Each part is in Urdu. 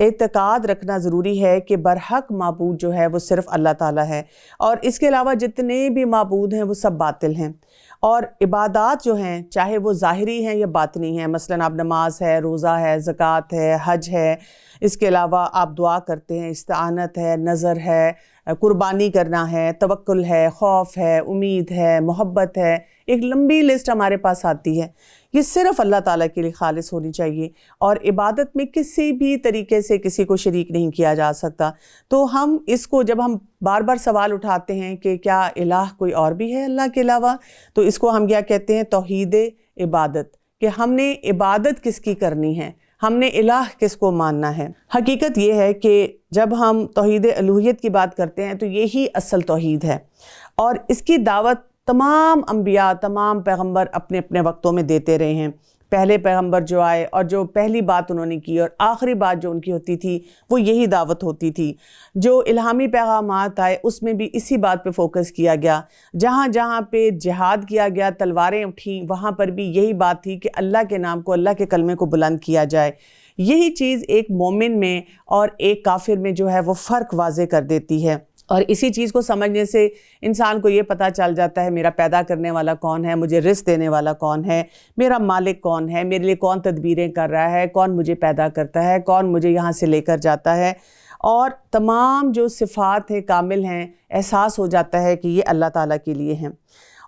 اعتقاد رکھنا ضروری ہے کہ برحق معبود جو ہے وہ صرف اللہ تعالیٰ ہے، اور اس کے علاوہ جتنے بھی معبود ہیں وہ سب باطل ہیں۔ اور عبادات جو ہیں چاہے وہ ظاہری ہیں یا باطنی ہیں، مثلاً آپ نماز ہے، روزہ ہے، زکوٰۃ ہے، حج ہے، اس کے علاوہ آپ دعا کرتے ہیں، استعانت ہے، نظر ہے، قربانی کرنا ہے، توکل ہے، خوف ہے، امید ہے، محبت ہے، ایک لمبی لسٹ ہمارے پاس آتی ہے۔ یہ صرف اللہ تعالیٰ کے لیے خالص ہونی چاہیے، اور عبادت میں کسی بھی طریقے سے کسی کو شریک نہیں کیا جا سکتا۔ تو ہم اس کو جب ہم بار بار سوال اٹھاتے ہیں کہ کیا الہ کوئی اور بھی ہے اللہ کے علاوہ، تو اس کو ہم کیا کہتے ہیں؟ توحید عبادت، کہ ہم نے عبادت کس کی کرنی ہے، ہم نے الہ کس کو ماننا ہے۔ حقیقت یہ ہے کہ جب ہم توحید الوہیت کی بات کرتے ہیں تو یہی اصل توحید ہے، اور اس کی دعوت تمام انبیاء، تمام پیغمبر اپنے اپنے وقتوں میں دیتے رہے ہیں۔ پہلے پیغمبر جو آئے اور جو پہلی بات انہوں نے کی اور آخری بات جو ان کی ہوتی تھی وہ یہی دعوت ہوتی تھی۔ جو الہامی پیغامات آئے اس میں بھی اسی بات پہ فوکس کیا گیا، جہاں جہاں پہ جہاد کیا گیا، تلواریں اٹھیں، وہاں پر بھی یہی بات تھی کہ اللہ کے نام کو، اللہ کے کلمے کو بلند کیا جائے۔ یہی چیز ایک مومن میں اور ایک کافر میں جو ہے وہ فرق واضح کر دیتی ہے، اور اسی چیز کو سمجھنے سے انسان کو یہ پتہ چل جاتا ہے میرا پیدا کرنے والا کون ہے، مجھے رزق دینے والا کون ہے، میرا مالک کون ہے، میرے لیے کون تدبیریں کر رہا ہے، کون مجھے پیدا کرتا ہے، کون مجھے یہاں سے لے کر جاتا ہے، اور تمام جو صفات ہیں کامل ہیں، احساس ہو جاتا ہے کہ یہ اللہ تعالیٰ کے لیے ہیں۔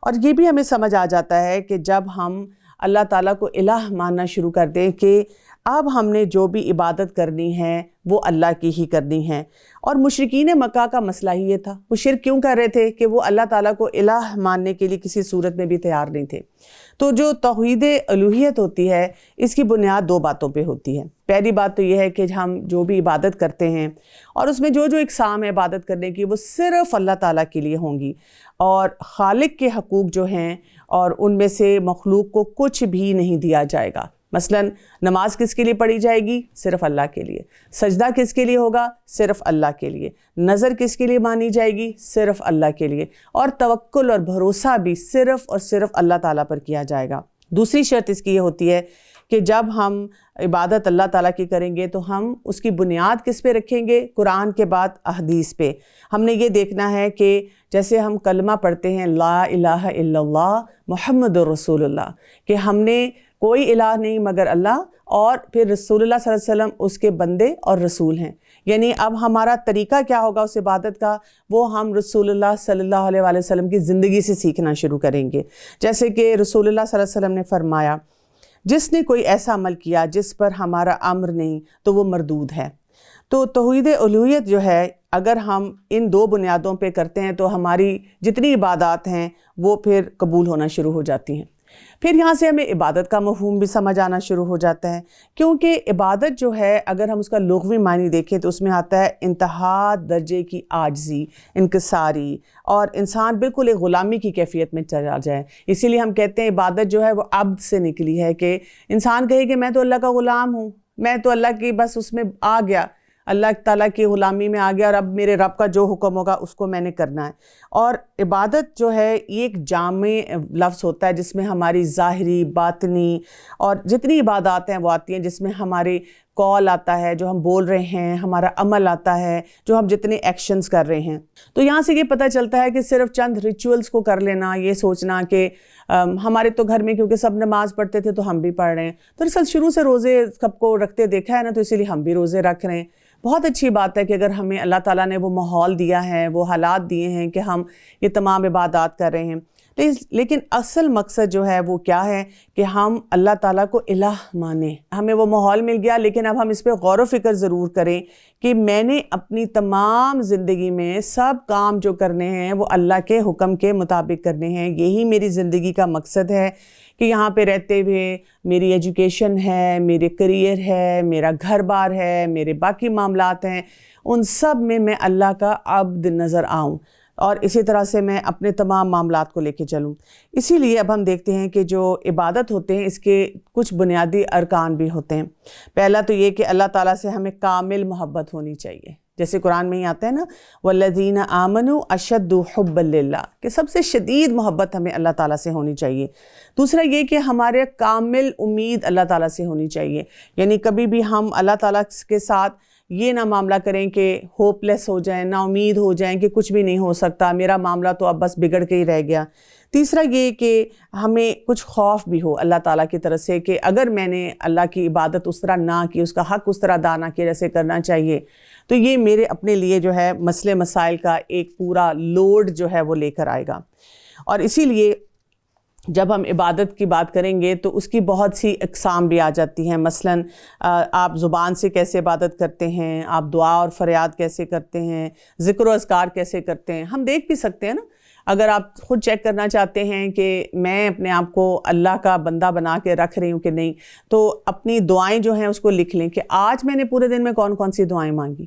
اور یہ بھی ہمیں سمجھ آ جاتا ہے کہ جب ہم اللہ تعالیٰ کو الہ ماننا شروع کر دیں کہ اب ہم نے جو بھی عبادت کرنی ہے وہ اللہ کی ہی کرنی ہے۔ اور مشرکین مکہ کا مسئلہ ہی یہ تھا، وہ شرک کیوں کر رہے تھے کہ وہ اللہ تعالیٰ کو الہ ماننے کے لیے کسی صورت میں بھی تیار نہیں تھے۔ تو جو توحید الوہیت ہوتی ہے اس کی بنیاد دو باتوں پہ ہوتی ہے۔ پہلی بات تو یہ ہے کہ ہم جو بھی عبادت کرتے ہیں اور اس میں جو جو اقسام ہے عبادت کرنے کی وہ صرف اللہ تعالیٰ کے لیے ہوں گی، اور خالق کے حقوق جو ہیں اور ان میں سے مخلوق کو کچھ بھی نہیں دیا جائے گا۔ مثلاً نماز کس کے لیے پڑھی جائے گی؟ صرف اللہ کے لیے۔ سجدہ کس کے لیے ہوگا؟ صرف اللہ کے لیے۔ نظر کس کے لیے مانی جائے گی؟ صرف اللہ کے لیے۔ اور توکل اور بھروسہ بھی صرف اور صرف اللہ تعالیٰ پر کیا جائے گا۔ دوسری شرط اس کی یہ ہوتی ہے کہ جب ہم عبادت اللہ تعالیٰ کی کریں گے تو ہم اس کی بنیاد کس پہ رکھیں گے؟ قرآن کے بعد احادیث پہ۔ ہم نے یہ دیکھنا ہے کہ جیسے ہم کلمہ پڑھتے ہیں لا الہ الا اللہ محمد رسول اللہ، کہ ہم نے کوئی الہ نہیں مگر اللہ، اور پھر رسول اللہ صلی اللہ علیہ وسلم اس کے بندے اور رسول ہیں۔ یعنی اب ہمارا طریقہ کیا ہوگا اس عبادت کا؟ وہ ہم رسول اللہ صلی اللہ علیہ وآلہ وسلم کی زندگی سے سیکھنا شروع کریں گے۔ جیسے کہ رسول اللہ صلی اللہ علیہ وسلم نے فرمایا جس نے کوئی ایسا عمل کیا جس پر ہمارا امر نہیں تو وہ مردود ہے۔ تو توحید الوہیت جو ہے اگر ہم ان دو بنیادوں پہ کرتے ہیں تو ہماری جتنی عبادات ہیں وہ پھر قبول ہونا شروع ہو جاتی ہیں۔ پھر یہاں سے ہمیں عبادت کا مفہوم بھی سمجھ آنا شروع ہو جاتا ہے، کیونکہ عبادت جو ہے اگر ہم اس کا لغوی معنی دیکھیں تو اس میں آتا ہے انتہا درجے کی عاجزی، انکساری، اور انسان بالکل ایک غلامی کی کیفیت میں چلا جائے۔ اسی لیے ہم کہتے ہیں عبادت جو ہے وہ عبد سے نکلی ہے، کہ انسان کہے کہ میں تو اللہ کا غلام ہوں، میں تو اللہ کی بس اس میں آ گیا، اللہ تعالیٰ کی غلامی میں آ گیا، اور اب میرے رب کا جو حکم ہوگا اس کو میں نے کرنا ہے۔ اور عبادت جو ہے یہ ایک جامع لفظ ہوتا ہے جس میں ہماری ظاہری، باطنی اور جتنی عبادات ہیں وہ آتی ہیں، جس میں ہمارے قول آتا ہے، جو ہم بول رہے ہیں، ہمارا عمل آتا ہے، جو ہم جتنے ایکشنز کر رہے ہیں۔ تو یہاں سے یہ پتہ چلتا ہے کہ صرف چند ریچولز کو کر لینا، یہ سوچنا کہ ہمارے تو گھر میں کیونکہ سب نماز پڑھتے تھے تو ہم بھی پڑھ رہے ہیں، دراصل شروع سے روزے سب کو رکھتے دیکھا ہے نا، تو اسی لیے ہم بھی روزے رکھ رہے ہیں۔ بہت اچھی بات ہے کہ اگر ہمیں اللہ تعالیٰ نے وہ ماحول دیا ہے، وہ حالات دیے ہیں کہ ہم یہ تمام عبادات کر رہے ہیں، لیکن اصل مقصد جو ہے وہ کیا ہے کہ ہم اللہ تعالیٰ کو الہ مانیں۔ ہمیں وہ ماحول مل گیا، لیکن اب ہم اس پہ غور و فکر ضرور کریں کہ میں نے اپنی تمام زندگی میں سب کام جو کرنے ہیں وہ اللہ کے حکم کے مطابق کرنے ہیں۔ یہی میری زندگی کا مقصد ہے کہ یہاں پہ رہتے ہوئے میری ایجوکیشن ہے، میرے کریئر ہے، میرا گھر بار ہے، میرے باقی معاملات ہیں، ان سب میں میں اللہ کا عبد نظر آؤں، اور اسی طرح سے میں اپنے تمام معاملات کو لے کے چلوں۔ اسی لیے اب ہم دیکھتے ہیں کہ جو عبادت ہوتے ہیں اس کے کچھ بنیادی ارکان بھی ہوتے ہیں۔ پہلا تو یہ کہ اللہ تعالیٰ سے ہمیں کامل محبت ہونی چاہیے، جیسے قرآن میں ہی آتا ہے نا وَالَّذِينَ آمَنُوا أَشَدُّ حُبًّا لِلَّهِ، کہ سب سے شدید محبت ہمیں اللہ تعالیٰ سے ہونی چاہیے۔ دوسرا یہ کہ ہمارے کامل امید اللہ تعالیٰ سے ہونی چاہیے، یعنی کبھی بھی ہم اللہ تعالیٰ کے ساتھ یہ نہ معاملہ کریں کہ ہوپ لیس ہو جائیں، نا امید ہو جائیں کہ کچھ بھی نہیں ہو سکتا، میرا معاملہ تو اب بس بگڑ کے ہی رہ گیا۔ تیسرا یہ کہ ہمیں کچھ خوف بھی ہو اللہ تعالیٰ کی طرف سے کہ اگر میں نے اللہ کی عبادت اس طرح نہ کی، اس کا حق اس طرح ادا نہ کیا جیسے کرنا چاہیے، تو یہ میرے اپنے لیے جو ہے مسئلے مسائل کا ایک پورا لوڈ جو ہے وہ لے کر آئے گا۔ اور اسی لیے جب ہم عبادت کی بات کریں گے تو اس کی بہت سی اقسام بھی آ جاتی ہیں۔ مثلاً آپ زبان سے کیسے عبادت کرتے ہیں، آپ دعا اور فریاد کیسے کرتے ہیں، ذکر و اذکار کیسے کرتے ہیں۔ ہم دیکھ بھی سکتے ہیں نا، اگر آپ خود چیک کرنا چاہتے ہیں کہ میں اپنے آپ کو اللہ کا بندہ بنا کے رکھ رہی ہوں کہ نہیں، تو اپنی دعائیں جو ہیں اس کو لکھ لیں کہ آج میں نے پورے دن میں کون کون سی دعائیں مانگی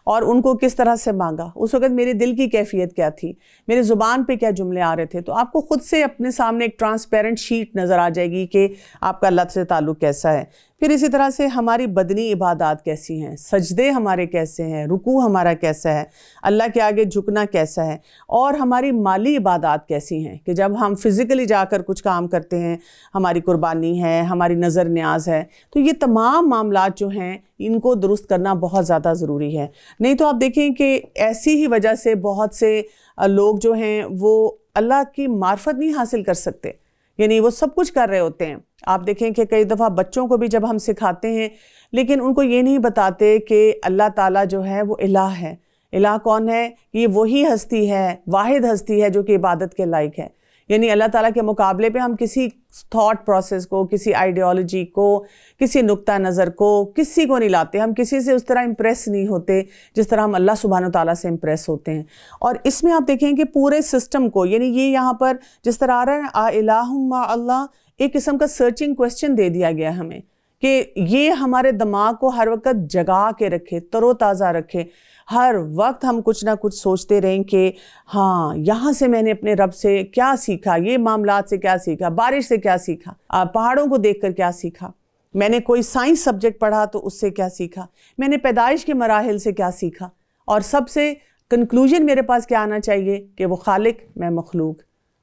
اور ان کو کس طرح سے مانگا، اس وقت میرے دل کی کیفیت کیا تھی، میرے زبان پہ کیا جملے آ رہے تھے۔ تو آپ کو خود سے اپنے سامنے ایک ٹرانسپیرنٹ شیٹ نظر آ جائے گی کہ آپ کا اللہ سے تعلق کیسا ہے۔ پھر اسی طرح سے ہماری بدنی عبادات کیسی ہیں، سجدے ہمارے کیسے ہیں، رکوع ہمارا کیسا ہے، اللہ کے آگے جھکنا کیسا ہے، اور ہماری مالی عبادات کیسی ہیں کہ جب ہم فزیکلی جا کر کچھ کام کرتے ہیں، ہماری قربانی ہے، ہماری نظر نیاز ہے، تو یہ تمام معاملات جو ہیں ان کو درست کرنا بہت زیادہ ضروری ہے۔ نہیں تو آپ دیکھیں کہ ایسی ہی وجہ سے بہت سے لوگ جو ہیں وہ اللہ کی معرفت نہیں حاصل کر سکتے، یعنی وہ سب کچھ کر رہے ہوتے ہیں۔ آپ دیکھیں کہ کئی دفعہ بچوں کو بھی جب ہم سکھاتے ہیں لیکن ان کو یہ نہیں بتاتے کہ اللہ تعالیٰ جو ہے وہ الہ ہے۔ الہ کون ہے؟ یہ وہی ہستی ہے، واحد ہستی ہے جو کہ عبادت کے لائق ہے۔ یعنی اللہ تعالیٰ کے مقابلے پہ ہم کسی تھاٹ پروسیس کو، کسی آئیڈیالوجی کو، کسی نقطہ نظر کو، کسی کو نہیں لاتے۔ ہم کسی سے اس طرح امپریس نہیں ہوتے جس طرح ہم اللہ سبحانہ وتعالیٰ سے امپریس ہوتے ہیں۔ اور اس میں آپ دیکھیں کہ پورے سسٹم کو، یعنی یہ یہاں پر جس طرح آ رہا ہے آ الہ ما اللہ، ایک قسم کا سرچنگ کوسچن دے دیا گیا ہمیں کہ یہ ہمارے دماغ کو ہر وقت جگا کے رکھے، تر و تازہ رکھے۔ ہر وقت ہم کچھ نہ کچھ سوچتے رہیں کہ ہاں یہاں سے میں نے اپنے رب سے کیا سیکھا، یہ معاملات سے کیا سیکھا، بارش سے کیا سیکھا، پہاڑوں کو دیکھ کر کیا سیکھا، میں نے کوئی سائنس سبجیکٹ پڑھا تو اس سے کیا سیکھا، میں نے پیدائش کے مراحل سے کیا سیکھا، اور سب سے کنکلوژن میرے پاس کیا آنا چاہیے کہ وہ خالق، میں مخلوق،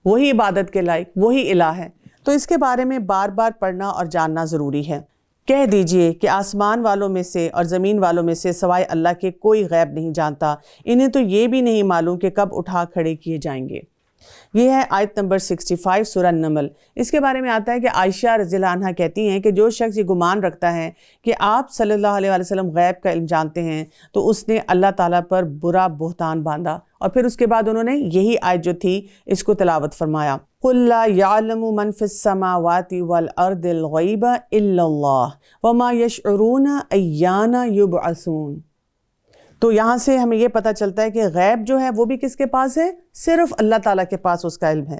وہی عبادت کے لائق، وہی الہ ہے۔ تو اس کے بارے میں بار بار پڑھنا اور جاننا ضروری ہے۔ کہہ دیجئے کہ آسمان والوں میں سے اور زمین والوں میں سے سوائے اللہ کے کوئی غیب نہیں جانتا، انہیں تو یہ بھی نہیں معلوم کہ کب اٹھا کھڑے کیے جائیں گے۔ یہ ہے آیت نمبر 65 سورہ نمل۔ اس کے بارے میں آتا ہے کہ عائشہ رضی اللہ عنہ کہتی ہیں کہ جو شخص یہ گمان رکھتا ہے کہ آپ صلی اللہ علیہ وسلم غیب کا علم جانتے ہیں تو اس نے اللہ تعالیٰ پر برا بہتان باندھا۔ اور پھر اس کے بعد انہوں نے یہی آیت جو تھی اس کو تلاوت فرمایا، قُلْ لَا يَعْلَمُ مَنْ فِي السَّمَاوَاتِ وَالْأَرْضِ الْغَيْبَ إِلَّا اللَّهُ وَمَا يَشْعُرُونَ أَيَّانَ يُبْعَثُونَ۔ تو یہاں سے ہمیں یہ پتہ چلتا ہے کہ غیب جو ہے وہ بھی کس کے پاس ہے؟ صرف اللہ تعالیٰ کے پاس اس کا علم ہے۔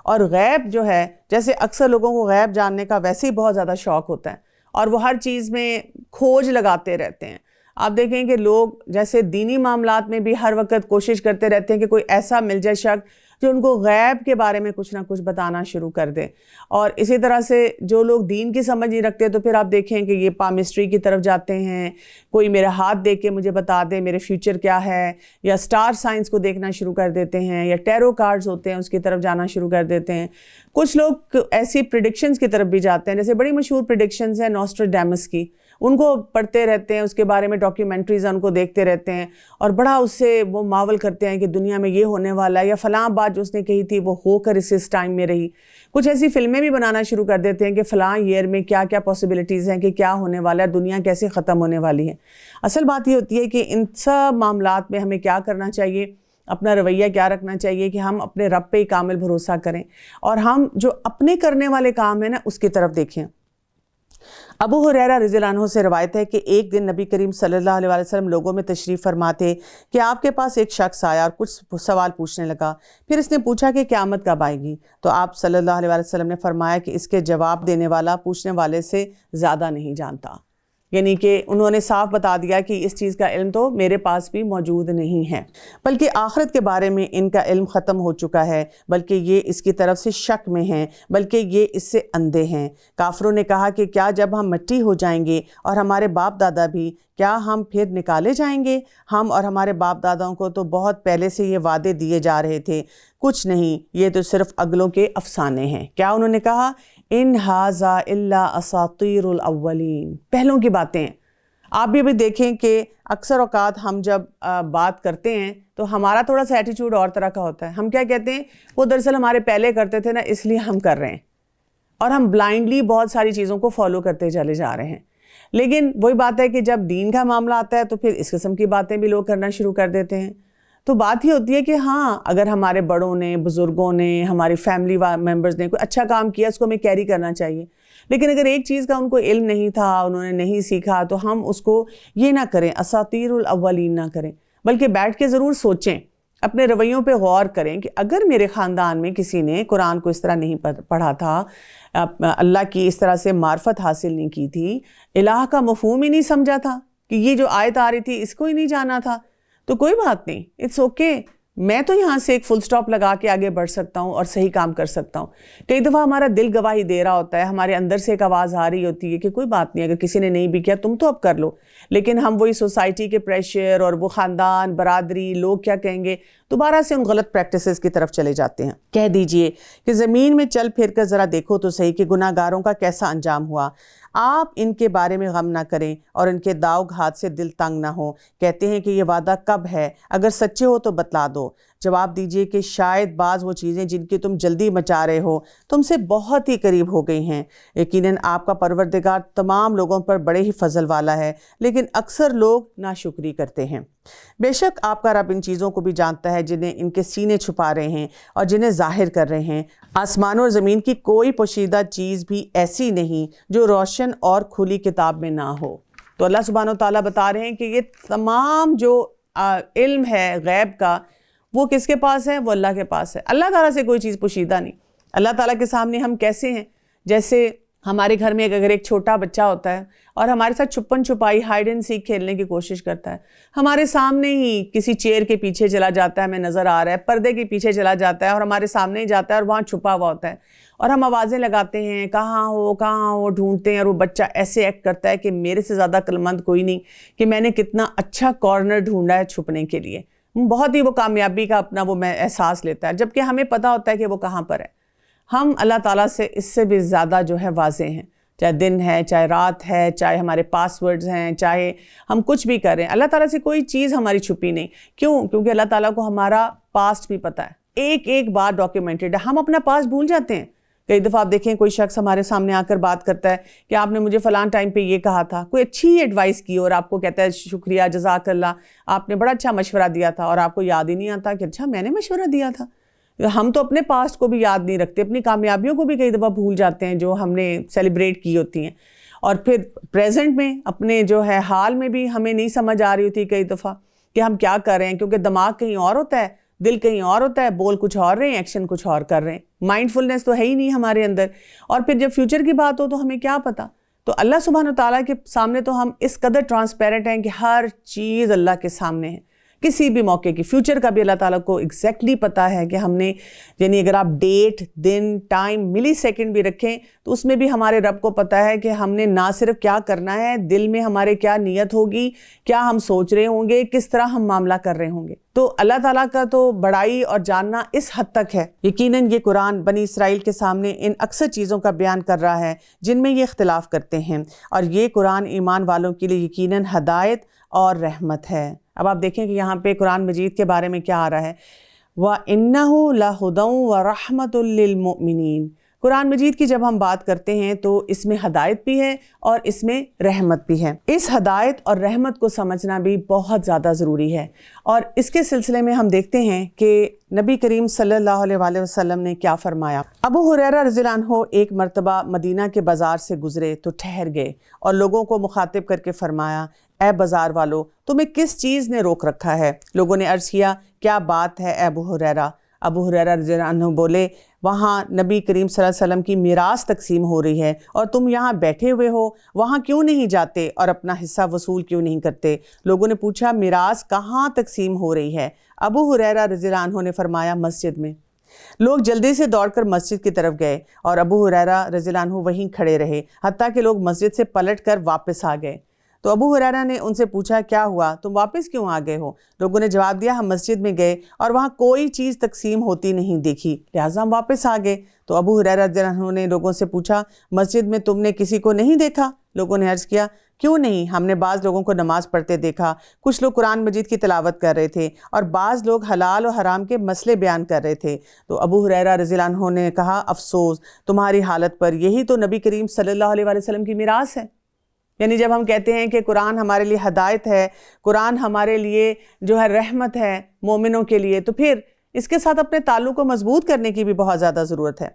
اور غیب جو ہے، جیسے اکثر لوگوں کو غیب جاننے کا ویسے ہی بہت زیادہ شوق ہوتا ہے اور وہ ہر چیز میں کھوج لگاتے رہتے ہیں۔ آپ دیکھیں کہ لوگ جیسے دینی معاملات میں بھی ہر وقت کوشش کرتے رہتے ہیں کہ کوئی ایسا مل جائے شخص جو ان کو غیب کے بارے میں کچھ نہ کچھ بتانا شروع کر دے۔ اور اسی طرح سے جو لوگ دین کی سمجھ نہیں رکھتے تو پھر آپ دیکھیں کہ یہ پامسٹری کی طرف جاتے ہیں، کوئی میرا ہاتھ دیکھ کے مجھے بتا دے میرے فیوچر کیا ہے، یا سٹار سائنس کو دیکھنا شروع کر دیتے ہیں، یا ٹیرو کارڈز ہوتے ہیں اس کی طرف جانا شروع کر دیتے ہیں۔ کچھ لوگ ایسی پریڈکشنز کی طرف بھی جاتے ہیں، جیسے بڑی مشہور پریڈکشنز ہیں نوسٹراڈیمس کی، ان کو پڑھتے رہتے ہیں، اس کے بارے میں ڈاکیومنٹریز ان کو دیکھتے رہتے ہیں اور بڑا اس سے وہ ماول کرتے ہیں کہ دنیا میں یہ ہونے والا ہے، یا فلاں بات جو اس نے کہی تھی وہ ہو کر اس ٹائم میں رہی۔ کچھ ایسی فلمیں بھی بنانا شروع کر دیتے ہیں کہ فلاں ایئر میں کیا کیا پاسبلٹیز ہیں کہ کیا ہونے والا ہے، دنیا کیسے ختم ہونے والی ہے۔ اصل بات یہ ہوتی ہے کہ ان سب معاملات میں ہمیں کیا کرنا چاہیے، اپنا رویہ کیا رکھنا چاہیے کہ ہم اپنے رب پہ ہی کامل بھروسہ کریں اور ہم جو اپنے کرنے والے کام ہیں نا اس کی طرف دیکھیں۔ ابو ہریرہ رضی اللہ عنہ سے روایت ہے کہ ایک دن نبی کریم صلی اللہ علیہ وسلم لوگوں میں تشریف فرما تھے کہ آپ کے پاس ایک شخص آیا اور کچھ سوال پوچھنے لگا۔ پھر اس نے پوچھا کہ قیامت کب آئے گی؟ تو آپ صلی اللہ علیہ وسلم نے فرمایا کہ اس کے جواب دینے والا پوچھنے والے سے زیادہ نہیں جانتا، یعنی کہ انہوں نے صاف بتا دیا کہ اس چیز کا علم تو میرے پاس بھی موجود نہیں ہے، بلکہ آخرت کے بارے میں ان کا علم ختم ہو چکا ہے، بلکہ یہ اس کی طرف سے شک میں ہیں، بلکہ یہ اس سے اندھے ہیں۔ کافروں نے کہا کہ کیا جب ہم مٹی ہو جائیں گے اور ہمارے باپ دادا بھی، کیا ہم پھر نکالے جائیں گے؟ ہم اور ہمارے باپ داداؤں کو تو بہت پہلے سے یہ وعدے دیے جا رہے تھے، کچھ نہیں، یہ تو صرف اگلوں کے افسانے ہیں۔ کیا انہوں نے کہا؟ ان ھذا الا اساطیر الاولین، پہلوں کی باتیں ہیں۔ آپ بھی ابھی دیکھیں کہ اکثر اوقات ہم جب بات کرتے ہیں تو ہمارا تھوڑا سا ایٹیٹیوڈ اور طرح کا ہوتا ہے. ہم کیا کہتے ہیں, وہ دراصل ہمارے پہلے کرتے تھے نا, اس لیے ہم کر رہے ہیں, اور ہم بلائنڈلی بہت ساری چیزوں کو فالو کرتے چلے جا رہے ہیں. لیکن وہی بات ہے کہ جب دین کا معاملہ آتا ہے تو پھر اس قسم کی باتیں بھی لوگ کرنا شروع کر دیتے ہیں. تو بات یہ ہوتی ہے کہ ہاں, اگر ہمارے بڑوں نے, بزرگوں نے, ہماری فیملی ممبرز نے کوئی اچھا کام کیا, اس کو ہمیں کیری کرنا چاہیے. لیکن اگر ایک چیز کا ان کو علم نہیں تھا, انہوں نے نہیں سیکھا, تو ہم اس کو یہ نہ کریں, اساطیر الاولین نہ کریں, بلکہ بیٹھ کے ضرور سوچیں, اپنے رویوں پہ غور کریں کہ اگر میرے خاندان میں کسی نے قرآن کو اس طرح نہیں پڑھا تھا, اللہ کی اس طرح سے معرفت حاصل نہیں کی تھی, الہ کا مفہوم ہی نہیں سمجھا تھا, کہ یہ جو آیت آ رہی تھی اس کو ہی نہیں جانا تھا, تو کوئی بات نہیں, اٹس اوکے. میں تو یہاں سے ایک فل سٹاپ لگا کے آگے بڑھ سکتا ہوں اور صحیح کام کر سکتا ہوں. کئی دفعہ ہمارا دل گواہی دے رہا ہوتا ہے, ہمارے اندر سے ایک آواز آ رہی ہوتی ہے کہ کوئی بات نہیں, اگر کسی نے نہیں بھی کیا تم تو اب کر لو. لیکن ہم وہی سوسائٹی کے پریشر اور وہ خاندان, برادری, لوگ کیا کہیں گے, دوبارہ سے ان غلط پریکٹسز کی طرف چلے جاتے ہیں. کہہ دیجئے کہ زمین میں چل پھر کر ذرا دیکھو تو صحیح کہ گناہ گاروں کا کیسا انجام ہوا. آپ ان کے بارے میں غم نہ کریں اور ان کے داؤ گھات سے دل تنگ نہ ہو. کہتے ہیں کہ یہ وعدہ کب ہے, اگر سچے ہو تو بتلا دو. جواب دیجئے کہ شاید بعض وہ چیزیں جن کی تم جلدی مچا رہے ہو تم سے بہت ہی قریب ہو گئی ہیں. یقیناً آپ کا پروردگار تمام لوگوں پر بڑے ہی فضل والا ہے, لیکن اکثر لوگ ناشکری کرتے ہیں. بے شک آپ کا رب ان چیزوں کو بھی جانتا ہے جنہیں ان کے سینے چھپا رہے ہیں اور جنہیں ظاہر کر رہے ہیں. آسمانوں اور زمین کی کوئی پوشیدہ چیز بھی ایسی نہیں جو روشن اور کھلی کتاب میں نہ ہو. تو اللہ سبحانہ و تعالیٰ بتا رہے ہیں کہ یہ تمام جو علم ہے غیب کا, وہ کس کے پاس ہے؟ وہ اللہ کے پاس ہے. اللہ تعالیٰ سے کوئی چیز پوشیدہ نہیں. اللہ تعالیٰ کے سامنے ہم کیسے ہیں؟ جیسے ہمارے گھر میں اگر ایک چھوٹا بچہ ہوتا ہے اور ہمارے ساتھ چھپن چھپائی ہائیڈ اینڈ سیک کھیلنے کی کوشش کرتا ہے, ہمارے سامنے ہی کسی چیئر کے پیچھے چلا جاتا ہے, ہمیں نظر آ رہا ہے, پردے کے پیچھے چلا جاتا ہے اور ہمارے سامنے ہی جاتا ہے اور وہاں چھپا ہوا ہوتا ہے, اور ہم آوازیں لگاتے ہیں کہاں ہو ڈھونڈتے ہیں, اور وہ بچہ ایسے ایکٹ کرتا ہے کہ میرے سے زیادہ عقلمند کوئی نہیں, کہ میں نے کتنا اچھا کارنر ڈھونڈا ہے چھپنے کے لیے. بہت ہی وہ کامیابی کا اپنا وہ احساس لیتا ہے, جبکہ ہمیں پتہ ہوتا ہے کہ وہ کہاں پر ہے. ہم اللہ تعالیٰ سے اس سے بھی زیادہ جو ہے واضح ہیں, چاہے دن ہے, چاہے رات ہے, چاہے ہمارے پاس ورڈز ہیں, چاہے ہم کچھ بھی کر رہے ہیں. اللہ تعالیٰ سے کوئی چیز ہماری چھپی نہیں. کیوں؟ کیونکہ اللہ تعالیٰ کو ہمارا پاسٹ بھی پتہ ہے, ایک ایک بات ڈاکیومنٹڈ ہے. ہم اپنا پاسٹ بھول جاتے ہیں. کئی دفعہ آپ دیکھیں کوئی شخص ہمارے سامنے آ کر بات کرتا ہے کہ آپ نے مجھے فلان ٹائم پہ یہ کہا تھا, کوئی اچھی ایڈوائس کی, اور آپ کو کہتا ہے شکریہ, جزاک اللہ, آپ نے بڑا اچھا مشورہ دیا تھا, اور آپ کو یاد ہی نہیں آتا کہ اچھا میں نے مشورہ دیا تھا. ہم تو اپنے پاسٹ کو بھی یاد نہیں رکھتے, اپنی کامیابیوں کو بھی کئی دفعہ بھول جاتے ہیں جو ہم نے سیلیبریٹ کی ہوتی ہیں, اور پھر پریزنٹ میں اپنے جو ہے حال میں بھی ہمیں نہیں سمجھ آ رہی ہوتی کئی دفعہ کہ ہم کیا کر رہے ہیں, کیونکہ دماغ کہیں اور ہوتا ہے, دل کہیں اور ہوتا ہے, بول کچھ اور رہے ہیں, ایکشن کچھ اور کر رہے ہیں. مائنڈ فلنس تو ہے ہی نہیں ہمارے اندر. اور پھر جب فیوچر کی بات ہو تو ہمیں کیا پتہ. تو اللہ سبحانہ تعالیٰ کے سامنے تو ہم اس قدر ٹرانسپیرنٹ ہیں کہ ہر چیز اللہ کے سامنے ہے. کسی بھی موقع کی فیوچر کا بھی اللہ تعالیٰ کو ایگزیکٹلی پتہ ہے کہ ہم نے, یعنی اگر آپ ڈیٹ, دن, ٹائم, ملی سیکنڈ بھی رکھیں تو اس میں بھی ہمارے رب کو پتہ ہے کہ ہم نے نہ صرف کیا کرنا ہے, دل میں ہمارے کیا نیت ہوگی, کیا ہم سوچ رہے ہوں گے, کس طرح ہم معاملہ کر رہے ہوں گے. تو اللہ تعالیٰ کا تو بڑائی اور جاننا اس حد تک ہے. یقیناً یہ قرآن بنی اسرائیل کے سامنے ان اکثر چیزوں کا بیان کر رہا ہے جن میں یہ اختلاف کرتے ہیں, اور یہ قرآن ایمان والوں کے لیے یقیناً ہدایت اور رحمت ہے. اب آپ دیکھیں کہ یہاں پہ قرآن مجید کے بارے میں کیا آ رہا ہے, وَإِنَّهُ لَهُدًى وَرَحْمَةٌ لِّلْمُؤْمِنِينَ. قرآن مجید کی جب ہم بات کرتے ہیں تو اس میں ہدایت بھی ہے اور اس میں رحمت بھی ہے. اس ہدایت اور رحمت کو سمجھنا بھی بہت زیادہ ضروری ہے, اور اس کے سلسلے میں ہم دیکھتے ہیں کہ نبی کریم صلی اللہ علیہ وآلہ وسلم نے کیا فرمایا. ابو ہریرہ رضی اللہ عنہ ایک مرتبہ مدینہ کے بازار سے گزرے تو ٹھہر گئے اور لوگوں کو مخاطب کر کے فرمایا, اے بازار والو, تمہیں کس چیز نے روک رکھا ہے؟ لوگوں نے عرض کیا, کیا بات ہے اے ابو ہریرہ؟ ابو ہریرہ رضی اللہ عنہ بولے, وہاں نبی کریم صلی اللہ علیہ وسلم کی میراث تقسیم ہو رہی ہے اور تم یہاں بیٹھے ہوئے ہو, وہاں کیوں نہیں جاتے اور اپنا حصہ وصول کیوں نہیں کرتے؟ لوگوں نے پوچھا, میراث کہاں تقسیم ہو رہی ہے؟ ابو ہریرہ رضی اللہ عنہ نے فرمایا, مسجد میں. لوگ جلدی سے دوڑ کر مسجد کی طرف گئے اور ابو ہریرہ رضی اللہ عنہ وہیں کھڑے رہے حتیٰ کہ لوگ مسجد سے پلٹ کر واپس آ گئے. تو ابو ہریرہ نے ان سے پوچھا, کیا ہوا, تم واپس کیوں آ گئے ہو؟ لوگوں نے جواب دیا, ہم مسجد میں گئے اور وہاں کوئی چیز تقسیم ہوتی نہیں دیکھی, لہٰذا ہم واپس آ گئے. تو ابو ہریرہ رضی اللہ عنہ نے لوگوں سے پوچھا, مسجد میں تم نے کسی کو نہیں دیکھا؟ لوگوں نے عرض کیا کیوں نہیں، ہم نے بعض لوگوں کو نماز پڑھتے دیکھا، کچھ لوگ قرآن مجید کی تلاوت کر رہے تھے اور بعض لوگ حلال و حرام کے مسئلے بیان کر رہے تھے۔ تو ابو ہریرہ رضی اللہ عنہ نے کہا افسوس تمہاری حالت پر، یہی تو نبی کریم صلی اللہ علیہ وسلم کی میراث ہے۔ یعنی جب ہم کہتے ہیں کہ قرآن ہمارے لیے ہدایت ہے، قرآن ہمارے لیے جو ہے رحمت ہے مومنوں کے لیے، تو پھر اس کے ساتھ اپنے تعلق کو مضبوط کرنے کی بھی بہت زیادہ ضرورت ہے۔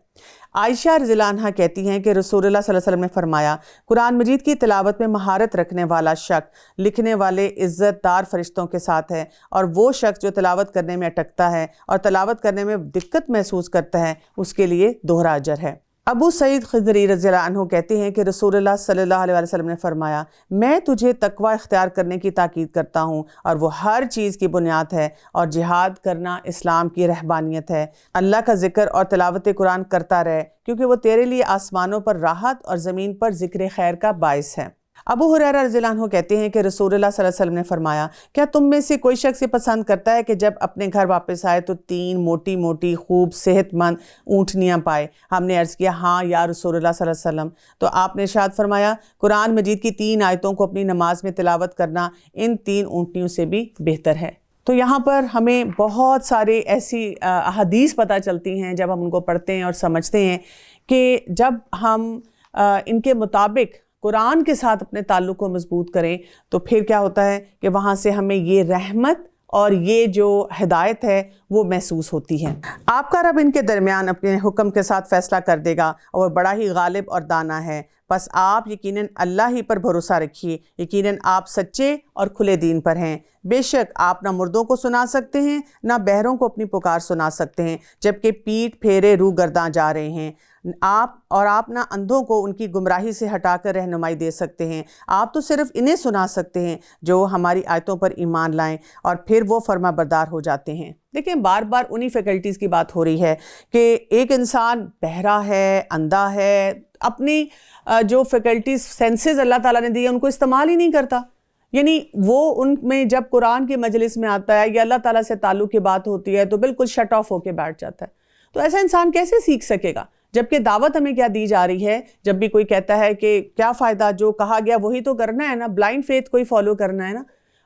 عائشہ رضی اللہ عنہ کہتی ہیں کہ رسول اللہ صلی اللہ علیہ وسلم نے فرمایا قرآن مجید کی تلاوت میں مہارت رکھنے والا شخص لکھنے والے عزت دار فرشتوں کے ساتھ ہے، اور وہ شخص جو تلاوت کرنے میں اٹکتا ہے اور تلاوت کرنے میں دقت محسوس کرتا ہے اس کے لیے دوہرا اجر ہے۔ ابو سعید خضری رضی اللہ عنہ کہتے ہیں کہ رسول اللہ صلی اللہ علیہ وسلم نے فرمایا میں تجھے تقوی اختیار کرنے کی تاکید کرتا ہوں، اور وہ ہر چیز کی بنیاد ہے، اور جہاد کرنا اسلام کی رہبانیت ہے۔ اللہ کا ذکر اور تلاوت قرآن کرتا رہے، کیونکہ وہ تیرے لیے آسمانوں پر راحت اور زمین پر ذکر خیر کا باعث ہے۔ ابو ہریرہ رضی اللہ عنہ کہتے ہیں کہ رسول اللہ صلی اللہ علیہ وسلم نے فرمایا کیا تم میں سے کوئی شخص یہ پسند کرتا ہے کہ جب اپنے گھر واپس آئے تو 3 موٹی موٹی خوب صحت مند اونٹنیاں پائے؟ ہم نے عرض کیا ہاں یا رسول اللہ صلی اللہ علیہ وسلم۔ تو آپ نے ارشاد فرمایا قرآن مجید کی 3 آیتوں کو اپنی نماز میں تلاوت کرنا ان 3 اونٹنیوں سے بھی بہتر ہے۔ تو یہاں پر ہمیں بہت سارے ایسی احادیث پتہ چلتی ہیں جب ہم ان کو پڑھتے ہیں اور سمجھتے ہیں کہ جب ہم ان کے مطابق قرآن کے ساتھ اپنے تعلق کو مضبوط کریں تو پھر کیا ہوتا ہے کہ وہاں سے ہمیں یہ رحمت اور یہ جو ہدایت ہے وہ محسوس ہوتی ہے۔ آپ کا رب ان کے درمیان اپنے حکم کے ساتھ فیصلہ کر دے گا، اور بڑا ہی غالب اور دانا ہے، بس آپ یقیناً اللہ ہی پر بھروسہ رکھیے، یقیناً آپ سچے اور کھلے دین پر ہیں۔ بے شک آپ نہ مردوں کو سنا سکتے ہیں نہ بہروں کو اپنی پکار سنا سکتے ہیں، جبکہ پیٹھ پھیرے روح گرداں جا رہے ہیں۔ آپ نہ اندھوں کو ان کی گمراہی سے ہٹا کر رہنمائی دے سکتے ہیں، آپ تو صرف انہیں سنا سکتے ہیں جو ہماری آیتوں پر ایمان لائیں اور پھر وہ فرما بردار ہو جاتے ہیں۔ دیکھیں بار بار انہی فیکلٹیز کی بات ہو رہی ہے کہ ایک انسان بہرا ہے، اندھا ہے، اپنی جو فیکلٹیز سینسز اللہ تعالیٰ نے دی ہے ان کو استعمال ہی نہیں کرتا، یعنی وہ ان میں جب قرآن کی مجلس میں آتا ہے یا اللہ تعالیٰ سے تعلق کی بات ہوتی ہے تو بالکل شٹ آف ہو کے بیٹھ جاتا ہے۔ تو ایسا انسان کیسے سیکھ سکے گا؟ جبکہ دعوت ہمیں کیا دی جا رہی ہے؟ جب بھی کوئی کہتا ہے کہ کیا فائدہ، جو کہا گیا وہی تو کرنا ہے نا، بلائنڈ فیتھ کو ہی فالو کرنا ہے نا۔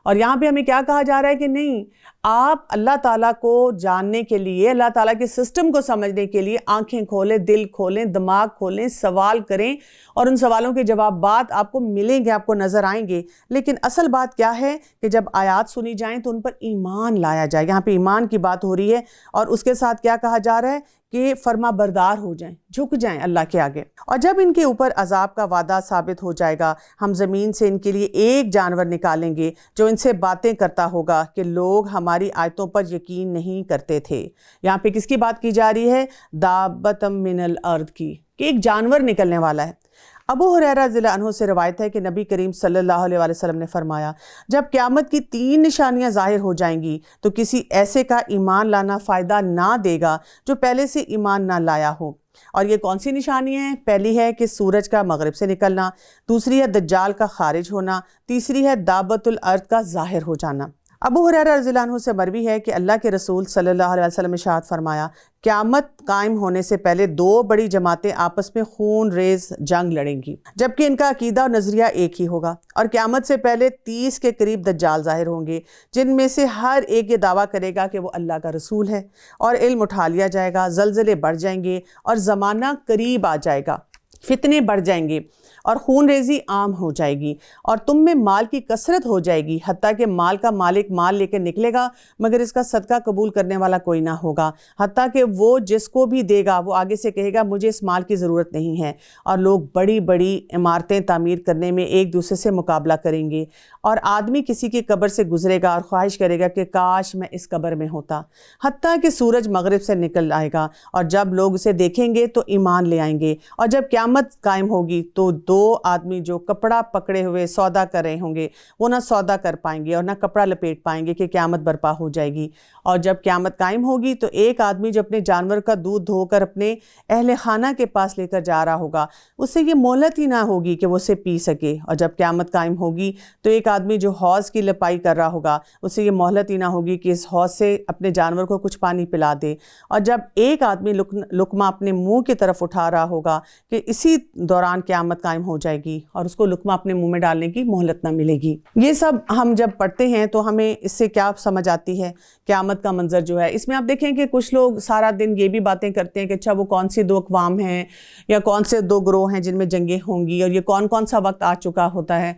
اور یہاں پہ ہمیں کیا کہا جا رہا ہے کہ نہیں، آپ اللہ تعالیٰ کو جاننے کے لیے، اللہ تعالیٰ کے سسٹم کو سمجھنے کے لیے آنکھیں کھولیں، دل کھولیں، دماغ کھولیں، سوال کریں، اور ان سوالوں کے جوابات آپ کو ملیں گے، آپ کو نظر آئیں گے۔ لیکن اصل بات کیا ہے کہ جب آیات سنی جائیں تو ان پر ایمان لایا جائے۔ یہاں پہ ایمان کی بات ہو رہی ہے، اور اس کے ساتھ کیا کہا جا رہا ہے کہ فرما بردار ہو جائیں، جھک جائیں اللہ کے آگے۔ اور جب ان کے اوپر عذاب کا وعدہ ثابت ہو جائے گا، ہم زمین سے ان کے لیے ایک جانور نکالیں گے جو ان سے باتیں کرتا ہوگا کہ لوگ ہماری آیتوں پر یقین نہیں کرتے تھے۔ یہاں پہ کس کی بات کی جا رہی ہے؟ دابتم من الارض کی، کہ ایک جانور نکلنے والا ہے۔ ابو ہریرہ رضی اللہ عنہ سے روایت ہے کہ نبی کریم صلی اللہ علیہ وسلم نے فرمایا جب قیامت کی 3 نشانیاں ظاہر ہو جائیں گی تو کسی ایسے کا ایمان لانا فائدہ نہ دے گا جو پہلے سے ایمان نہ لایا ہو۔ اور یہ کون سی نشانیاں ہیں؟ پہلی ہے کہ سورج کا مغرب سے نکلنا، دوسری ہے دجال کا خارج ہونا، تیسری ہے دابت الارض کا ظاہر ہو جانا۔ ابو ہریرہ رضی اللہ عنہ سے مروی ہے کہ اللہ کے رسول صلی اللہ علیہ وسلم نے ارشاد فرمایا قیامت قائم ہونے سے پہلے 2 بڑی جماعتیں آپس میں خون ریز جنگ لڑیں گی، جبکہ ان کا عقیدہ اور نظریہ ایک ہی ہوگا، اور قیامت سے پہلے 30 کے قریب دجال ظاہر ہوں گے، جن میں سے ہر ایک یہ دعویٰ کرے گا کہ وہ اللہ کا رسول ہے، اور علم اٹھا لیا جائے گا، زلزلے بڑھ جائیں گے، اور زمانہ قریب آ جائے گا، فتنے بڑھ جائیں گے، اور خون ریزی عام ہو جائے گی، اور تم میں مال کی کثرت ہو جائے گی، حتیٰ کہ مال کا مالک مال لے کے نکلے گا مگر اس کا صدقہ قبول کرنے والا کوئی نہ ہوگا، حتیٰ کہ وہ جس کو بھی دے گا وہ آگے سے کہے گا مجھے اس مال کی ضرورت نہیں ہے، اور لوگ بڑی بڑی عمارتیں تعمیر کرنے میں ایک دوسرے سے مقابلہ کریں گے، اور آدمی کسی کی قبر سے گزرے گا اور خواہش کرے گا کہ کاش میں اس قبر میں ہوتا، حتیٰ کہ سورج مغرب سے نکل آئے گا، اور جب لوگ اسے دیکھیں گے تو ایمان لے آئیں گے، اور جب قیامت قائم ہوگی تو 2 آدمی جو کپڑا پکڑے ہوئے سودا کر رہے ہوں گے وہ نہ سودا کر پائیں گے اور نہ کپڑا لپیٹ پائیں گے کہ قیامت برپا ہو جائے گی، اور جب قیامت قائم ہوگی تو ایک آدمی جو اپنے جانور کا دودھ دھو کر اپنے اہل خانہ کے پاس لے کر جا رہا ہوگا اسے یہ مہلت ہی نہ ہوگی کہ وہ اسے پی سکے، اور جب قیامت قائم ہوگی تو ایک آدمی جو حوض کی لپائی کر رہا ہوگا اسے یہ مہلت ہی نہ ہوگی کہ اس حوض سے اپنے جانور کو کچھ پانی پلا دے، اور جب ایک آدمی لقمہ اپنے منہ کی طرف اٹھا رہا ہوگا کہ اسی دوران قیامت قائم قائم ہو جائے گی اور اس کو لقمہ اپنے منہ میں ڈالنے کی مہلت نہ ملے گی۔ یہ سب ہم جب پڑھتے ہیں تو ہمیں اس سے کیا سمجھ آتی ہے؟ قیامت کا منظر جو ہے، اس میں آپ دیکھیں کہ کچھ لوگ سارا دن یہ بھی باتیں کرتے ہیں کہ اچھا وہ کون سی 2 اقوام ہیں یا کون سے 2 گروہ ہیں جن میں جنگیں ہوں گی اور یہ کون سا وقت آ چکا ہوتا ہے،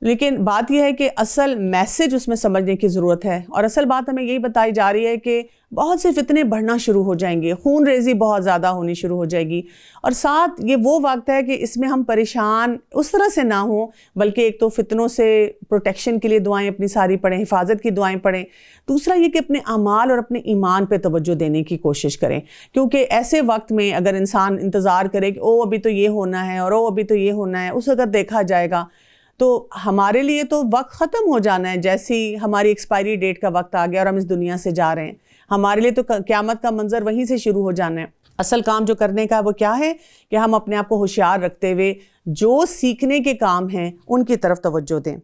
لیکن بات یہ ہے کہ اصل میسج اس میں سمجھنے کی ضرورت ہے، اور اصل بات ہمیں یہی بتائی جا رہی ہے کہ بہت سے فتنے بڑھنا شروع ہو جائیں گے، خون ریزی بہت زیادہ ہونی شروع ہو جائے گی، اور ساتھ یہ وہ وقت ہے کہ اس میں ہم پریشان اس طرح سے نہ ہوں، بلکہ ایک تو فتنوں سے پروٹیکشن کے لیے دعائیں اپنی ساری پڑھیں، حفاظت کی دعائیں پڑھیں، دوسرا یہ کہ اپنے اعمال اور اپنے ایمان پہ توجہ دینے کی کوشش کریں، کیونکہ ایسے وقت میں اگر انسان انتظار کرے کہ او ابھی تو یہ ہونا ہے اور او ابھی تو یہ ہونا ہے، اس وقت دیکھا جائے گا تو ہمارے لیے تو وقت ختم ہو جانا ہے، جیسی ہماری ایکسپائری ڈیٹ کا وقت آ گیا اور ہم اس دنیا سے جا رہے ہیں، ہمارے لیے تو قیامت کا منظر وہیں سے شروع ہو جانا ہے۔ اصل کام جو کرنے کا وہ کیا ہے کہ ہم اپنے آپ کو ہوشیار رکھتے ہوئے جو سیکھنے کے کام ہیں ان کی طرف توجہ دیں،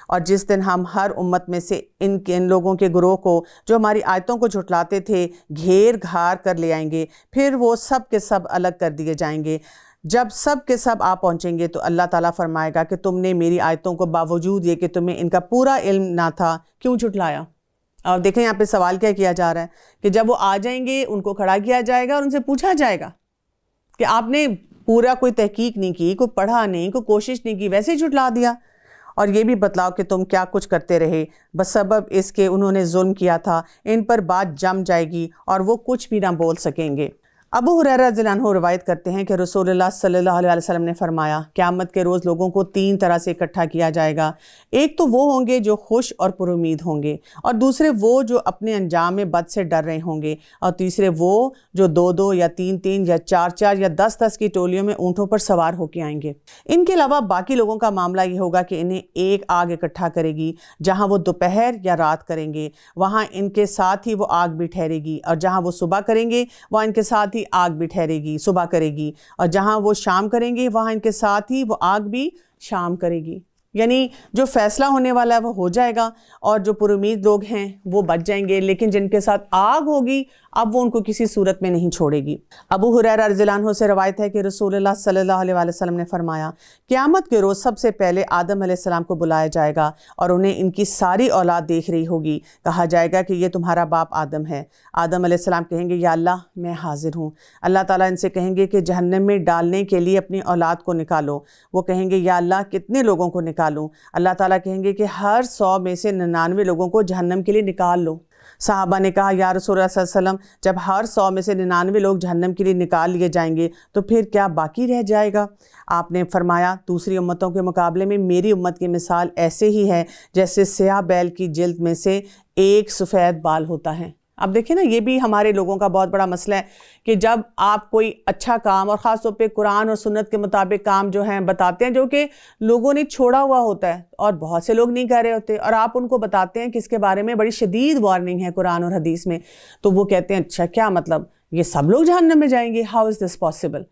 اور جس دن ہم ہر امت میں سے ان لوگوں کے گروہ کو جو ہماری آیتوں کو جھٹلاتے تھے گھیر گھار کر لے آئیں گے، پھر وہ سب کے سب الگ کر دیے جائیں گے۔ جب سب کے سب آپ پہنچیں گے تو اللہ تعالیٰ فرمائے گا کہ تم نے میری آیتوں کو باوجود یہ کہ تمہیں ان کا پورا علم نہ تھا کیوں جھٹلایا؟ اور دیکھیں یہاں پہ سوال کیا جا رہا ہے کہ جب وہ آ جائیں گے ان کو کھڑا کیا جائے گا اور ان سے پوچھا جائے گا کہ آپ نے پورا کوئی تحقیق نہیں کی، کوئی پڑھا نہیں، کوئی کوشش نہیں کی، ویسے ہی جھٹلا دیا، اور یہ بھی بتلاؤ کہ تم کیا کچھ کرتے رہے بسبب اس کے انہوں نے ظلم کیا تھا۔ ان پر بات جم جائے گی اور وہ کچھ بھی نہ بول سکیں گے۔ ابو ہریرہ رضی اللہ عنہ روایت کرتے ہیں کہ رسول اللہ صلی اللہ علیہ وسلم نے فرمایا قیامت کے روز لوگوں کو 3 طرح سے اکٹھا کیا جائے گا، ایک تو وہ ہوں گے جو خوش اور پر امید ہوں گے، اور دوسرے وہ جو اپنے انجام بد سے ڈر رہے ہوں گے، اور تیسرے وہ جو 2 یا 3 یا 4 یا 10 کی ٹولیوں میں اونٹوں پر سوار ہو کے آئیں گے۔ ان کے علاوہ باقی لوگوں کا معاملہ یہ ہوگا کہ انہیں ایک آگ اکٹھا کرے گی، جہاں وہ دوپہر یا رات کریں گے وہاں ان کے ساتھ ہی وہ آگ بھی ٹھہرے گی، اور جہاں وہ صبح کریں گے وہاں ان کے ساتھ ہی آگ بھی ٹھہرے گی، صبح کرے گی، اور جہاں وہ شام کریں گے وہاں ان کے ساتھ ہی وہ آگ بھی شام کرے گی۔ یعنی جو فیصلہ ہونے والا ہے وہ ہو جائے گا، اور جو پر امید لوگ ہیں وہ بچ جائیں گے، لیکن جن کے ساتھ آگ ہوگی اب وہ ان کو کسی صورت میں نہیں چھوڑے گی۔ ابو ہریرہ رضی اللہ عنہ سے روایت ہے کہ رسول اللہ صلی اللہ علیہ وسلم نے فرمایا قیامت کے روز سب سے پہلے آدم علیہ السلام کو بلایا جائے گا اور انہیں ان کی ساری اولاد دیکھ رہی ہوگی، کہا جائے گا کہ یہ تمہارا باپ آدم ہے۔ آدم علیہ السلام کہیں گے یا اللہ میں حاضر ہوں۔ اللہ تعالیٰ ان سے کہیں گے کہ جہنم میں ڈالنے کے لیے اپنی اولاد کو نکالو۔ وہ کہیں گے یا اللہ کتنے لوگوں کو نکالوں؟ اللہ تعالیٰ کہیں گے کہ ہر 100 میں سے 99 لوگوں کو جہنم کے لیے نکال لو۔ صحابہ نے کہا یا رسول اللہ صلی اللہ علیہ وسلم جب ہر 100 میں سے 99 لوگ جہنم کے لیے نکال لیے جائیں گے تو پھر کیا باقی رہ جائے گا؟ آپ نے فرمایا دوسری امتوں کے مقابلے میں میری امت کی مثال ایسے ہی ہے جیسے سیاہ بیل کی جلد میں سے ایک سفید بال ہوتا ہے۔ اب دیکھیں نا، یہ بھی ہمارے لوگوں کا بہت بڑا مسئلہ ہے کہ جب آپ کوئی اچھا کام اور خاص طور پہ قرآن اور سنت کے مطابق کام جو ہیں بتاتے ہیں جو کہ لوگوں نے چھوڑا ہوا ہوتا ہے اور بہت سے لوگ نہیں کر رہے ہوتے، اور آپ ان کو بتاتے ہیں کہ اس کے بارے میں بڑی شدید وارننگ ہے قرآن اور حدیث میں، تو وہ کہتے ہیں اچھا کیا مطلب یہ سب لوگ جہنم میں جائیں گے؟ How is this possible?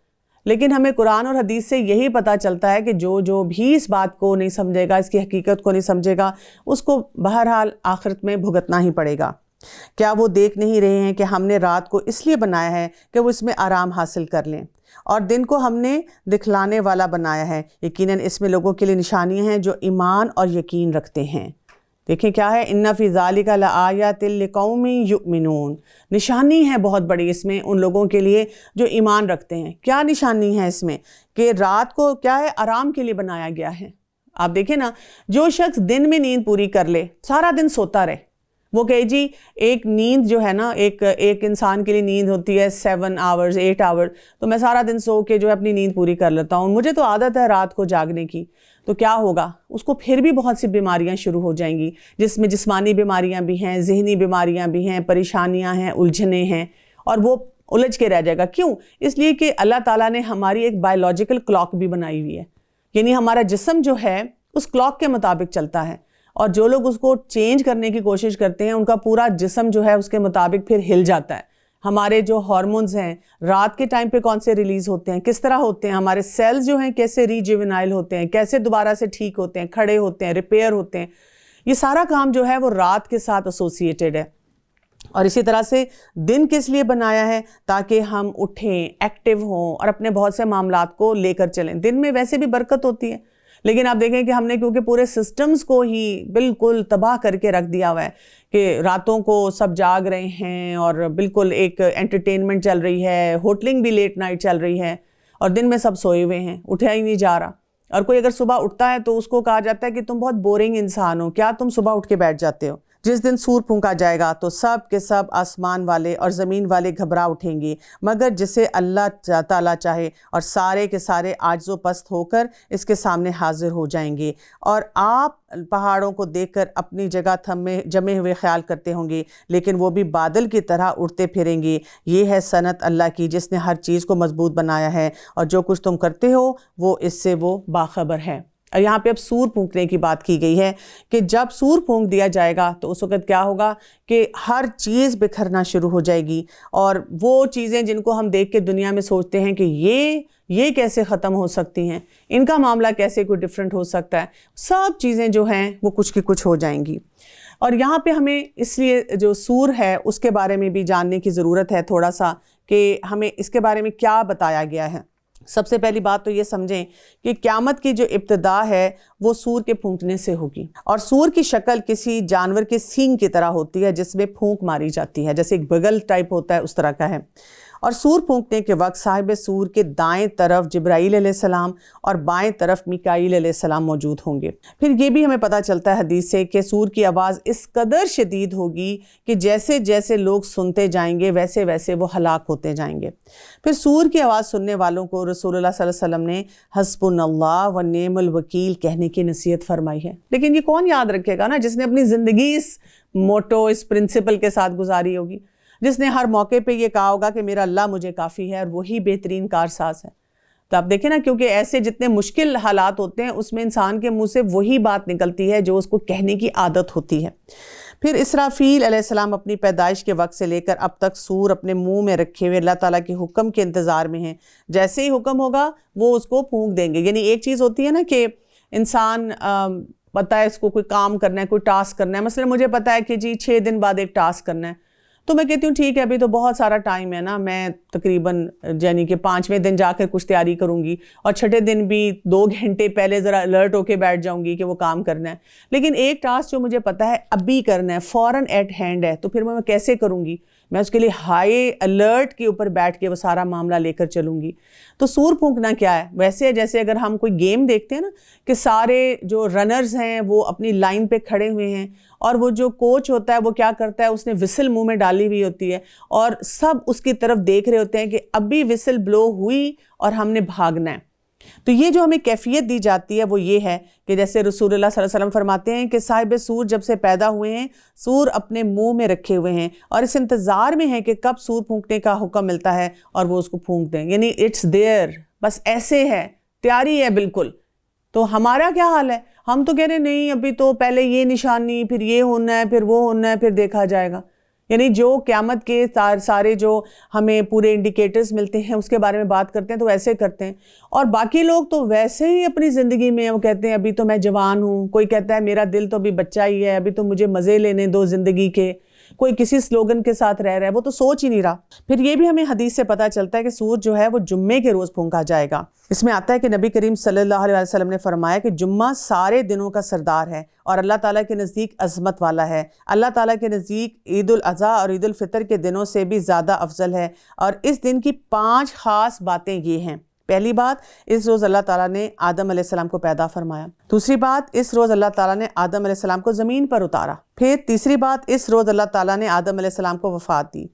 لیکن ہمیں قرآن اور حدیث سے یہی پتہ چلتا ہے کہ جو بھی اس بات کو نہیں سمجھے گا، اس کی حقیقت کو نہیں سمجھے گا، اس کو بہرحال آخرت میں بھگتنا ہی پڑے گا۔ کیا وہ دیکھ نہیں رہے ہیں کہ ہم نے رات کو اس لیے بنایا ہے کہ وہ اس میں آرام حاصل کر لیں، اور دن کو ہم نے دکھلانے والا بنایا ہے؟ یقیناً اس میں لوگوں کے لیے نشانیاں ہیں جو ایمان اور یقین رکھتے ہیں۔ دیکھیں کیا ہے، ان فی ذالک لآیات لقوم یؤمنون، نشانی ہے بہت بڑی اس میں ان لوگوں کے لیے جو ایمان رکھتے ہیں۔ کیا نشانی ہے اس میں؟ کہ رات کو کیا ہے، آرام کے لیے بنایا گیا ہے۔ آپ دیکھیں نا، جو شخص دن میں نیند پوری کر لے، سارا دن سوتا رہے، وہ کہے جی ایک نیند جو ہے نا، ایک انسان کے لیے نیند ہوتی ہے 7 آورز 8 آورز، تو میں سارا دن سو کے جو ہے اپنی نیند پوری کر لیتا ہوں، مجھے تو عادت ہے رات کو جاگنے کی، تو کیا ہوگا؟ اس کو پھر بھی بہت سی بیماریاں شروع ہو جائیں گی، جس میں جسمانی بیماریاں بھی ہیں، ذہنی بیماریاں بھی ہیں، پریشانیاں ہیں، الجھنیں ہیں، اور وہ الجھ کے رہ جائے گا۔ کیوں؟ اس لیے کہ اللہ تعالیٰ نے ہماری ایک بایولوجیکل کلاک بھی بنائی ہوئی ہے، یعنی ہمارا جسم جو ہے اس کلاک کے مطابق چلتا ہے، اور جو لوگ اس کو چینج کرنے کی کوشش کرتے ہیں ان کا پورا جسم جو ہے اس کے مطابق پھر ہل جاتا ہے۔ ہمارے جو ہارمونز ہیں رات کے ٹائم پہ کون سے ریلیز ہوتے ہیں، کس طرح ہوتے ہیں، ہمارے سیلز جو ہیں کیسے ریجیونائل ہوتے ہیں، کیسے دوبارہ سے ٹھیک ہوتے ہیں، کھڑے ہوتے ہیں، ریپیئر ہوتے ہیں، یہ سارا کام جو ہے وہ رات کے ساتھ ایسوسیٹڈ ہے۔ اور اسی طرح سے دن کس لیے بنایا ہے؟ تاکہ ہم اٹھیں، ایکٹیو ہوں اور اپنے بہت سے معاملات کو لے کر چلیں۔ دن میں ویسے بھی برکت ہوتی ہے، لیکن آپ دیکھیں کہ ہم نے کیونکہ پورے سسٹمز کو ہی بالکل تباہ کر کے رکھ دیا ہوا ہے کہ راتوں کو سب جاگ رہے ہیں اور بالکل ایک انٹرٹینمنٹ چل رہی ہے، ہوٹلنگ بھی لیٹ نائٹ چل رہی ہے، اور دن میں سب سوئے ہوئے ہیں، اٹھا ہی نہیں جا رہا۔ اور کوئی اگر صبح اٹھتا ہے تو اس کو کہا جاتا ہے کہ تم بہت بورنگ انسان ہو، کیا تم صبح اٹھ کے بیٹھ جاتے ہو؟ جس دن سور پھونکا جائے گا تو سب کے سب آسمان والے اور زمین والے گھبرا اٹھیں گے، مگر جسے اللہ تعالیٰ چاہے، اور سارے کے سارے عاجز و پست ہو کر اس کے سامنے حاضر ہو جائیں گے، اور آپ پہاڑوں کو دیکھ کر اپنی جگہ جمے ہوئے خیال کرتے ہوں گے، لیکن وہ بھی بادل کی طرح اڑتے پھریں گے۔ یہ ہے سنت اللہ کی جس نے ہر چیز کو مضبوط بنایا ہے، اور جو کچھ تم کرتے ہو وہ اس سے وہ باخبر ہے۔ اور یہاں پہ اب سور پھونکنے کی بات کی گئی ہے کہ جب سور پھونک دیا جائے گا تو اس وقت کیا ہوگا کہ ہر چیز بکھرنا شروع ہو جائے گی، اور وہ چیزیں جن کو ہم دیکھ کے دنیا میں سوچتے ہیں کہ یہ کیسے ختم ہو سکتی ہیں، ان کا معاملہ کیسے کوئی ڈیفرنٹ ہو سکتا ہے، سب چیزیں جو ہیں وہ کچھ کی کچھ ہو جائیں گی۔ اور یہاں پہ ہمیں اس لیے جو سور ہے اس کے بارے میں بھی جاننے کی ضرورت ہے تھوڑا سا، کہ ہمیں اس کے بارے میں کیا بتایا گیا ہے۔ سب سے پہلی بات تو یہ سمجھیں کہ قیامت کی جو ابتدا ہے وہ سور کے پھونکنے سے ہوگی، اور سور کی شکل کسی جانور کے سینگ کی طرح ہوتی ہے جس میں پھونک ماری جاتی ہے، جیسے ایک بغل ٹائپ ہوتا ہے اس طرح کا ہے۔ اور سور پھونکنے کے وقت صاحب سور کے دائیں طرف جبرائیل علیہ السلام اور بائیں طرف میکائیل علیہ السلام موجود ہوں گے۔ پھر یہ بھی ہمیں پتہ چلتا ہے حدیث سے کہ سور کی آواز اس قدر شدید ہوگی کہ جیسے جیسے لوگ سنتے جائیں گے ویسے ویسے وہ ہلاک ہوتے جائیں گے۔ پھر سور کی آواز سننے والوں کو رسول اللہ صلی اللہ علیہ وسلم نے حسبنا اللہ و نعم الوکیل کہنے کی نصیحت فرمائی ہے۔ لیکن یہ کون یاد رکھے گا نا جس نے اپنی زندگی اس موٹو، اس پرنسپل کے ساتھ گزاری ہوگی، جس نے ہر موقع پہ یہ کہا ہوگا کہ میرا اللہ مجھے کافی ہے اور وہی بہترین کارساز ہے۔ تو آپ دیکھیں نا، کیونکہ ایسے جتنے مشکل حالات ہوتے ہیں اس میں انسان کے منہ سے وہی بات نکلتی ہے جو اس کو کہنے کی عادت ہوتی ہے۔ پھر اسرافیل علیہ السلام اپنی پیدائش کے وقت سے لے کر اب تک سور اپنے منہ میں رکھے ہوئے اللہ تعالیٰ کے حکم کے انتظار میں ہیں، جیسے ہی حکم ہوگا وہ اس کو پھونک دیں گے۔ یعنی ایک چیز ہوتی ہے نا کہ انسان پتہ ہے اس کو کوئی کام کرنا ہے، کوئی ٹاسک کرنا ہے، مثلا مجھے پتہ ہے کہ جی 6 دن بعد ایک ٹاسک کرنا ہے، تو میں کہتی ہوں ٹھیک ہے ابھی تو بہت سارا ٹائم ہے نا، میں تقریباً یعنی کہ 5ویں دن جا کر کچھ تیاری کروں گی، اور 6ٹھے دن بھی 2 گھنٹے پہلے ذرا الرٹ ہو کے بیٹھ جاؤں گی کہ وہ کام کرنا ہے۔ لیکن ایک ٹاسک جو مجھے پتہ ہے ابھی کرنا ہے، فوراً ایٹ ہینڈ ہے، تو پھر میں کیسے کروں گی؟ میں اس کے لیے ہائی الرٹ کے اوپر بیٹھ کے وہ سارا معاملہ لے کر چلوں گی۔ تو سور پھونکنا کیا ہے؟ ویسے جیسے اگر ہم کوئی گیم دیکھتے ہیں نا کہ سارے جو رنرز ہیں وہ اپنی لائن پہ کھڑے ہوئے ہیں، اور وہ جو کوچ ہوتا ہے وہ کیا کرتا ہے، اس نے وسل منہ میں ڈالی ہوئی ہوتی ہے اور سب اس کی طرف دیکھ رہے ہوتے ہیں کہ ابھی وسل بلو ہوئی اور ہم نے بھاگنا ہے۔ تو یہ جو ہمیں کیفیت دی جاتی ہے وہ یہ ہے کہ جیسے رسول اللہ صلی اللہ علیہ وسلم فرماتے ہیں کہ صاحب سور جب سے پیدا ہوئے ہیں سور اپنے منہ میں رکھے ہوئے ہیں اور اس انتظار میں ہیں کہ کب سور پھونکنے کا حکم ملتا ہے اور وہ اس کو پھونک دیں، یعنی اٹس دیئر، بس ایسے ہے، تیاری ہے بالکل۔ تو ہمارا کیا حال ہے؟ ہم تو کہہ رہے نہیں ابھی تو پہلے یہ نشانی، پھر یہ ہونا ہے، پھر وہ ہونا ہے، پھر دیکھا جائے گا۔ یعنی جو قیامت کے سارے جو ہمیں پورے انڈیکیٹرز ملتے ہیں اس کے بارے میں بات کرتے ہیں تو ایسے کرتے ہیں، اور باقی لوگ تو ویسے ہی اپنی زندگی میں وہ کہتے ہیں ابھی تو میں جوان ہوں، کوئی کہتا ہے میرا دل تو ابھی بچہ ہی ہے، ابھی تو مجھے مزے لینے دو زندگی کے، کوئی کسی سلوگن کے ساتھ رہ رہا ہے، وہ تو سوچ ہی نہیں رہا۔ پھر یہ بھی ہمیں حدیث سے پتہ چلتا ہے کہ سور جو ہے وہ جمعے کے روز پھونکا جائے گا۔ اس میں آتا ہے کہ نبی کریم صلی اللہ علیہ وسلم نے فرمایا کہ جمعہ سارے دنوں کا سردار ہے اور اللہ تعالیٰ کے نزدیک عظمت والا ہے، اللہ تعالیٰ کے نزدیک عید الاضحیٰ اور عید الفطر کے دنوں سے بھی زیادہ افضل ہے، اور اس دن کی 5 خاص باتیں یہ ہیں۔ پہلی بات، اس روز اللہ تعالیٰ نے آدم علیہ السلام کو پیدا فرمایا۔ دوسری بات، اس روز اللہ تعالیٰ نے آدم علیہ السلام کو زمین پر اتارا۔ پھر تیسری بات، اس روز اللہ تعالیٰ نے آدم علیہ السلام کو وفات دی۔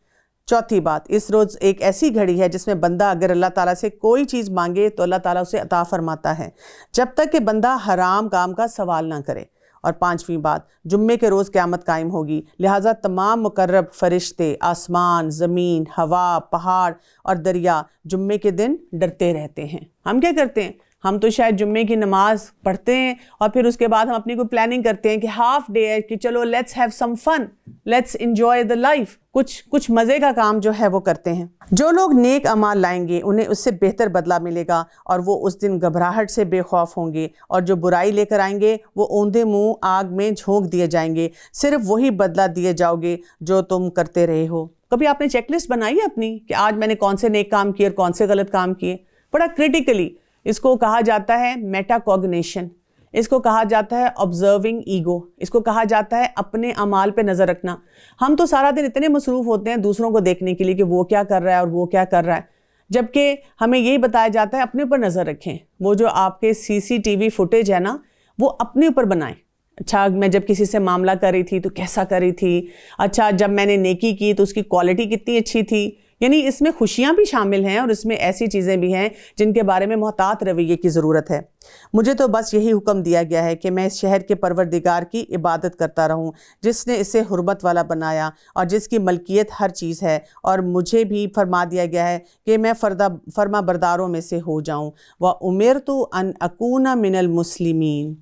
چوتھی بات، اس روز ایک ایسی گھڑی ہے جس میں بندہ اگر اللہ تعالیٰ سے کوئی چیز مانگے تو اللہ تعالیٰ اسے عطا فرماتا ہے جب تک کہ بندہ حرام کام کا سوال نہ کرے۔ اور 5ویں بات، جمعے کے روز قیامت قائم ہوگی، لہٰذا تمام مقرب فرشتے، آسمان، زمین، ہوا، پہاڑ اور دریا جمعے کے دن ڈرتے رہتے ہیں۔ ہم کیا کرتے ہیں؟ ہم تو شاید جمعے کی نماز پڑھتے ہیں اور پھر اس کے بعد ہم اپنی کوئی پلاننگ کرتے ہیں کہ ہاف ڈے ہے کہ چلو let's have some fun, let's enjoy the life, کچھ مزے کا کام جو ہے وہ کرتے ہیں۔ جو لوگ نیک اعمال لائیں گے انہیں اس سے بہتر بدلہ ملے گا اور وہ اس دن گھبراہٹ سے بے خوف ہوں گے، اور جو برائی لے کر آئیں گے وہ اوندھے منہ آگ میں جھونک دیے جائیں گے، صرف وہی بدلہ دیے جاؤ گے جو تم کرتے رہے ہو۔ کبھی آپ نے چیک لسٹ بنائی ہے اپنی کہ آج میں نے کون سے نیک کام کیے اور کون سے غلط کام کیے؟ بڑا کریٹیکلی اس کو کہا جاتا ہے میٹا کوگنیشن، اس کو کہا جاتا ہے آبزرونگ ایگو، اس کو کہا جاتا ہے اپنے اعمال پہ نظر رکھنا۔ ہم تو سارا دن اتنے مصروف ہوتے ہیں دوسروں کو دیکھنے کے لیے کہ وہ کیا کر رہا ہے اور وہ کیا کر رہا ہے، جبکہ ہمیں یہی بتایا جاتا ہے اپنے اوپر نظر رکھیں۔ وہ جو آپ کے CCTV فوٹیج ہے نا، وہ اپنے اوپر بنائیں۔ اچھا میں جب کسی سے معاملہ کر رہی تھی تو کیسا کر رہی تھی، اچھا جب میں نے نیکی کی تو اس کی کوالٹی کتنی اچھی تھی۔ یعنی اس میں خوشیاں بھی شامل ہیں اور اس میں ایسی چیزیں بھی ہیں جن کے بارے میں محتاط رویے کی ضرورت ہے۔ مجھے تو بس یہی حکم دیا گیا ہے کہ میں اس شہر کے پروردگار کی عبادت کرتا رہوں جس نے اسے حرمت والا بنایا اور جس کی ملکیت ہر چیز ہے، اور مجھے بھی فرما دیا گیا ہے کہ میں فرما برداروں میں سے ہو جاؤں۔ وَأُمِرْتُ أَنْ أَكُونَ مِنَ الْمُسْلِمِينَ،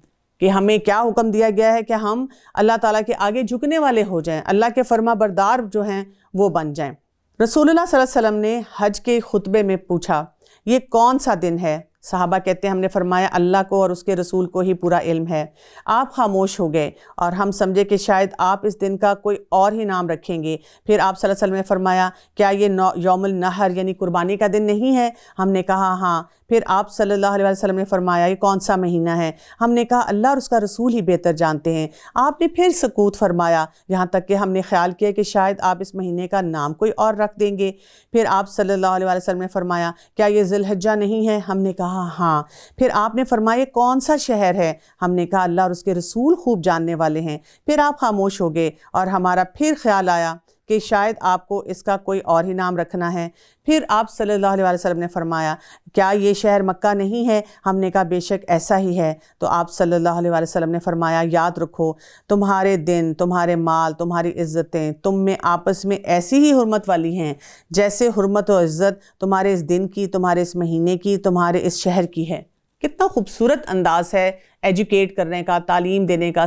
کہ ہمیں کیا حکم دیا گیا ہے کہ ہم اللہ تعالیٰ کے آگے جھکنے والے ہو جائیں، اللہ کے فرما بردار جو ہیں وہ بن جائیں۔ رسول اللہ صلی اللہ علیہ وسلم نے حج کے خطبے میں پوچھا یہ کون سا دن ہے؟ صحابہ کہتے ہیں ہم نے فرمایا اللہ کو اور اس کے رسول کو ہی پورا علم ہے۔ آپ خاموش ہو گئے اور ہم سمجھے کہ شاید آپ اس دن کا کوئی اور ہی نام رکھیں گے۔ پھر آپ صلی اللہ علیہ وسلم نے فرمایا کیا یہ یوم النحر یعنی قربانی کا دن نہیں ہے؟ ہم نے کہا ہاں۔ پھر آپ صلی اللہ علیہ وسلم نے فرمایا یہ کون سا مہینہ ہے؟ ہم نے کہا اللہ اور اس کا رسول ہی بہتر جانتے ہیں۔ آپ نے پھر سکوت فرمایا یہاں تک کہ ہم نے خیال کیا کہ شاید آپ اس مہینے کا نام کوئی اور رکھ دیں گے۔ پھر آپ صلی اللہ علیہ وسلم نے فرمایا کیا یہ ذی الحجہ نہیں ہے؟ ہم نے کہا ہاں۔ پھر آپ نے فرمایا کون سا شہر ہے؟ ہم نے کہا اللہ اور اس کے رسول خوب جاننے والے ہیں۔ پھر آپ خاموش ہو گئے اور ہمارا پھر خیال آیا کہ شاید آپ کو اس کا کوئی اور ہی نام رکھنا ہے۔ پھر آپ صلی اللہ علیہ وسلم نے فرمایا کیا یہ شہر مکہ نہیں ہے؟ ہم نے کہا بے شک ایسا ہی ہے۔ تو آپ صلی اللہ علیہ وسلم نے فرمایا یاد رکھو تمہارے دن، تمہارے مال، تمہاری عزتیں تم میں آپس میں ایسی ہی حرمت والی ہیں جیسے حرمت و عزت تمہارے اس دن کی، تمہارے اس مہینے کی، تمہارے اس شہر کی ہے۔ کتنا خوبصورت انداز ہے ایجوکیٹ کرنے کا، تعلیم دینے کا۔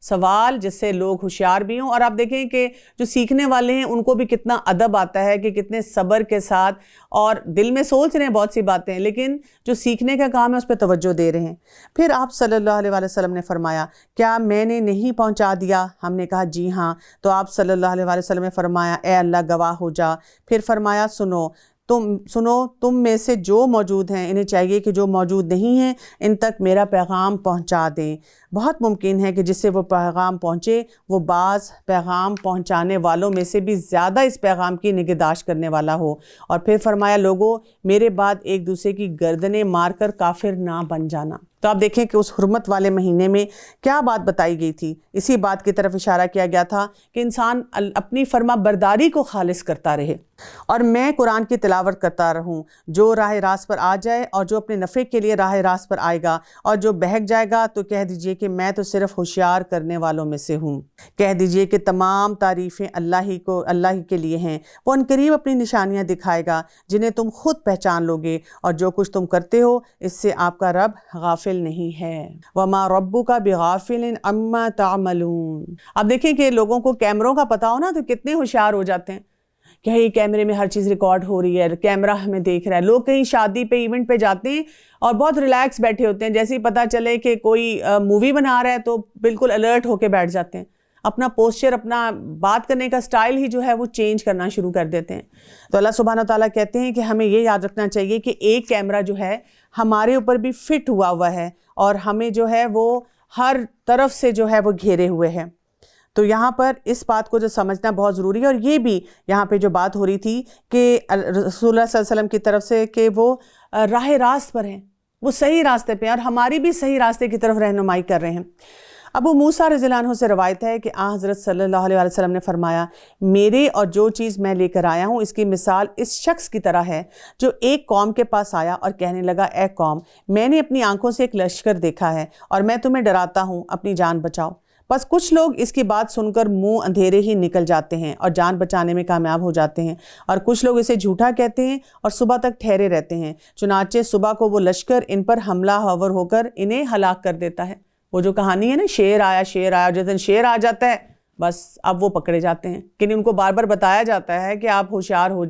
سوال جس سے لوگ ہوشیار بھی ہوں، اور آپ دیکھیں کہ جو سیکھنے والے ہیں ان کو بھی کتنا ادب آتا ہے کہ کتنے صبر کے ساتھ، اور دل میں سوچ رہے ہیں بہت سی باتیں لیکن جو سیکھنے کا کام ہے اس پہ توجہ دے رہے ہیں۔ پھر آپ صلی اللہ علیہ وسلم نے فرمایا کیا میں نے نہیں پہنچا دیا؟ ہم نے کہا جی ہاں۔ تو آپ صلی اللہ علیہ وسلم نے فرمایا اے اللہ گواہ ہو جا۔ پھر فرمایا تم میں سے جو موجود ہیں انہیں چاہیے کہ جو موجود نہیں ہیں ان تک میرا پیغام پہنچا دیں۔ بہت ممکن ہے کہ جس سے وہ پیغام پہنچے وہ بعض پیغام پہنچانے والوں میں سے بھی زیادہ اس پیغام کی نگہداشت کرنے والا ہو۔ اور پھر فرمایا لوگوں میرے بعد ایک دوسرے کی گردنیں مار کر کافر نہ بن جانا۔ تو آپ دیکھیں کہ اس حرمت والے مہینے میں کیا بات بتائی گئی تھی، اسی بات کی طرف اشارہ کیا گیا تھا کہ انسان اپنی فرما برداری کو خالص کرتا رہے اور میں قرآن کی تلاوت کرتا رہوں۔ جو راہ راست پر آ جائے اور جو اپنے نفع کے لیے راہ راست پر آئے گا، اور جو بہک جائے گا تو کہہ دیجئے کہ میں تو صرف ہوشیار کرنے والوں میں سے ہوں۔ کہہ دیجئے کہ تمام تعریفیں اللہ ہی کے لیے ہیں۔ وہ عنقریب اپنی نشانیاں دکھائے گا جنہیں تم خود پہچان لوگے، اور جو کچھ تم کرتے ہو اس سے آپ کا رب غافل نہیں ہے۔ وَمَا رَبُّكَ بِغَافِلٍ عَمَّا تَعْمَلُونَ۔ اب دیکھیں کہ لوگوں کو کیمروں کا پتہ ہو نا تو کتنے ہوشیار ہو جاتے ہیں کہ یہ کیمرے میں ہر چیز ریکارڈ ہو رہی ہے، کیمرہ ہمیں دیکھ رہا ہے۔ لوگ کہیں شادی پہ ایونٹ پہ جاتے ہیں اور بہت ریلیکس بیٹھے ہوتے ہیں، جیسے ہی پتہ چلے کہ کوئی مووی بنا رہا ہے تو بالکل الرٹ ہو کے بیٹھ جاتے ہیں، اپنا پوسچر، اپنا بات کرنے کا سٹائل ہی جو ہے وہ چینج کرنا شروع کر دیتے ہیں۔ تو اللہ سبحانہ وتعالیٰ کہتے ہیں کہ ہمیں یہ یاد رکھنا چاہیے کہ ایک کیمرہ جو ہے ہمارے اوپر بھی فٹ ہوا ہے اور ہمیں جو ہے وہ ہر طرف سے جو ہے وہ گھیرے ہوئے ہے۔ تو یہاں پر اس بات کو جو سمجھنا بہت ضروری ہے، اور یہ بھی یہاں پہ جو بات ہو رہی تھی کہ رسول اللہ صلی اللہ علیہ وسلم کی طرف سے کہ وہ راہ راست پر ہیں، وہ صحیح راستے پہ ہیں اور ہماری بھی صحیح راستے کی طرف رہنمائی کر رہے ہیں۔ ابو موسیٰ رضی اللہ عنہ سے روایت ہے کہ حضرت صلی اللہ علیہ وسلم نے فرمایا میرے اور جو چیز میں لے کر آیا ہوں اس کی مثال اس شخص کی طرح ہے جو ایک قوم کے پاس آیا اور کہنے لگا اے قوم میں نے اپنی آنکھوں سے ایک لشکر دیکھا ہے اور میں تمہیں ڈراتا ہوں اپنی جان بچاؤ۔ بس کچھ لوگ اس کی بات سن کر منہ اندھیرے ہی نکل جاتے ہیں اور جان بچانے میں کامیاب ہو جاتے ہیں، اور کچھ لوگ اسے جھوٹا کہتے ہیں اور صبح تک ٹھہرے رہتے ہیں۔ چنانچہ صبح کو وہ لشکر ان پر حملہ آور ہو کر انہیں ہلاک کر دیتا ہے۔ وہ جو کہانی ہے نا، شیر آیا، جس دن شیر آ جاتا ہے بس اب وہ پکڑے جاتے ہیں، کہ ان کو بار بار بتایا جاتا ہے کہ آپ ہوشیار ہو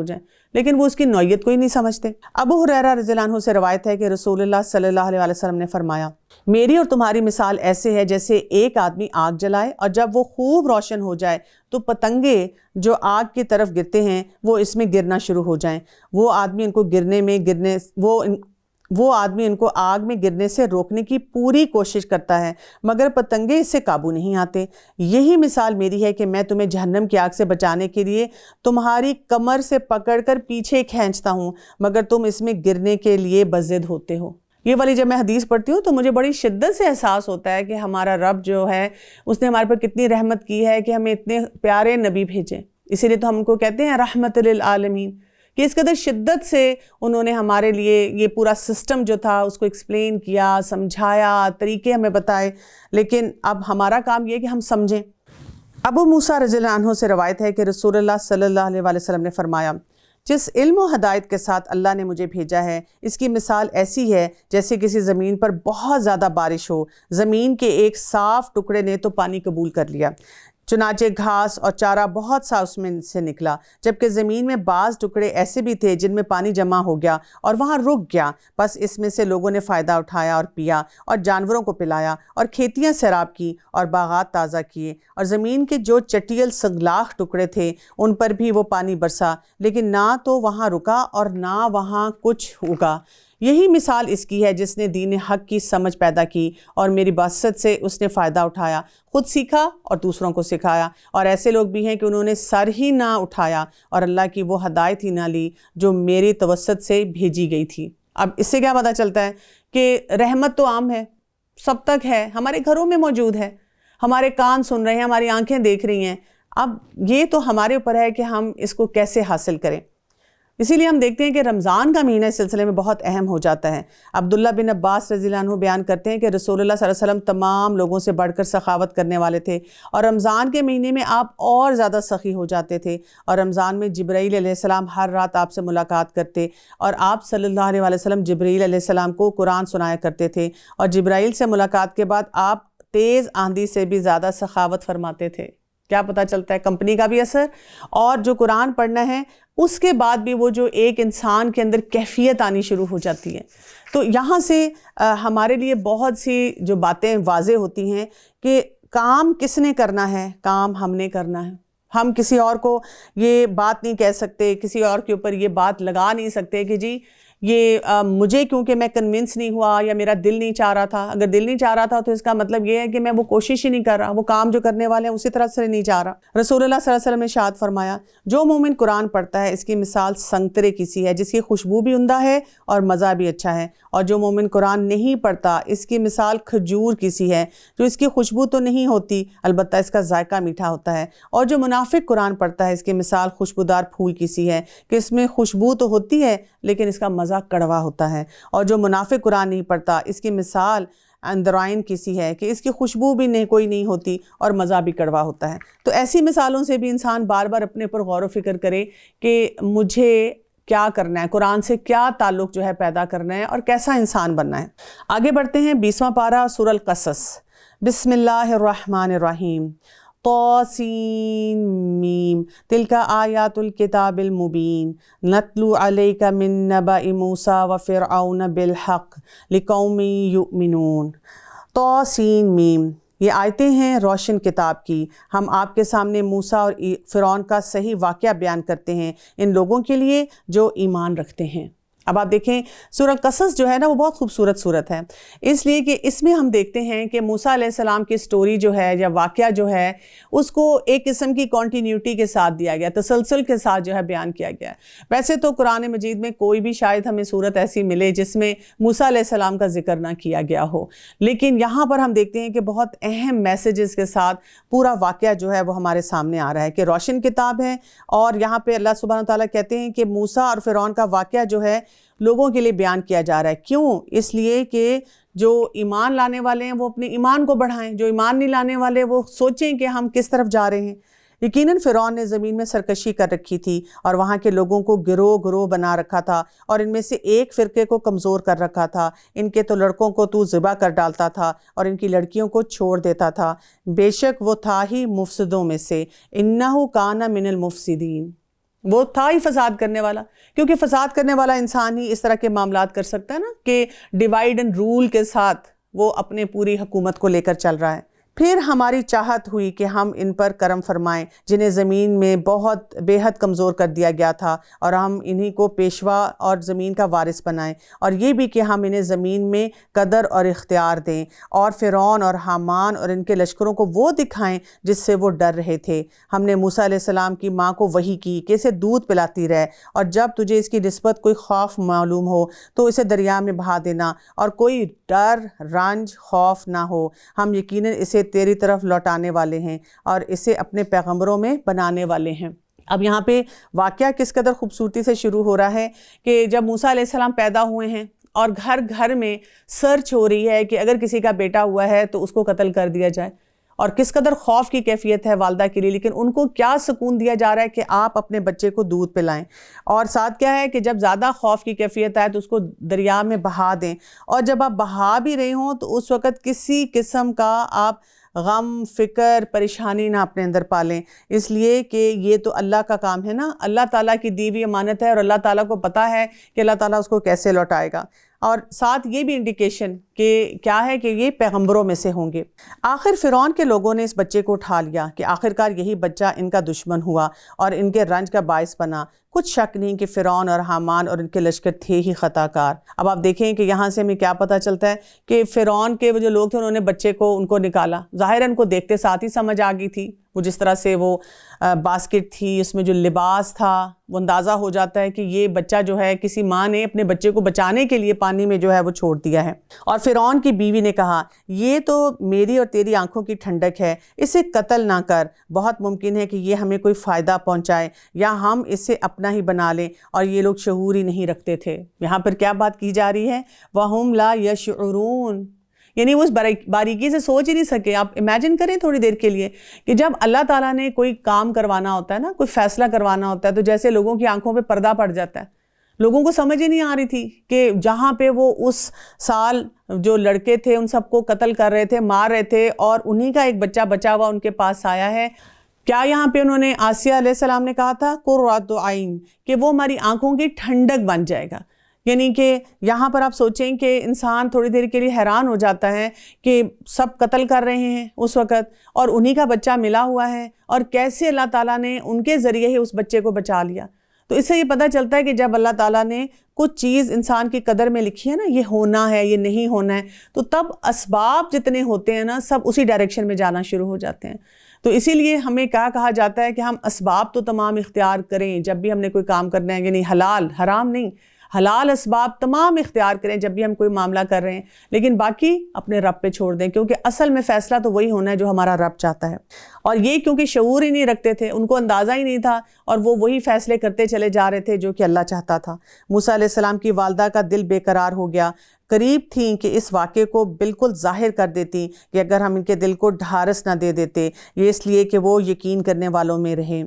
جائیں، لیکن وہ اس کی نوعیت کو ہی نہیں سمجھتے۔ ابو ہریرہ رضی اللہ عنہ سے روایت ہے کہ رسول اللہ صلی اللہ علیہ وسلم نے فرمایا، میری اور تمہاری مثال ایسے ہے جیسے ایک آدمی آگ جلائے اور جب وہ خوب روشن ہو جائے تو پتنگے جو آگ کی طرف گرتے ہیں وہ اس میں گرنا شروع ہو جائیں۔ وہ آدمی ان کو آگ میں گرنے سے روکنے کی پوری کوشش کرتا ہے، مگر پتنگے اس سے قابو نہیں آتے۔ یہی مثال میری ہے کہ میں تمہیں جہنم کی آگ سے بچانے کے لیے تمہاری کمر سے پکڑ کر پیچھے کھینچتا ہوں، مگر تم اس میں گرنے کے لیے بضد ہوتے ہو۔ یہ والی جب میں حدیث پڑھتی ہوں تو مجھے بڑی شدت سے احساس ہوتا ہے کہ ہمارا رب جو ہے اس نے ہمارے پر کتنی رحمت کی ہے کہ ہمیں اتنے پیارے نبی بھیجے۔ اسی لیے تو ہم کو کہتے ہیں رحمت للعالمین، کہ اس قدر شدت سے انہوں نے ہمارے لیے یہ پورا سسٹم جو تھا اس کو ایکسپلین کیا، سمجھایا، طریقے ہمیں بتائے، لیکن اب ہمارا کام یہ ہے کہ ہم سمجھیں۔ ابو موسیٰ رضی اللہ عنہ سے روایت ہے کہ رسول اللہ صلی اللہ علیہ وسلم نے فرمایا، جس علم و ہدایت کے ساتھ اللہ نے مجھے بھیجا ہے اس کی مثال ایسی ہے جیسے کسی زمین پر بہت زیادہ بارش ہو، زمین کے ایک صاف ٹکڑے نے تو پانی قبول کر لیا، چنانچہ گھاس اور چارہ بہت سا اس میں سے نکلا، جبکہ زمین میں بعض ٹکڑے ایسے بھی تھے جن میں پانی جمع ہو گیا اور وہاں رک گیا، بس اس میں سے لوگوں نے فائدہ اٹھایا اور پیا اور جانوروں کو پلایا اور کھیتیاں سیراب کی اور باغات تازہ کیے، اور زمین کے جو چٹیل سگلاخ ٹکڑے تھے ان پر بھی وہ پانی برسا، لیکن نہ تو وہاں رکا اور نہ وہاں کچھ اگا۔ یہی مثال اس کی ہے جس نے دین حق کی سمجھ پیدا کی اور میری باسط سے اس نے فائدہ اٹھایا، خود سیکھا اور دوسروں کو سکھایا، اور ایسے لوگ بھی ہیں کہ انہوں نے سر ہی نہ اٹھایا اور اللہ کی وہ ہدایت ہی نہ لی جو میری توسط سے بھیجی گئی تھی۔ اب اس سے کیا پتہ چلتا ہے کہ رحمت تو عام ہے، سب تک ہے، ہمارے گھروں میں موجود ہے، ہمارے کان سن رہے ہیں، ہماری آنکھیں دیکھ رہی ہیں۔ اب یہ تو ہمارے اوپر ہے کہ ہم اس کو کیسے حاصل کریں۔ اسی لیے ہم دیکھتے ہیں کہ رمضان کا مہینہ اس سلسلے میں بہت اہم ہو جاتا ہے۔ عبداللہ بن عباس رضی اللہ عنہ بیان کرتے ہیں کہ رسول اللہ صلی اللہ علیہ وسلم تمام لوگوں سے بڑھ کر سخاوت کرنے والے تھے، اور رمضان کے مہینے میں آپ اور زیادہ سخی ہو جاتے تھے، اور رمضان میں جبرائیل علیہ السلام ہر رات آپ سے ملاقات کرتے، اور آپ صلی اللہ علیہ وسلم جبرائیل علیہ السلام کو قرآن سنایا کرتے تھے، اور جبرائیل سے ملاقات کے بعد آپ تیز آندھی سے بھی زیادہ سخاوت فرماتے تھے۔ کیا پتہ چلتا ہے؟ کمپنی کا بھی اثر، اور جو قرآن پڑھنا ہے اس کے بعد بھی وہ جو ایک انسان کے اندر کیفیت آنی شروع ہو جاتی ہے۔ تو یہاں سے ہمارے لیے بہت سی جو باتیں واضح ہوتی ہیں کہ کام کس نے کرنا ہے، کام ہم نے کرنا ہے۔ ہم کسی اور کو یہ بات نہیں کہہ سکتے، کسی اور کے اوپر یہ بات لگا نہیں سکتے کہ جی یہ مجھے کیونکہ میں کنونس نہیں ہوا یا میرا دل نہیں چاہ رہا تھا۔ اگر دل نہیں چاہ رہا تھا تو اس کا مطلب یہ ہے کہ میں وہ کوشش ہی نہیں کر رہا، وہ کام جو کرنے والے ہیں اسی طرح سے نہیں چاہ رہا۔ رسول اللہ صلی اللہ علیہ وسلم نے ارشاد فرمایا، جو مومن قرآن پڑھتا ہے اس کی مثال سنگترے کی سی ہے جس کی خوشبو بھی عمدہ ہے اور مزہ بھی اچھا ہے، اور جو مومن قرآن نہیں پڑھتا اس کی مثال کھجور کی سی ہے جو اس کی خوشبو تو نہیں ہوتی البتہ اس کا ذائقہ میٹھا ہوتا ہے، اور جو منافق قرآن پڑھتا ہے اس کی مثال خوشبودار پھول کی سی ہے کہ اس میں خوشبو تو ہوتی ہے لیکن اس کا مزہ کڑوا ہوتا ہے، اور جو منافق قرآن نہیں پڑھتا اس کی مثال اندرائن کی سی ہے کہ اس کی خوشبو بھی کوئی نہیں ہوتی اور مزہ بھی کڑوا ہوتا ہے۔ تو ایسی مثالوں سے بھی انسان بار بار اپنے پر غور و فکر کرے کہ مجھے کیا کرنا ہے، قرآن سے کیا تعلق جو ہے پیدا کرنا ہے اور کیسا انسان بننا ہے۔ آگے بڑھتے ہیں 20واں پارہ سورہ القصص۔ بسم اللہ الرحمن الرحیم۔ طاسین میم تلک آیات الکتاب المبین نتلو علیک من نبأ موسیٰ وفرعون بالحق لقوم یؤمنون۔ طاسین میم، یہ آیتیں ہیں روشن کتاب کی، ہم آپ کے سامنے موسیٰ اور فرعون کا صحیح واقعہ بیان کرتے ہیں ان لوگوں کے لیے جو ایمان رکھتے ہیں۔ اب آپ دیکھیں سورہ قصص جو ہے نا وہ بہت خوبصورت صورت ہے، اس لیے کہ اس میں ہم دیکھتے ہیں کہ موسیٰ علیہ السلام کی سٹوری جو ہے یا واقعہ جو ہے اس کو ایک قسم کی کنٹینیوٹی کے ساتھ دیا گیا، تسلسل کے ساتھ جو ہے بیان کیا گیا ہے۔ ویسے تو قرآن مجید میں کوئی بھی شاید ہمیں صورت ایسی ملے جس میں موسیٰ علیہ السلام کا ذکر نہ کیا گیا ہو، لیکن یہاں پر ہم دیکھتے ہیں کہ بہت اہم میسیجز کے ساتھ پورا واقعہ جو ہے وہ ہمارے سامنے آ رہا ہے کہ روشن کتاب ہے، اور یہاں پہ اللہ سبحانہ وتعالیٰ کہتے ہیں کہ موسیٰ اور فرعون کا واقعہ جو ہے لوگوں کے لیے بیان کیا جا رہا ہے۔ کیوں؟ اس لیے کہ جو ایمان لانے والے ہیں وہ اپنے ایمان کو بڑھائیں، جو ایمان نہیں لانے والے وہ سوچیں کہ ہم کس طرف جا رہے ہیں۔ یقیناً فرعون نے زمین میں سرکشی کر رکھی تھی اور وہاں کے لوگوں کو گروہ گروہ بنا رکھا تھا اور ان میں سے ایک فرقے کو کمزور کر رکھا تھا۔ ان کے تو لڑکوں کو تو ذبح کر ڈالتا تھا اور ان کی لڑکیوں کو چھوڑ دیتا تھا۔ بے شک وہ تھا ہی مفسدوں میں سے، انہو کان من المفسدین، وہ تھا ہی فساد کرنے والا، کیونکہ فساد کرنے والا انسان ہی اس طرح کے معاملات کر سکتا ہے نا کہ ڈیوائیڈ اینڈ رول کے ساتھ وہ اپنے پوری حکومت کو لے کر چل رہا ہے۔ پھر ہماری چاہت ہوئی کہ ہم ان پر کرم فرمائیں جنہیں زمین میں بہت بے حد کمزور کر دیا گیا تھا، اور ہم انہی کو پیشوا اور زمین کا وارث بنائیں، اور یہ بھی کہ ہم انہیں زمین میں قدر اور اختیار دیں، اور فرعون اور حامان اور ان کے لشکروں کو وہ دکھائیں جس سے وہ ڈر رہے تھے۔ ہم نے موسیٰ علیہ السلام کی ماں کو وحی کی کہ اسے دودھ پلاتی رہے، اور جب تجھے اس کی نسبت کوئی خوف معلوم ہو تو اسے دریا میں بہا دینا، اور کوئی ڈر، رنج، خوف نہ ہو، ہم یقیناً اسے تیری طرف لوٹانے والے ہیں اور اسے اپنے پیغمبروں میں بنانے والے ہیں۔ اب یہاں پہ واقعہ کس قدر خوبصورتی سے شروع ہو رہا ہے کہ جب موسیٰ علیہ السلام پیدا ہوئے ہیں اور گھر گھر میں سرچ ہو رہی ہے کہ اگر کسی کا بیٹا ہوا ہے تو اس کو قتل کر دیا جائے، اور کس قدر خوف کی کیفیت ہے والدہ کے لیے، لیکن ان کو کیا سکون دیا جا رہا ہے کہ آپ اپنے بچے کو دودھ پلائیں، اور ساتھ کیا ہے کہ جب زیادہ خوف کی کیفیت آئے تو اس کو دریا میں بہا دیں، اور جب آپ بہا بھی رہے ہوں تو اس وقت کسی قسم کا آپ غم، فکر، پریشانی نہ اپنے اندر پالیں، اس لیے کہ یہ تو اللہ کا کام ہے نا، اللہ تعالیٰ کی دی ہوئی امانت ہے، اور اللہ تعالیٰ کو پتہ ہے کہ اللہ تعالیٰ اس کو کیسے لوٹائے گا۔ اور ساتھ یہ بھی انڈیکیشن کہ کیا ہے کہ یہ پیغمبروں میں سے ہوں گے۔ آخر فرعون کے لوگوں نے اس بچے کو اٹھا لیا کہ آخرکار یہی بچہ ان کا دشمن ہوا اور ان کے رنج کا باعث بنا۔ کچھ شک نہیں کہ فرعون اور حامان اور ان کے لشکر تھے ہی خطا کار۔ اب آپ دیکھیں کہ یہاں سے ہمیں کیا پتہ چلتا ہے کہ فرعون کے وہ جو لوگ تھے انہوں نے بچے کو ان کو نکالا، ظاہر ان کو دیکھتے ساتھ ہی سمجھ آ گئی تھی، وہ جس طرح سے وہ باسکٹ تھی، اس میں جو لباس تھا، وہ اندازہ ہو جاتا ہے کہ یہ بچہ جو ہے کسی ماں نے اپنے بچے کو بچانے کے لیے پانی میں جو ہے وہ چھوڑ دیا ہے۔ اور فرعون کی بیوی نے کہا، یہ تو میری اور تیری آنکھوں کی ٹھنڈک ہے، اسے قتل نہ کر، بہت ممکن ہے کہ یہ ہمیں کوئی فائدہ پہنچائے یا ہم اسے اپنا ہی بنا لیں، اور یہ لوگ شعور ہی نہیں رکھتے تھے۔ یہاں پر کیا بات کی جا رہی ہے؟ وَهُمْ لَا يَشْعُرُونَ، یعنی وہ اس باریکی سے سوچ ہی نہیں سکے۔ آپ امیجن کریں تھوڑی دیر کے لیے کہ جب اللہ تعالیٰ نے کوئی کام کروانا ہوتا ہے نا، کوئی فیصلہ کروانا ہوتا ہے، تو جیسے لوگوں کی آنکھوں پہ پردہ پڑ جاتا ہے۔ لوگوں کو سمجھ ہی نہیں آ رہی تھی کہ جہاں پہ وہ اس سال جو لڑکے تھے ان سب کو قتل کر رہے تھے، مار رہے تھے، اور انہی کا ایک بچہ بچا ہوا ان کے پاس آیا ہے۔ کیا یہاں پہ انہوں نے آسیہ علیہ السلام نے کہا تھا قرۃ عین، کہ وہ ہماری آنکھوں کی ٹھنڈک بن جائے گا؟ یعنی کہ یہاں پر آپ سوچیں کہ انسان تھوڑی دیر کے لیے حیران ہو جاتا ہے کہ سب قتل کر رہے ہیں اس وقت، اور انہی کا بچہ ملا ہوا ہے، اور کیسے اللہ تعالیٰ نے ان کے ذریعے ہی اس بچے کو بچا لیا۔ تو اس سے یہ پتہ چلتا ہے کہ جب اللہ تعالیٰ نے کچھ چیز انسان کی قدر میں لکھی ہے نا، یہ ہونا ہے، یہ نہیں ہونا ہے، تو تب اسباب جتنے ہوتے ہیں نا سب اسی ڈائریکشن میں جانا شروع ہو جاتے ہیں۔ تو اسی لیے ہمیں کیا کہا جاتا ہے کہ ہم اسباب تو تمام اختیار کریں جب بھی ہم نے کوئی کام کرنا ہے، یعنی حلال، حرام نہیں، حلال اسباب تمام اختیار کریں جب بھی ہم کوئی معاملہ کر رہے ہیں، لیکن باقی اپنے رب پہ چھوڑ دیں، کیونکہ اصل میں فیصلہ تو وہی ہونا ہے جو ہمارا رب چاہتا ہے۔ اور یہ کیونکہ شعور ہی نہیں رکھتے تھے، ان کو اندازہ ہی نہیں تھا، اور وہ وہی فیصلے کرتے چلے جا رہے تھے جو کہ اللہ چاہتا تھا۔ موسیٰ علیہ السلام کی والدہ کا دل بے قرار ہو گیا، قریب تھیں کہ اس واقعے کو بالکل ظاہر کر دیتی کہ اگر ہم ان کے دل کو ڈھارس نہ دے دیتے، یہ اس لیے کہ وہ یقین کرنے والوں میں رہیں۔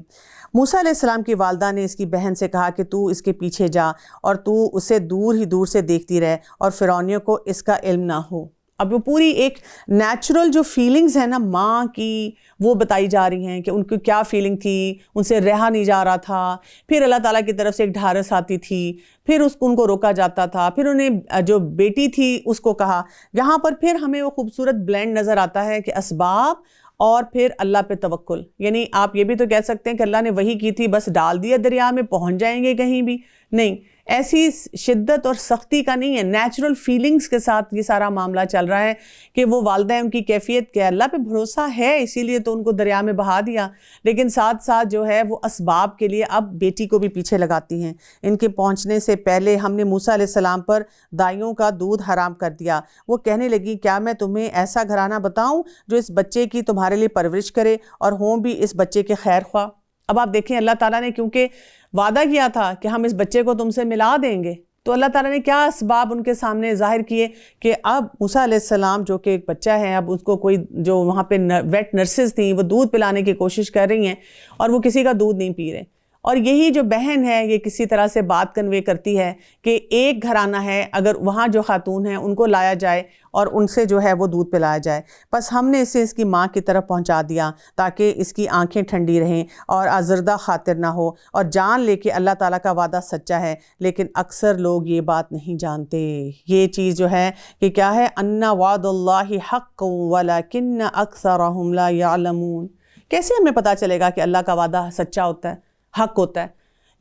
موسیٰ علیہ السلام کی والدہ نے اس کی بہن سے کہا کہ تو اس کے پیچھے جا اور تو اسے دور ہی دور سے دیکھتی رہ، اور فرعونیوں کو اس کا علم نہ ہو۔ اب وہ پوری ایک نیچرل جو فیلنگز ہیں نا ماں کی، وہ بتائی جا رہی ہیں کہ ان کی کیا فیلنگ تھی، ان سے رہا نہیں جا رہا تھا، پھر اللہ تعالیٰ کی طرف سے ایک ڈھارس آتی تھی، پھر ان کو روکا جاتا تھا، پھر انہیں جو بیٹی تھی اس کو کہا۔ یہاں پر پھر ہمیں وہ خوبصورت بلینڈ نظر آتا ہے کہ اسباب اور پھر اللہ پہ توکل۔ یعنی آپ یہ بھی تو کہہ سکتے ہیں کہ اللہ نے وہی کی تھی، بس ڈال دیا دریا میں، پہنچ جائیں گے کہیں بھی، نہیں، ایسی شدت اور سختی کا نہیں ہے، نیچرل فیلنگز کے ساتھ یہ سارا معاملہ چل رہا ہے کہ وہ والدہ ان کی کیفیت کیا، اللہ پہ بھروسہ ہے، اسی لیے تو ان کو دریا میں بہا دیا، لیکن ساتھ ساتھ جو ہے وہ اسباب کے لیے اب بیٹی کو بھی پیچھے لگاتی ہیں۔ ان کے پہنچنے سے پہلے ہم نے موسیٰ علیہ السلام پر دائیوں کا دودھ حرام کر دیا۔ وہ کہنے لگی، کیا میں تمہیں ایسا گھرانہ بتاؤں جو اس بچے کی تمہارے لیے پرورش کرے اور ہوں بھی اس بچے کے خیر خواہ؟ اب آپ دیکھیں اللہ تعالیٰ نے کیونکہ وعدہ کیا تھا کہ ہم اس بچے کو تم سے ملا دیں گے، تو اللہ تعالیٰ نے کیا اسباب ان کے سامنے ظاہر کیے کہ اب موسیٰ علیہ السلام جو کہ ایک بچہ ہے، اب اس کو کوئی جو وہاں پہ ویٹ نرسز تھیں وہ دودھ پلانے کی کوشش کر رہی ہیں اور وہ کسی کا دودھ نہیں پی رہے. اور یہی جو بہن ہے یہ کسی طرح سے بات کنوے کرتی ہے کہ ایک گھرانہ ہے، اگر وہاں جو خاتون ہیں ان کو لایا جائے اور ان سے جو ہے وہ دودھ پلایا جائے. بس ہم نے اسے اس کی ماں کی طرف پہنچا دیا تاکہ اس کی آنکھیں ٹھنڈی رہیں اور آزردہ خاطر نہ ہو اور جان لے کہ اللہ تعالیٰ کا وعدہ سچا ہے. لیکن اکثر لوگ یہ بات نہیں جانتے. یہ چیز جو ہے کہ کیا ہے، ان وعد اللہ حق ولکن اکثرہم لا یعلمون. کیسے ہمیں پتہ چلے گا کہ اللہ کا وعدہ سچا ہوتا ہے، حق ہوتا ہے؟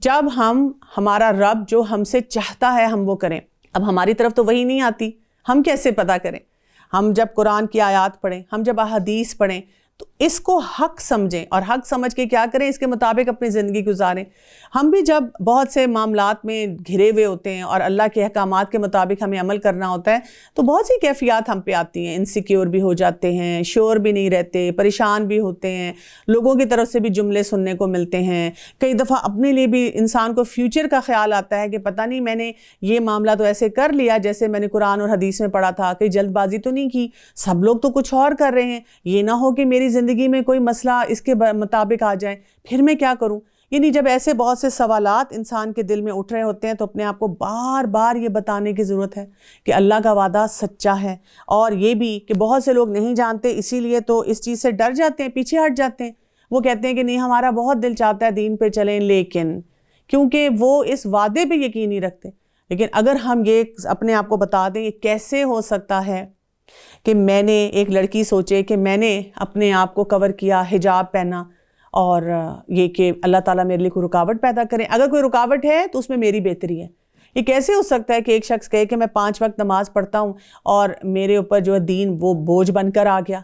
جب ہمارا رب جو ہم سے چاہتا ہے ہم وہ کریں. اب ہماری طرف تو وہی نہیں آتی، ہم کیسے پتہ کریں؟ ہم جب قرآن کی آیات پڑھیں، ہم جب احادیث پڑھیں تو اس کو حق سمجھیں اور حق سمجھ کے کیا کریں، اس کے مطابق اپنی زندگی گزاریں. ہم بھی جب بہت سے معاملات میں گھرے ہوئے ہوتے ہیں اور اللہ کے احکامات کے مطابق ہمیں عمل کرنا ہوتا ہے تو بہت سی کیفیات ہم پہ آتی ہیں. انسیکیور بھی ہو جاتے ہیں، شور بھی نہیں رہتے، پریشان بھی ہوتے ہیں، لوگوں کی طرف سے بھی جملے سننے کو ملتے ہیں. کئی دفعہ اپنے لیے بھی انسان کو فیوچر کا خیال آتا ہے کہ پتہ نہیں میں نے یہ معاملہ تو ایسے کر لیا جیسے میں نے قرآن اور حدیث میں پڑھا تھا، کہیں جلد بازی تو نہیں کی، سب لوگ تو کچھ اور کر رہے ہیں، یہ نہ ہو کہ میری زندگی میں کوئی مسئلہ اس کے مطابق آ جائے، پھر میں کیا کروں. یعنی جب ایسے بہت سے سوالات انسان کے دل میں اٹھ رہے ہوتے ہیں تو اپنے آپ کو بار بار یہ بتانے کی ضرورت ہے کہ اللہ کا وعدہ سچا ہے. اور یہ بھی کہ بہت سے لوگ نہیں جانتے، اسی لیے تو اس چیز سے ڈر جاتے ہیں، پیچھے ہٹ جاتے ہیں. وہ کہتے ہیں کہ نہیں ہمارا بہت دل چاہتا ہے دین پہ چلیں، لیکن کیونکہ وہ اس وعدے پہ یقین نہیں رکھتے. لیکن اگر ہم یہ اپنے آپ کو بتا دیں یہ کیسے ہو سکتا ہے کہ میں نے، ایک لڑکی سوچے کہ میں نے اپنے آپ کو کور کیا، حجاب پہنا، اور یہ کہ اللہ تعالیٰ میرے لیے کوئی رکاوٹ پیدا کرے. اگر کوئی رکاوٹ ہے تو اس میں میری بہتری ہے. یہ کیسے ہو سکتا ہے کہ ایک شخص کہے کہ میں 5 وقت نماز پڑھتا ہوں اور میرے اوپر جو ہے دین وہ بوجھ بن کر آ گیا،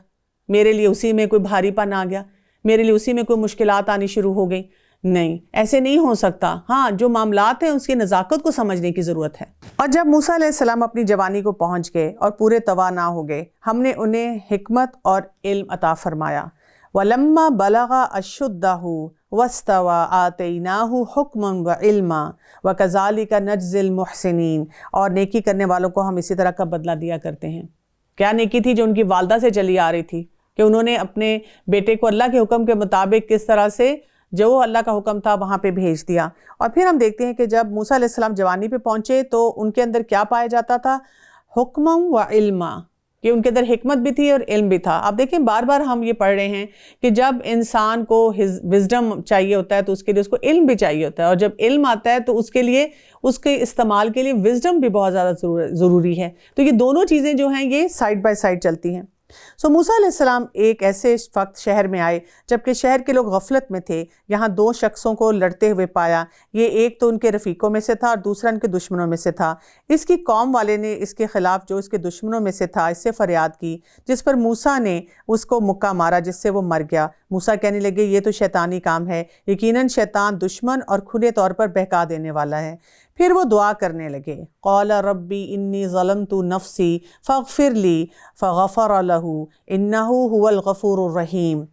میرے لیے اسی میں کوئی بھاری پن آ گیا، میرے لیے اسی میں کوئی مشکلات آنی شروع ہو گئیں. نہیں، ایسے نہیں ہو سکتا. ہاں، جو معاملات ہیں اس کی نزاکت کو سمجھنے کی ضرورت ہے. اور جب موسیٰ علیہ السلام اپنی جوانی کو پہنچ گئے اور پورے توانا ہو گئے، ہم نے انہیں حکمت اور علم عطا فرمایا. وَلَمَّا بَلَغَ أَشُدَّهُ وَاسْتَوَى آتَيْنَاهُ حُكْمًا وَعِلْمًا وَكَذَلِكَ نَجْزِي الْمُحْسِنِينَ. اور نیکی کرنے والوں کو ہم اسی طرح کا بدلہ دیا کرتے ہیں. کیا نیکی تھی جو ان کی والدہ سے چلی آ رہی تھی کہ انہوں نے اپنے بیٹے کو اللہ کے حکم کے مطابق کس طرح سے جو اللہ کا حکم تھا وہاں پہ بھیج دیا. اور پھر ہم دیکھتے ہیں کہ جب موسیٰ علیہ السلام جوانی پہ پہنچے تو ان کے اندر کیا پایا جاتا تھا؟ حکمًا وعلما، کہ ان کے اندر حکمت بھی تھی اور علم بھی تھا. آپ دیکھیں بار بار ہم یہ پڑھ رہے ہیں کہ جب انسان کو وزڈم چاہیے ہوتا ہے تو اس کے لیے اس کو علم بھی چاہیے ہوتا ہے، اور جب علم آتا ہے تو اس کے لیے، اس کے استعمال کے لیے وزڈم بھی بہت زیادہ ضروری ہے. تو یہ دونوں چیزیں جو ہیں یہ سائڈ بائی سائڈ چلتی ہیں. موسیٰ علیہ السلام ایک ایسے وقت شہر میں آئے جبکہ شہر کے لوگ غفلت میں تھے. یہاں 2 شخصوں کو لڑتے ہوئے پایا. یہ ایک تو ان کے رفیقوں میں سے تھا اور دوسرا ان کے دشمنوں میں سے تھا. اس کی قوم والے نے اس کے خلاف جو اس کے دشمنوں میں سے تھا اس سے فریاد کی، جس پر موسیٰ نے اس کو مکہ مارا جس سے وہ مر گیا. موسیٰ کہنے لگے یہ تو شیطانی کام ہے، یقیناً شیطان دشمن اور کھلے طور پر بہکا دینے والا ہے. پھر وہ دعا کرنے لگے. قال ربی انی ظلمت نفسی فاغفر لی فغفر لہ انہ هو الغفور الرحیم.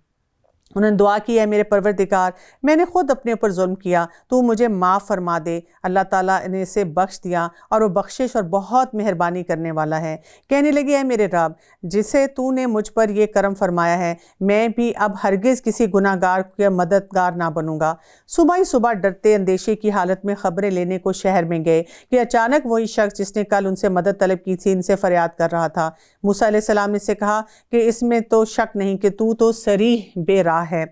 انہوں نے دعا کی، ہے میرے پروردگار میں نے خود اپنے اوپر ظلم کیا، تو مجھے معاف فرما دے. اللہ تعالیٰ نے اسے بخش دیا اور وہ بخشش اور بہت مہربانی کرنے والا ہے. کہنے لگے اے میرے رب جسے تو نے مجھ پر یہ کرم فرمایا ہے، میں بھی اب ہرگز کسی گناہ گار کے مددگار نہ بنوں گا. صبح ہی صبح ڈرتے اندیشے کی حالت میں خبریں لینے کو شہر میں گئے کہ اچانک وہی شخص جس نے کل ان سے مدد طلب کی تھی ان سے فریاد کر رہا تھا. موسیٰ علیہ السلام نے سے کہا کہ اس میں تو شک نہیں کہ تو صریح بے راہ ہے.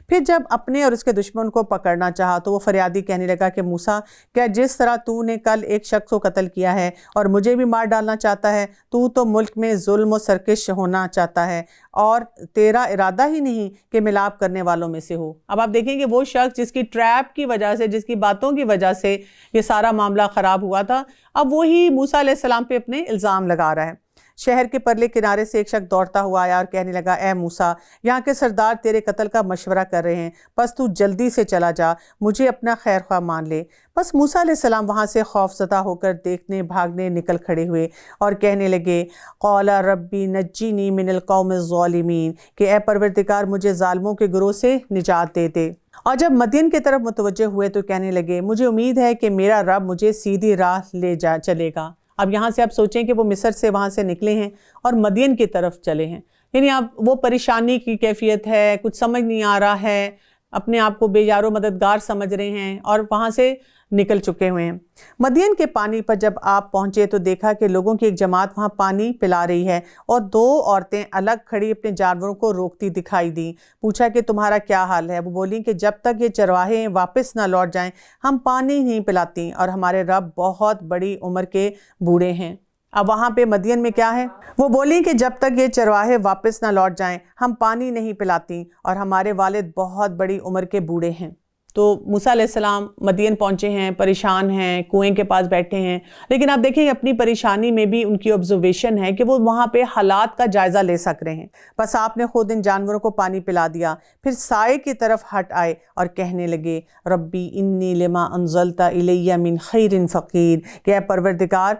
پھر جب اپنے اور اس کے دشمن کو پکڑنا چاہا تو وہ فریادی کہنے لگا کہ موسیٰ کیا جس طرح تو نے کل ایک شخص کو قتل کیا ہے اور مجھے بھی مار ڈالنا چاہتا ہے، تو ملک میں ظلم و سرکش ہونا چاہتا ہے اور تیرا ارادہ ہی نہیں کہ ملاپ کرنے والوں میں سے ہو. اب آپ دیکھیں کہ وہ شخص جس کی ٹریپ کی وجہ سے، جس کی باتوں کی وجہ سے یہ سارا معاملہ خراب ہوا تھا، اب وہی موسیٰ علیہ السلام پہ اپنے الزام لگا رہا ہے. شہر کے پرلے کنارے سے ایک شخص دوڑتا ہوا آیا اور کہنے لگا اے موسیٰ یہاں کے سردار تیرے قتل کا مشورہ کر رہے ہیں، بس تو جلدی سے چلا جا، مجھے اپنا خیر خواہ مان لے. بس موسیٰ علیہ السلام وہاں سے خوف زدہ ہو کر دیکھنے بھاگنے نکل کھڑے ہوئے اور کہنے لگے قال ربی نجینی من القوم الظالمین، کہ اے پروردگار مجھے ظالموں کے گروہ سے نجات دے دے. اور جب مدین کی طرف متوجہ ہوئے تو کہنے لگے مجھے امید ہے کہ میرا رب مجھے سیدھی راہ لے چلے گا۔ اب یہاں سے آپ سوچیں کہ وہ مصر سے وہاں سے نکلے ہیں اور مدین کی طرف چلے ہیں، یعنی اب وہ پریشانی کی کیفیت ہے، کچھ سمجھ نہیں آ رہا ہے، اپنے آپ کو بے یار و مددگار سمجھ رہے ہیں اور وہاں سے نکل چکے ہوئے ہیں۔ مدین کے پانی پر جب آپ پہنچے تو دیکھا کہ لوگوں کی ایک جماعت وہاں پانی پلا رہی ہے اور 2 عورتیں الگ کھڑی اپنے جانوروں کو روکتی دکھائی دیں۔ پوچھا کہ تمہارا کیا حال ہے؟ وہ بولیں کہ جب تک یہ چرواہے واپس نہ لوٹ جائیں ہم پانی نہیں پلاتی، اور ہمارے رب بہت بڑی عمر کے بوڑھے ہیں۔ اب وہاں پہ مدین میں کیا ہے؟ وہ بولیں کہ جب تک یہ چرواہے واپس نہ لوٹ جائیں ہم پانی نہیں پلاتی، اور ہمارے والد بہت بڑی عمر کے بوڑھے ہیں۔ تو موسیٰ علیہ السلام مدین پہنچے ہیں، پریشان ہیں، کنویں کے پاس بیٹھے ہیں، لیکن آپ دیکھیں اپنی پریشانی میں بھی ان کی آبزرویشن ہے کہ وہ وہاں پہ حالات کا جائزہ لے سک رہے ہیں۔ بس آپ نے خود ان جانوروں کو پانی پلا دیا، پھر سائے کی طرف ہٹ آئے اور کہنے لگے ربی انی لما انزلت الی من خیر فقیر، کہ اے پروردگار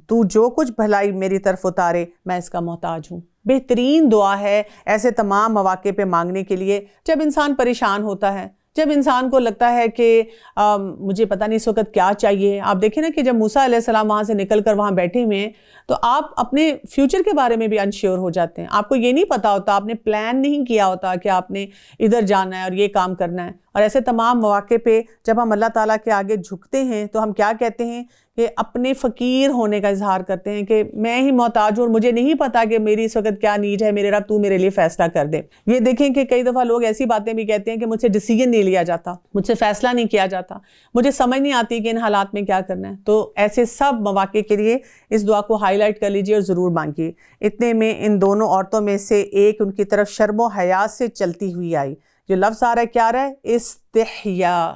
تو جو کچھ بھلائی میری طرف اتارے میں اس کا محتاج ہوں۔ بہترین دعا ہے ایسے تمام مواقع پہ مانگنے کے لیے جب انسان پریشان ہوتا ہے، جب انسان کو لگتا ہے کہ مجھے پتہ نہیں اس وقت کیا چاہیے۔ آپ دیکھیں نا کہ جب موسیٰ علیہ السلام وہاں سے نکل کر وہاں بیٹھے ہوئے ہیں تو آپ اپنے فیوچر کے بارے میں بھی انشیور ہو جاتے ہیں، آپ کو یہ نہیں پتا ہوتا، آپ نے پلان نہیں کیا ہوتا کہ آپ نے ادھر جانا ہے اور یہ کام کرنا ہے۔ اور ایسے تمام مواقع پہ جب ہم اللہ تعالیٰ کے آگے جھکتے ہیں تو ہم کیا کہتے ہیں کہ اپنے فقیر ہونے کا اظہار کرتے ہیں کہ میں ہی محتاج ہوں اور مجھے نہیں پتا کہ میری اس وقت کیا نیڈ ہے، میرے رب تو میرے لیے فیصلہ کر دے۔ یہ دیکھیں کہ کئی دفعہ لوگ ایسی باتیں بھی کہتے ہیں کہ مجھ سے ڈیسیژن نہیں لیا جاتا، مجھ سے فیصلہ نہیں کیا جاتا، مجھے سمجھ نہیں آتی کہ ان حالات میں کیا کرنا ہے۔ تو ایسے سب مواقع کے لیے اس دعا کو ہائی لائٹ کر لیجئے اور ضرور مانگیے۔ اتنے میں ان دونوں عورتوں میں سے ایک ان کی طرف شرم و حیا سے چلتی ہوئی آئی۔ جو لفظ آ رہا ہے کیا آ رہا ہے؟ استحیا،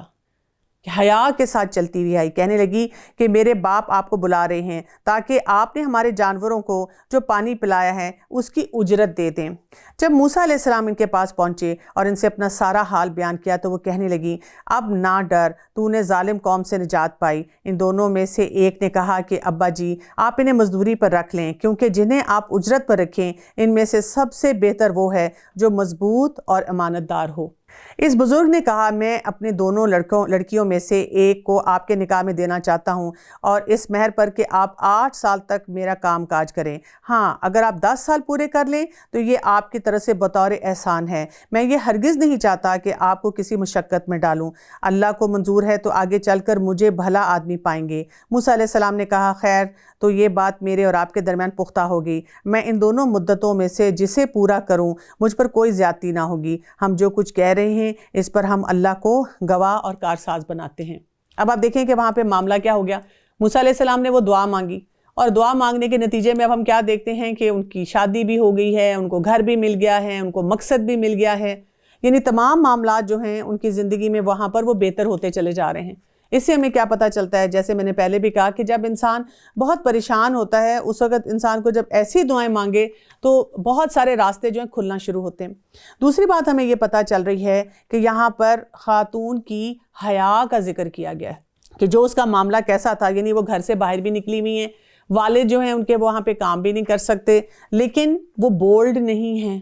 حیا کے ساتھ چلتی ہوئی آئی، کہنے لگی کہ میرے باپ آپ کو بلا رہے ہیں تاکہ آپ نے ہمارے جانوروں کو جو پانی پلایا ہے اس کی اجرت دے دیں۔ جب موسیٰ علیہ السلام ان کے پاس پہنچے اور ان سے اپنا سارا حال بیان کیا تو وہ کہنے لگی اب نہ ڈر، تو نے ظالم قوم سے نجات پائی۔ ان دونوں میں سے ایک نے کہا کہ ابا جی آپ انہیں مزدوری پر رکھ لیں، کیونکہ جنہیں آپ اجرت پر رکھیں ان میں سے سب سے بہتر وہ ہے جو مضبوط اور امانت دار ہو۔ اس بزرگ نے کہا میں اپنے دونوں لڑکیوں میں سے ایک کو آپ کے نکاح میں دینا چاہتا ہوں، اور اس مہر پر کہ آپ 8 سال تک میرا کام کاج کریں۔ ہاں اگر آپ 10 سال پورے کر لیں تو یہ آپ کی طرف سے بطور احسان ہے، میں یہ ہرگز نہیں چاہتا کہ آپ کو کسی مشقت میں ڈالوں۔ اللہ کو منظور ہے تو آگے چل کر مجھے بھلا آدمی پائیں گے۔ موسیٰ علیہ السلام نے کہا خیر تو یہ بات میرے اور آپ کے درمیان پختہ ہوگی، میں ان دونوں مدتوں میں سے جسے پورا کروں مجھ پر کوئی زیادتی نہ ہوگی۔ ہم جو کچھ کہہ رہے ہیں اس پر ہم اللہ کو گواہ اور کارساز بناتے ہیں۔ اب آپ دیکھیں کہ وہاں پہ معاملہ کیا ہو گیا۔ موسیٰ علیہ السلام نے وہ دعا مانگی اور دعا مانگنے کے نتیجے میں اب ہم کیا دیکھتے ہیں کہ ان کی شادی بھی ہو گئی ہے، ان کو گھر بھی مل گیا ہے، ان کو مقصد بھی مل گیا ہے، یعنی تمام معاملات جو ہیں ان کی زندگی میں وہاں پر وہ بہتر ہوتے چلے جا رہے ہیں۔ اس سے ہمیں کیا پتہ چلتا ہے، جیسے میں نے پہلے بھی کہا کہ جب انسان بہت پریشان ہوتا ہے اس وقت انسان کو جب ایسی دعائیں مانگے تو بہت سارے راستے جو ہیں کھلنا شروع ہوتے ہیں۔ دوسری بات ہمیں یہ پتہ چل رہی ہے کہ یہاں پر خاتون کی حیا کا ذکر کیا گیا ہے کہ جو اس کا معاملہ کیسا تھا، یعنی وہ گھر سے باہر بھی نکلی ہوئی ہیں، والد جو ہیں ان کے وہاں پہ کام بھی نہیں کر سکتے، لیکن وہ بولڈ نہیں ہیں،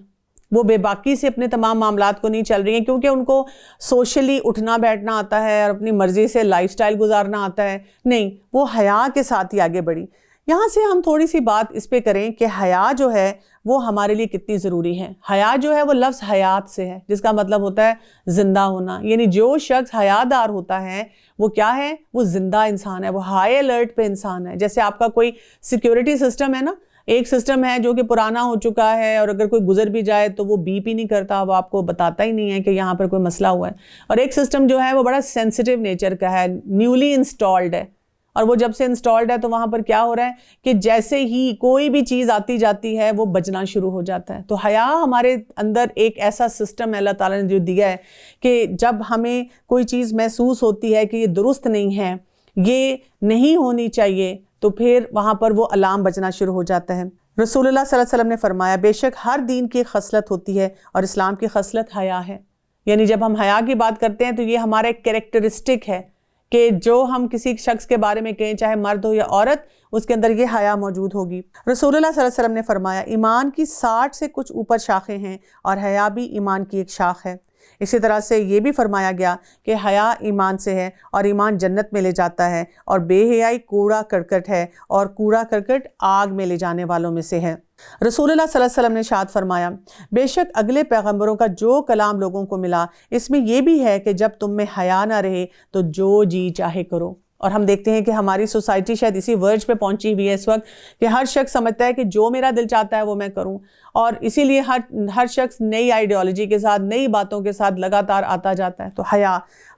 وہ بے باکی سے اپنے تمام معاملات کو نہیں چل رہی ہیں کیونکہ ان کو سوشلی اٹھنا بیٹھنا آتا ہے اور اپنی مرضی سے لائف سٹائل گزارنا آتا ہے، نہیں، وہ حیا کے ساتھ ہی آگے بڑھی۔ یہاں سے ہم تھوڑی سی بات اس پہ کریں کہ حیا جو ہے وہ ہمارے لیے کتنی ضروری ہے۔ حیا جو ہے وہ لفظ حیات سے ہے جس کا مطلب ہوتا ہے زندہ ہونا، یعنی جو شخص حیا دار ہوتا ہے وہ کیا ہے؟ وہ زندہ انسان ہے، وہ ہائی الرٹ پہ انسان ہے۔ جیسے آپ کا کوئی سیکیورٹی سسٹم ہے نا، ایک سسٹم ہے جو کہ پرانا ہو چکا ہے اور اگر کوئی گزر بھی جائے تو وہ بیپ ہی نہیں کرتا، وہ آپ کو بتاتا ہی نہیں ہے کہ یہاں پر کوئی مسئلہ ہوا ہے، اور ایک سسٹم جو ہے وہ بڑا سینسٹیو نیچر کا ہے، نیولی انسٹالڈ ہے، اور وہ جب سے انسٹالڈ ہے تو وہاں پر کیا ہو رہا ہے کہ جیسے ہی کوئی بھی چیز آتی جاتی ہے وہ بجنا شروع ہو جاتا ہے۔ تو حیا ہمارے اندر ایک ایسا سسٹم ہے اللہ تعالیٰ نے جو دیا ہے کہ جب ہمیں کوئی چیز محسوس ہوتی ہے کہ یہ درست نہیں ہے، یہ نہیں ہونی چاہیے، تو پھر وہاں پر وہ الارم بجنا شروع ہو جاتا ہے۔ رسول اللہ صلی اللہ علیہ وسلم نے فرمایا بے شک ہر دین کی خصلت ہوتی ہے اور اسلام کی خصلت حیا ہے، یعنی جب ہم حیا کی بات کرتے ہیں تو یہ ہمارا ایک کریکٹرسٹک ہے کہ جو ہم کسی شخص کے بارے میں کہیں، چاہے مرد ہو یا عورت، اس کے اندر یہ حیا موجود ہوگی۔ رسول اللہ صلی اللہ علیہ وسلم نے فرمایا ایمان کی 60 سے کچھ اوپر شاخیں ہیں اور حیا بھی ایمان کی ایک شاخ ہے۔ اسی طرح سے یہ بھی فرمایا گیا کہ حیا ایمان سے ہے اور ایمان جنت میں لے جاتا ہے، اور بے حیائی کوڑا کرکٹ ہے اور کوڑا کرکٹ آگ میں لے جانے والوں میں سے ہے۔ رسول اللہ صلی اللہ علیہ وسلم نے ارشاد فرمایا، بے شک اگلے پیغمبروں کا جو کلام لوگوں کو ملا اس میں یہ بھی ہے کہ جب تم میں حیا نہ رہے تو جو جی چاہے کرو۔ اور ہم دیکھتے ہیں کہ ہماری سوسائٹی شاید اسی ورج پہ پہنچی ہوئی ہے اس وقت کہ ہر شخص سمجھتا ہے کہ جو میرا دل چاہتا ہے وہ میں کروں، اور اسی لیے ہر شخص نئی آئیڈیالوجی کے ساتھ، نئی باتوں کے ساتھ لگاتار آتا جاتا ہے۔ تو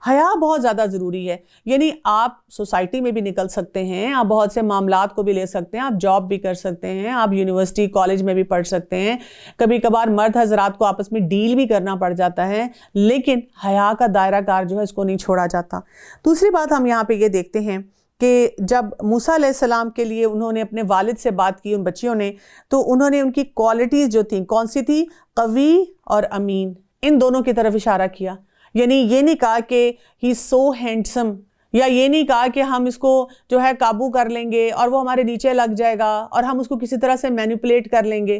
حیا بہت زیادہ ضروری ہے، یعنی آپ سوسائٹی میں بھی نکل سکتے ہیں، آپ بہت سے معاملات کو بھی لے سکتے ہیں، آپ جاب بھی کر سکتے ہیں، آپ یونیورسٹی کالج میں بھی پڑھ سکتے ہیں، کبھی کبھار مرد حضرات کو آپس میں ڈیل بھی کرنا پڑ جاتا ہے، لیکن حیا کا دائرہ کار جو ہے اس کو نہیں چھوڑا جاتا۔ دوسری بات ہم یہاں پہ یہ دیکھتے ہیں کہ جب موسیٰ علیہ السلام کے لیے انہوں نے اپنے والد سے بات کی، ان بچیوں نے، تو انہوں نے ان کی کوالٹیز جو تھیں کون سی تھی؟ قوی اور امین، ان دونوں کی طرف اشارہ کیا۔ یعنی یہ نہیں کہا کہ ہی سو ہینڈسم، یا یہ نہیں کہا کہ ہم اس کو جو ہے قابو کر لیں گے اور وہ ہمارے نیچے لگ جائے گا اور ہم اس کو کسی طرح سے مینیپولیٹ کر لیں گے۔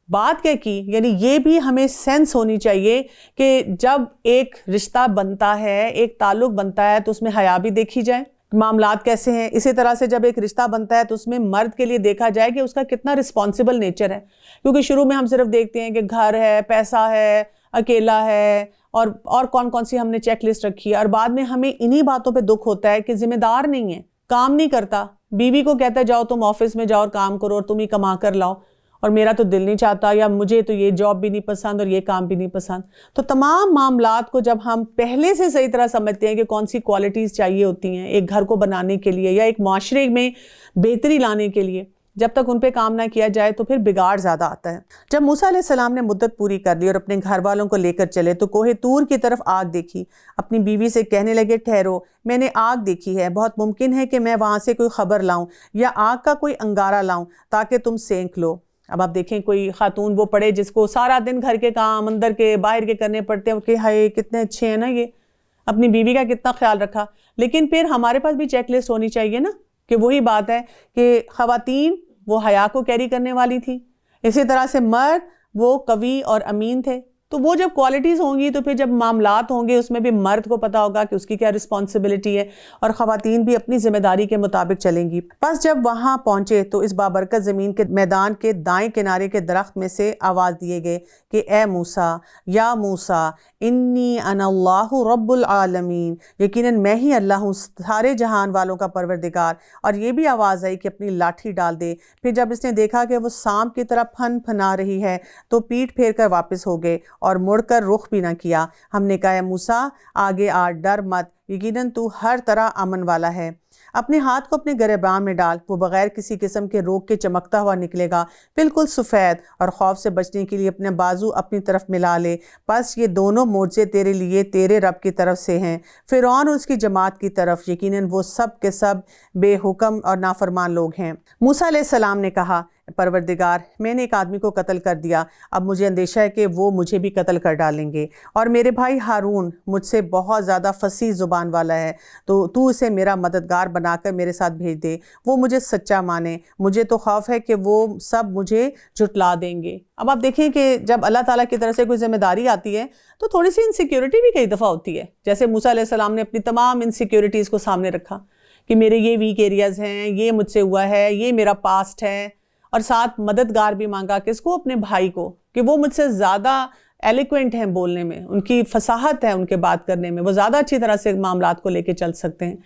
بات کیا کی؟ یعنی یہ بھی ہمیں سینس ہونی چاہیے کہ جب ایک رشتہ بنتا ہے، ایک تعلق بنتا ہے، تو اس میں حیا بھی دیکھی جائے، معاملات کیسے ہیں۔ اسی طرح سے جب ایک رشتہ بنتا ہے تو اس میں مرد کے لیے دیکھا جائے کہ اس کا کتنا رسپانسیبل نیچر ہے، کیونکہ شروع میں ہم صرف دیکھتے ہیں کہ گھر ہے، پیسہ ہے، اکیلا ہے، اور کون سی ہم نے چیک لسٹ رکھی ہے، اور بعد میں ہمیں انہی باتوں پہ دکھ ہوتا ہے کہ ذمہ دار نہیں ہے، کام نہیں کرتا، بیوی کو کہتا ہے جاؤ تم آفس میں جاؤ اور کام کرو اور تم ہی کما کر لاؤ، اور میرا تو دل نہیں چاہتا، یا مجھے تو یہ جاب بھی نہیں پسند اور یہ کام بھی نہیں پسند۔ تو تمام معاملات کو جب ہم پہلے سے صحیح طرح سمجھتے ہیں کہ کون سی کوالٹیز چاہیے ہوتی ہیں ایک گھر کو بنانے کے لیے یا ایک معاشرے میں بہتری لانے کے لیے، جب تک ان پہ کام نہ کیا جائے تو پھر بگاڑ زیادہ آتا ہے۔ جب موسیٰ علیہ السلام نے مدت پوری کر لی اور اپنے گھر والوں کو لے کر چلے تو کوہ طور کی طرف آگ دیکھی، اپنی بیوی سے کہنے لگے، ٹھہرو، میں نے آگ دیکھی ہے، بہت ممکن ہے کہ میں وہاں سے کوئی خبر لاؤں یا آگ کا کوئی انگارہ لاؤں تاکہ تم سینک لو۔ اب آپ دیکھیں کوئی خاتون وہ پڑے جس کو سارا دن گھر کے کام اندر کے باہر کے کرنے پڑتے ہیں کہ ہائے کتنے اچھے ہیں نا، یہ اپنی بیوی کا کتنا خیال رکھا، لیکن پھر ہمارے پاس بھی چیک لسٹ ہونی چاہیے نا، کہ وہی بات ہے کہ خواتین وہ حیا کو کیری کرنے والی تھی، اسی طرح سے مرد وہ قوی اور امین تھے۔ تو وہ جب کوالٹیز ہوں گی تو پھر جب معاملات ہوں گے اس میں بھی مرد کو پتا ہوگا کہ اس کی کیا رسپانسبلٹی ہے، اور خواتین بھی اپنی ذمہ داری کے مطابق چلیں گی۔ بس جب وہاں پہنچے تو اس بابرکت زمین کے میدان کے دائیں کنارے کے درخت میں سے آواز دیے گئے کہ اے موسیٰ، یا موسیٰ انی انا اللہ رب العالمین، یقیناً میں ہی اللہ ہوں سارے جہان والوں کا پروردگار۔ اور یہ بھی آواز آئی کہ اپنی لاٹھی ڈال دے۔ پھر جب اس نے دیکھا کہ وہ سانپ کی طرح پھن پھنا رہی ہے تو پیٹھ پھیر کر واپس ہو گئے اور مڑ کر رخ بھی نہ کیا۔ ہم نے کہا اے موسیٰ آگے آ، ڈر مت، یقیناً تو ہر طرح امن والا ہے۔ اپنے ہاتھ کو اپنے گریبان میں ڈال، وہ بغیر کسی قسم کے روگ کے چمکتا ہوا نکلے گا، بالکل سفید، اور خوف سے بچنے کے لیے اپنے بازو اپنی طرف ملا لے۔ بس یہ دونوں معجزے تیرے لیے تیرے رب کی طرف سے ہیں، فرعون اور اس کی جماعت کی طرف، یقیناً وہ سب کے سب بے حکم اور نافرمان لوگ ہیں۔ موسیٰ علیہ السلام نے کہا، پروردگار، میں نے ایک آدمی کو قتل کر دیا، اب مجھے اندیشہ ہے کہ وہ مجھے بھی قتل کر ڈالیں گے، اور میرے بھائی ہارون مجھ سے بہت زیادہ فصیح زبان والا ہے، تو اسے میرا مددگار بنا کر میرے ساتھ بھیج دے، وہ مجھے سچا مانے، مجھے تو خوف ہے کہ وہ سب مجھے جھٹلا دیں گے۔ اب آپ دیکھیں کہ جب اللہ تعالیٰ کی طرف سے کوئی ذمہ داری آتی ہے تو تھوڑی سی انسیکیورٹی بھی کئی دفعہ ہوتی ہے، جیسے موسیٰ علیہ السلام نے اپنی تمام انسیکیورٹیز کو سامنے رکھا کہ میرے یہ ویک ایریاز ہیں، یہ مجھ سے ہوا ہے، یہ میرا پاسٹ ہے، اور ساتھ مددگار بھی مانگا کس کو؟ اپنے بھائی کو، کہ وہ مجھ سے زیادہ ایلیکوینٹ ہیں بولنے میں، ان کی فصاحت ہے ان کے بات کرنے میں، وہ زیادہ اچھی طرح سے معاملات کو لے کے چل سکتے ہیں۔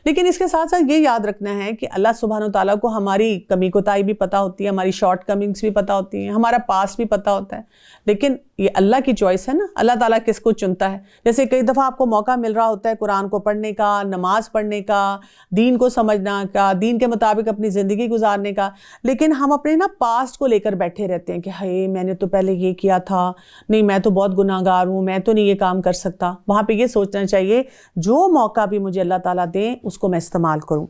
لیکن اس کے ساتھ ساتھ یہ یاد رکھنا ہے کہ اللہ سبحانہ و تعالیٰ کو ہماری کمی کوتاہی بھی پتہ ہوتی ہے، ہماری شارٹ کمنگس بھی پتہ ہوتی ہیں، ہمارا پاس بھی پتہ ہوتا ہے، لیکن یہ اللہ کی چوائس ہے نا، اللہ تعالیٰ کس کو چنتا ہے۔ جیسے کئی دفعہ آپ کو موقع مل رہا ہوتا ہے قرآن کو پڑھنے کا، نماز پڑھنے کا، دین کو سمجھنا کا، دین کے مطابق اپنی زندگی گزارنے کا، لیکن ہم اپنے نا پاسٹ کو لے کر بیٹھے رہتے ہیں کہ ہائے میں نے تو پہلے یہ کیا تھا، نہیں میں تو بہت گناہ گار ہوں، میں تو نہیں یہ کام کر سکتا۔ وہاں پہ یہ سوچنا چاہیے جو موقع بھی مجھے اللہ تعالیٰ دیں اس کو میں استعمال کروں۔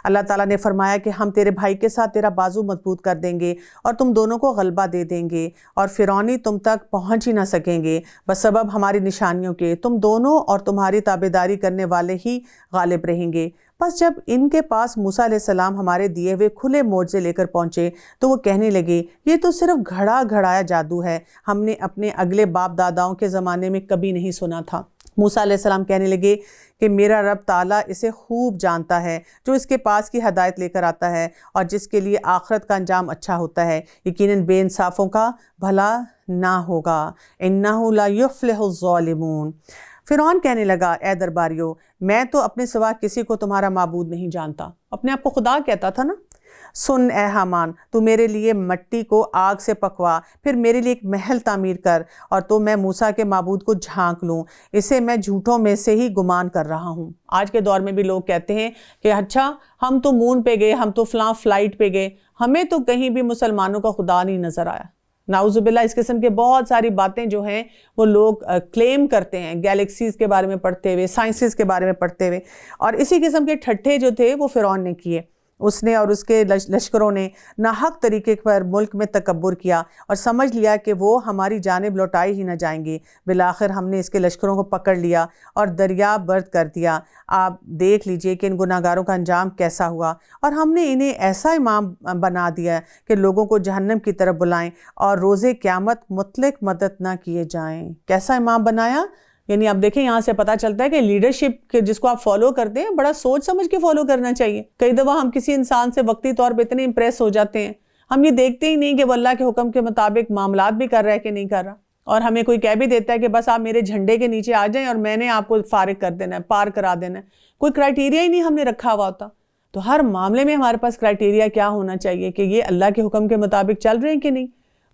اللہ تعالیٰ نے فرمایا کہ ہم تیرے بھائی کے ساتھ تیرا بازو مضبوط کر دیں گے اور تم دونوں کو غلبہ دے دیں گے اور فرعونی تم تک پہنچ ہی نہ سکیں گے بسبب ہماری نشانیوں کے، تم دونوں اور تمہاری تابعداری کرنے والے ہی غالب رہیں گے۔ بس جب ان کے پاس موسیٰ علیہ السلام ہمارے دیے ہوئے کھلے معجزے لے کر پہنچے تو وہ کہنے لگے یہ تو صرف گھڑا گھڑایا جادو ہے، ہم نے اپنے اگلے باپ داداؤں کے زمانے میں کبھی نہیں سنا تھا۔ موسیٰ علیہ السلام کہنے لگے کہ میرا رب تعالیٰ اسے خوب جانتا ہے جو اس کے پاس کی ہدایت لے کر آتا ہے اور جس کے لیے آخرت کا انجام اچھا ہوتا ہے، یقیناً بے انصافوں کا بھلا نہ ہوگا۔ اِنَّهُ لَا يُفْلِحُ الظَّالِمُونَ۔ فرعون کہنے لگا اے درباریوں، میں تو اپنے سوا کسی کو تمہارا معبود نہیں جانتا، اپنے آپ کو خدا کہتا تھا نا۔ سن اے حامان، تو میرے لیے مٹی کو آگ سے پکوا، پھر میرے لیے ایک محل تعمیر کر، اور تو میں موسیٰ کے معبود کو جھانک لوں، اسے میں جھوٹوں میں سے ہی گمان کر رہا ہوں۔ آج کے دور میں بھی لوگ کہتے ہیں کہ اچھا ہم تو مون پہ گئے، ہم تو فلاں فلائٹ پہ گئے، ہمیں تو کہیں بھی مسلمانوں کا خدا نہیں نظر آیا۔ نعوذ باللہ، اس قسم کے بہت ساری باتیں جو ہیں وہ لوگ کلیم کرتے ہیں، گیلیکسیز کے بارے میں پڑھتے ہوئے، سائنسز کے بارے میں پڑھتے ہوئے، اور اسی قسم کے ٹھٹھے جو تھے وہ فرعون نے کیے۔ اس نے اور اس کے لشکروں نے ناحق طریقے پر ملک میں تکبر کیا اور سمجھ لیا کہ وہ ہماری جانب لوٹائے ہی نہ جائیں گے۔ بالآخر ہم نے اس کے لشکروں کو پکڑ لیا اور دریا برد کر دیا۔ آپ دیکھ لیجئے کہ ان گناہگاروں کا انجام کیسا ہوا، اور ہم نے انہیں ایسا امام بنا دیا کہ لوگوں کو جہنم کی طرف بلائیں اور روز قیامت مطلق مدد نہ کیے جائیں۔ کیسا امام بنایا؟ یعنی آپ دیکھیں یہاں سے پتہ چلتا ہے کہ لیڈرشپ جس کو آپ فالو کرتے ہیں بڑا سوچ سمجھ کے فالو کرنا چاہیے۔ کئی دفعہ ہم کسی انسان سے وقتی طور پہ اتنے امپریس ہو جاتے ہیں، ہم یہ دیکھتے ہی نہیں کہ وہ اللہ کے حکم کے مطابق معاملات بھی کر رہا ہے کہ نہیں کر رہا، اور ہمیں کوئی کہہ بھی دیتا ہے کہ بس آپ میرے جھنڈے کے نیچے آ جائیں اور میں نے آپ کو فارغ کر دینا ہے، پار کرا دینا ہے۔ کوئی کرائٹیریا ہی نہیں ہم نے رکھا ہوا ہوتا۔ تو ہر معاملے میں ہمارے پاس کرائٹیریا کیا ہونا چاہیے کہ یہ اللہ کے حکم کے مطابق چل رہے ہیں کہ نہیں۔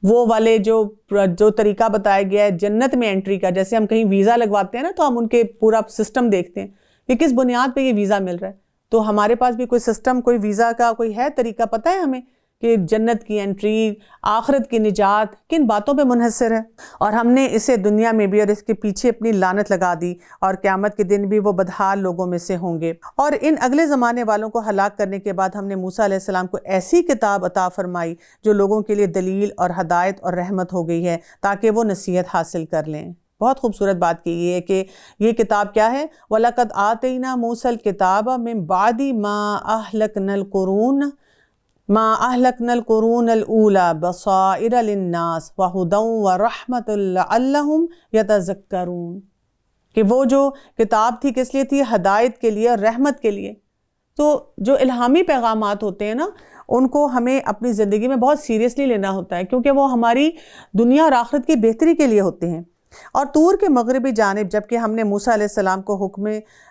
وہ والے جو طریقہ بتایا گیا ہے جنت میں انٹری کا، جیسے ہم کہیں ویزا لگواتے ہیں نا تو ہم ان کے پورا سسٹم دیکھتے ہیں کہ کس بنیاد پہ یہ ویزا مل رہا ہے، تو ہمارے پاس بھی کوئی سسٹم، کوئی ویزا کا کوئی ہے طریقہ، پتہ ہے ہمیں کہ جنت کی انٹری، آخرت کی نجات کن باتوں پہ منحصر ہے، اور ہم نے اسے دنیا میں بھی اور اس کے پیچھے اپنی لعنت لگا دی، اور قیامت کے دن بھی وہ بدحال لوگوں میں سے ہوں گے۔ اور ان اگلے زمانے والوں کو ہلاک کرنے کے بعد ہم نے موسیٰ علیہ السلام کو ایسی کتاب عطا فرمائی جو لوگوں کے لیے دلیل اور ہدایت اور رحمت ہو گئی ہے تاکہ وہ نصیحت حاصل کر لیں۔ بہت خوبصورت بات کی یہ ہے کہ یہ کتاب کیا ہے؟ وَلَقَدْ آتَيْنَا مُوسَى الْكِتَابَ مِن بَعْدِ مَا أَهْلَكْنَا الْقُرُونَ الْأُولَى بَصَائِرَ لِلنَّاسِ وَهُدًى وَرَحْمَةً لَعَلَّهُمْ يَتَذَكَّرُونَ، کہ وہ جو کتاب تھی کس لیے تھی؟ ہدایت کے لیے اور رحمت کے لیے۔ تو جو الہامی پیغامات ہوتے ہیں نا ان کو ہمیں اپنی زندگی میں بہت سیریسلی لینا ہوتا ہے، کیونکہ وہ ہماری دنیا اور آخرت کی بہتری کے لیے ہوتے ہیں۔ اور طور کے مغربی جانب جبکہ ہم نے موسیٰ علیہ السلام کو حکم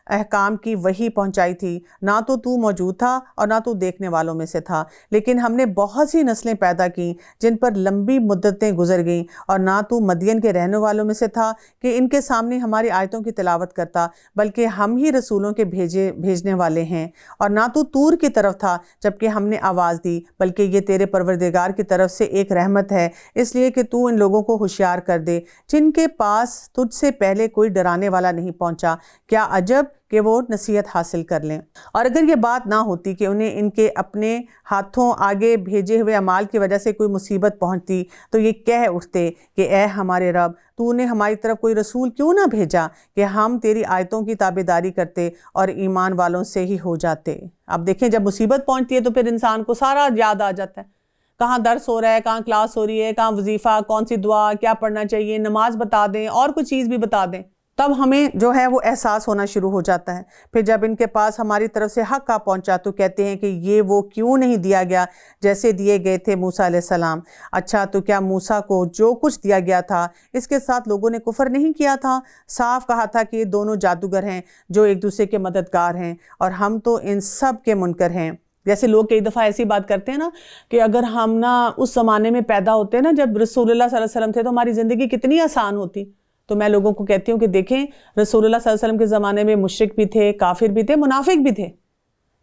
احکام کی وحی پہنچائی تھی، نہ تو موجود تھا اور نہ تو دیکھنے والوں میں سے تھا، لیکن ہم نے بہت سی نسلیں پیدا کی جن پر لمبی مدتیں گزر گئیں، اور نہ تو مدین کے رہنے والوں میں سے تھا کہ ان کے سامنے ہماری آیتوں کی تلاوت کرتا، بلکہ ہم ہی رسولوں کے بھیجنے والے ہیں، اور نہ تو طور کی طرف تھا جبکہ ہم نے آواز دی، بلکہ یہ تیرے پروردگار کی طرف سے ایک رحمت ہے، اس لیے کہ تو ان لوگوں کو ہوشیار کر دے جن کے پاس تجھ سے پہلے کوئی ڈرانے والا نہیں پہنچا، کیا عجب کہ وہ نصیحت حاصل کر لیں۔ اور اگر یہ بات نہ ہوتی کہ انہیں ان کے اپنے ہاتھوں آگے بھیجے ہوئے اعمال کی وجہ سے کوئی مصیبت پہنچتی تو یہ کہہ اٹھتے کہ اے ہمارے رب، تو نے ہماری طرف کوئی رسول کیوں نہ بھیجا کہ ہم تیری آیتوں کی تابعداری کرتے اور ایمان والوں سے ہی ہو جاتے۔ اب دیکھیں جب مصیبت پہنچتی ہے تو پھر انسان کو سارا یاد آ جاتا ہے، کہاں درس ہو رہا ہے، کہاں کلاس ہو رہی ہے، کہاں وظیفہ، کون سی دعا، کیا پڑھنا چاہیے، نماز بتا دیں اور کوئی چیز بھی بتا دیں، تب ہمیں جو ہے وہ احساس ہونا شروع ہو جاتا ہے۔ پھر جب ان کے پاس ہماری طرف سے حق آ پہنچا تو کہتے ہیں کہ یہ وہ کیوں نہیں دیا گیا جیسے دیے گئے تھے موسیٰ علیہ السلام۔ اچھا تو کیا موسیٰ کو جو کچھ دیا گیا تھا اس کے ساتھ لوگوں نے کفر نہیں کیا تھا؟ صاف کہا تھا کہ یہ دونوں جادوگر ہیں جو ایک دوسرے کے مددگار ہیں، اور ہم تو ان سب کے منکر ہیں۔ جیسے لوگ کئی دفعہ ایسی بات کرتے ہیں نا کہ اگر ہم اس زمانے میں پیدا ہوتے نا جب رسول اللہ صلی اللہ علیہ وسلم تھے تو ہماری زندگی کتنی آسان ہوتی۔ تو میں لوگوں کو کہتی ہوں کہ دیکھیں رسول اللہ صلی اللہ علیہ وسلم کے زمانے میں مشرک بھی تھے، کافر بھی تھے، منافق بھی تھے،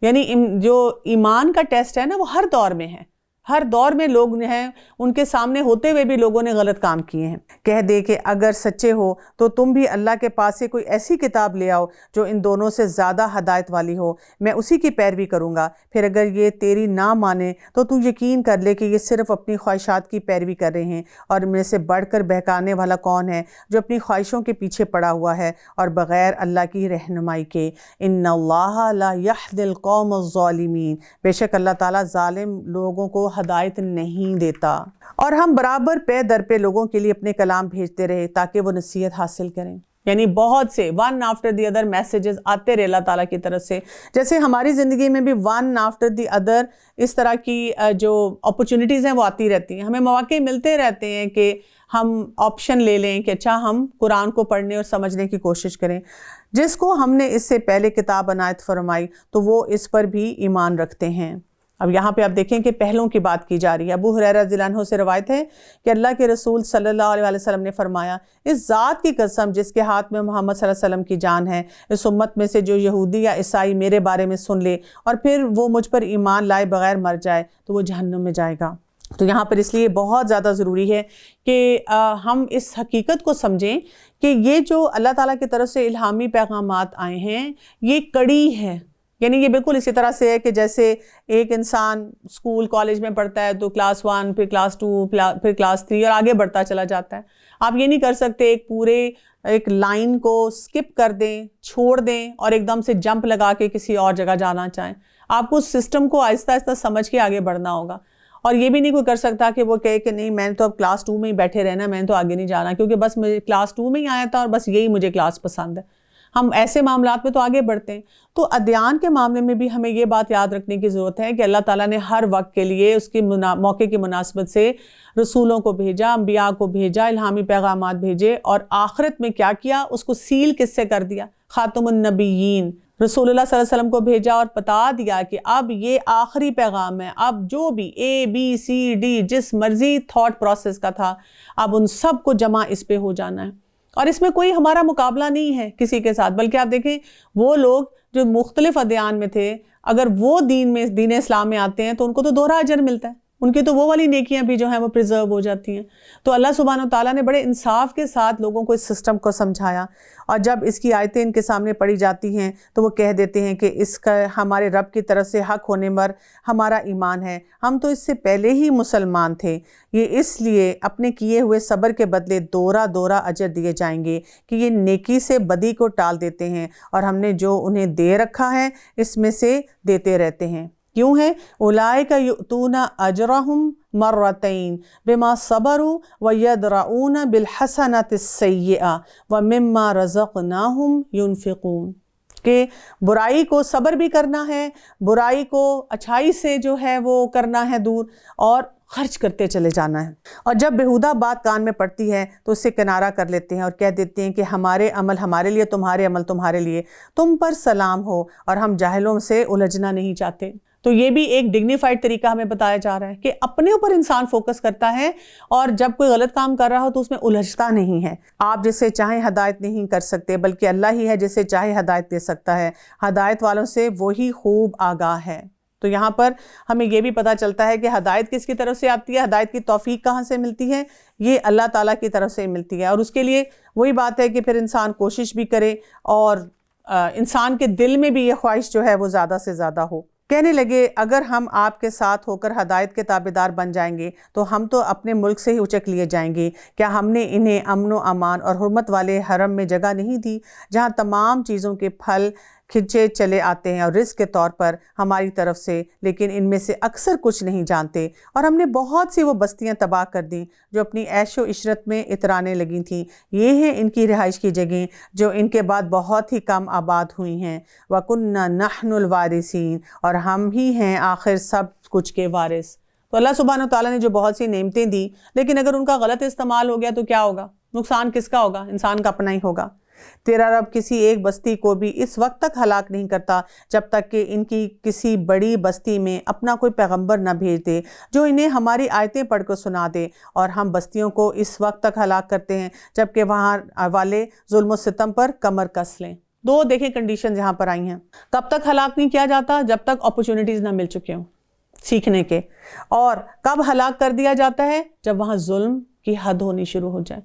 یعنی جو ایمان کا ٹیسٹ ہے نا وہ ہر دور میں ہے۔ ہر دور میں لوگ ہیں، ان کے سامنے ہوتے ہوئے بھی لوگوں نے غلط کام کیے ہیں۔ کہہ دے کہ اگر سچے ہو تو تم بھی اللہ کے پاس سے کوئی ایسی کتاب لے آؤ جو ان دونوں سے زیادہ ہدایت والی ہو، میں اسی کی پیروی کروں گا۔ پھر اگر یہ تیری نہ مانے تو تو یقین کر لے کہ یہ صرف اپنی خواہشات کی پیروی کر رہے ہیں، اور ان میں سے بڑھ کر بہکانے والا کون ہے جو اپنی خواہشوں کے پیچھے پڑا ہوا ہے اور بغیر اللہ کی رہنمائی کے۔ ان اللہ لا یہدی القوم الظالمین، بے شک اللہ تعالیٰ ظالم لوگوں کو ہدایت نہیں دیتا۔ اور ہم برابر پے در پہ لوگوں کے لیے اپنے کلام بھیجتے رہے تاکہ وہ نصیحت حاصل کریں، یعنی بہت سے one after the other messages آتے رہے اللہ تعالیٰ کی طرف سے، جیسے ہماری زندگی میں بھی ون آفٹر دی ادر اس طرح کی جو اپرچونٹیز ہیں وہ آتی رہتی ہیں، ہمیں مواقع ملتے رہتے ہیں کہ ہم آپشن لے لیں کہ اچھا ہم قرآن کو پڑھنے اور سمجھنے کی کوشش کریں۔ جس کو ہم نے اس سے پہلے کتاب عنایت فرمائی تو وہ اس پر بھی ایمان رکھتے ہیں۔ اب یہاں پہ آپ دیکھیں کہ پہلوں کی بات کی جا رہی ہے۔ ابو ہریرہ رضی اللہ عنہ سے روایت ہے کہ اللہ کے رسول صلی اللہ علیہ وسلم نے فرمایا، اس ذات کی قسم جس کے ہاتھ میں محمد صلی اللہ علیہ وسلم کی جان ہے، اس امت میں سے جو یہودی یا عیسائی میرے بارے میں سن لے اور پھر وہ مجھ پر ایمان لائے بغیر مر جائے تو وہ جہنم میں جائے گا۔ تو یہاں پر اس لیے بہت زیادہ ضروری ہے کہ ہم اس حقیقت کو سمجھیں کہ یہ جو اللہ تعالیٰ کی طرف سے الہامی پیغامات آئے ہیں یہ کڑی ہے، یعنی یہ بالکل اسی طرح سے ہے کہ جیسے ایک انسان اسکول کالج میں پڑھتا ہے تو کلاس 1 پھر کلاس 2 پھر کلاس 3 اور آگے بڑھتا چلا جاتا ہے۔ آپ یہ نہیں کر سکتے ایک پورے ایک لائن کو سکپ کر دیں، چھوڑ دیں اور ایک دم سے جمپ لگا کے کسی اور جگہ جانا چاہیں۔ آپ کو اس سسٹم کو آہستہ آہستہ سمجھ کے آگے بڑھنا ہوگا، اور یہ بھی نہیں کوئی کر سکتا کہ وہ کہے کہ نہیں میں نے تو اب کلاس 2 میں ہی بیٹھے رہنا، میں نے تو آگے نہیں جانا کیونکہ بس مجھے کلاس 2 میں ہی آیا تھا اور بس یہی مجھے کلاس پسند ہے۔ ہم ایسے معاملات میں تو آگے بڑھتے ہیں۔ تو ادیان کے معاملے میں بھی ہمیں یہ بات یاد رکھنے کی ضرورت ہے کہ اللہ تعالیٰ نے ہر وقت کے لیے اس کی موقع کی مناسبت سے رسولوں کو بھیجا، انبیاء کو بھیجا، الہامی پیغامات بھیجے، اور آخرت میں کیا کیا، اس کو سیل کس سے کر دیا؟ خاتم النبیین رسول اللہ صلی اللہ علیہ وسلم کو بھیجا اور بتا دیا کہ اب یہ آخری پیغام ہے، اب جو بھی ABCD جس مرضی تھاٹ پروسیس کا تھا اب ان سب کو جمع اس پہ ہو جانا ہے، اور اس میں کوئی ہمارا مقابلہ نہیں ہے کسی کے ساتھ، بلکہ آپ دیکھیں وہ لوگ جو مختلف ادیان میں تھے اگر وہ دین اسلام میں آتے ہیں تو ان کو تو دوہرا اجر ملتا ہے، ان کی تو وہ والی نیکیاں بھی جو ہیں وہ پریزرو ہو جاتی ہیں۔ تو اللہ سبحانہ وتعالیٰ نے بڑے انصاف کے ساتھ لوگوں کو اس سسٹم کو سمجھایا، اور جب اس کی آیتیں ان کے سامنے پڑھی جاتی ہیں تو وہ کہہ دیتے ہیں کہ اس کا ہمارے رب کی طرف سے حق ہونے پر ہمارا ایمان ہے، ہم تو اس سے پہلے ہی مسلمان تھے، یہ اس لیے اپنے کیے ہوئے صبر کے بدلے دورہ اجر دیے جائیں گے کہ یہ نیکی سے بدی کو ٹال دیتے ہیں، اور ہم نے جو انہیں دے رکھا ہے اس میں سے دیتے رہتے ہیں۔ کیوں ہے؟ اولئک یؤتون اجرہم مرتین بما صبروا ویدرؤون بالحسنۃ السیئۃ ومما رزقناہم ینفقون، کہ برائی کو صبر بھی کرنا ہے، برائی کو اچھائی سے جو ہے وہ کرنا ہے دور، اور خرچ کرتے چلے جانا ہے۔ اور جب بیہودہ بات کان میں پڑتی ہے تو اس سے کنارہ کر لیتے ہیں اور کہہ دیتے ہیں کہ ہمارے عمل ہمارے لیے، تمہارے عمل تمہارے لیے، تم پر سلام ہو، اور ہم جاہلوں سے الجھنا نہیں چاہتے۔ تو یہ بھی ایک ڈگنیفائڈ طریقہ ہمیں بتایا جا رہا ہے کہ اپنے اوپر انسان فوکس کرتا ہے، اور جب کوئی غلط کام کر رہا ہو تو اس میں الجھتا نہیں ہے۔ آپ جسے چاہیں ہدایت نہیں کر سکتے، بلکہ اللہ ہی ہے جسے چاہے ہدایت دے سکتا ہے، ہدایت والوں سے وہی خوب آگاہ ہے۔ تو یہاں پر ہمیں یہ بھی پتہ چلتا ہے کہ ہدایت کس کی طرف سے آتی ہے، ہدایت کی توفیق کہاں سے ملتی ہے؟ یہ اللہ تعالیٰ کی طرف سے ملتی ہے، اور اس کے لیے وہی بات ہے کہ پھر انسان کوشش بھی کرے، اور انسان کے دل میں بھی یہ خواہش جو ہے وہ زیادہ سے زیادہ ہو۔ کہنے لگے اگر ہم آپ کے ساتھ ہو کر ہدایت کے تابعدار بن جائیں گے تو ہم تو اپنے ملک سے ہی اچک لیے جائیں گے، کیا ہم نے انہیں امن و امان اور حرمت والے حرم میں جگہ نہیں دی جہاں تمام چیزوں کے پھل کھنچے چلے آتے ہیں اور رزق کے طور پر ہماری طرف سے، لیکن ان میں سے اکثر کچھ نہیں جانتے، اور ہم نے بہت سی وہ بستیاں تباہ کر دیں جو اپنی عیش و عشرت میں اترانے لگی تھیں، یہ ہیں ان کی رہائش کی جگہیں جو ان کے بعد بہت ہی کم آباد ہوئی ہیں۔ وَكُنَّا نَحْنُ الْوَارِثِينَ، اور ہم ہی ہیں آخر سب کچھ کے وارث۔ تو اللہ سبحانہ وتعالیٰ نے جو بہت سی نعمتیں دی، لیکن اگر ان کا غلط استعمال ہو گیا تو کیا ہوگا؟ نقصان کس کا ہوگا؟ انسان کا اپنا ہی ہوگا۔ تیرا رب کسی ایک بستی کو بھی اس وقت تک ہلاک نہیں کرتا جب تک کہ ان کی کسی بڑی بستی میں اپنا کوئی پیغمبر نہ بھیج دے جو انہیں ہماری آیتیں پڑھ کر سنا دے، اور ہم بستیوں کو اس وقت تک ہلاک کرتے ہیں جب کہ وہاں والے ظلم و ستم پر کمر کس لیں۔ دو دیکھیں کنڈیشنز یہاں پر آئی ہیں۔ کب تک ہلاک نہیں کیا جاتا؟ جب تک اپرچونٹیز نہ مل چکے ہوں۔ سیکھنے کے. اور کب ہلاک کر دیا جاتا ہے؟ جب وہاں ظلم کی حد ہونی شروع ہو جائے.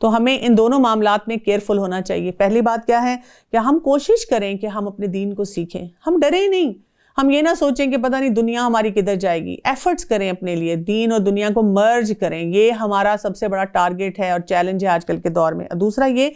تو ہمیں ان دونوں معاملات میں کیئرفل ہونا چاہیے. پہلی بات کیا ہے کہ ہم کوشش کریں کہ ہم اپنے دین کو سیکھیں. ہم ڈریں نہیں. ہم یہ نہ سوچیں کہ پتہ نہیں دنیا ہماری کدھر جائے گی. ایفرٹس کریں اپنے لیے, دین اور دنیا کو مرج کریں. یہ ہمارا سب سے بڑا ٹارگٹ ہے اور چیلنج ہے آج کل کے دور میں. دوسرا یہ,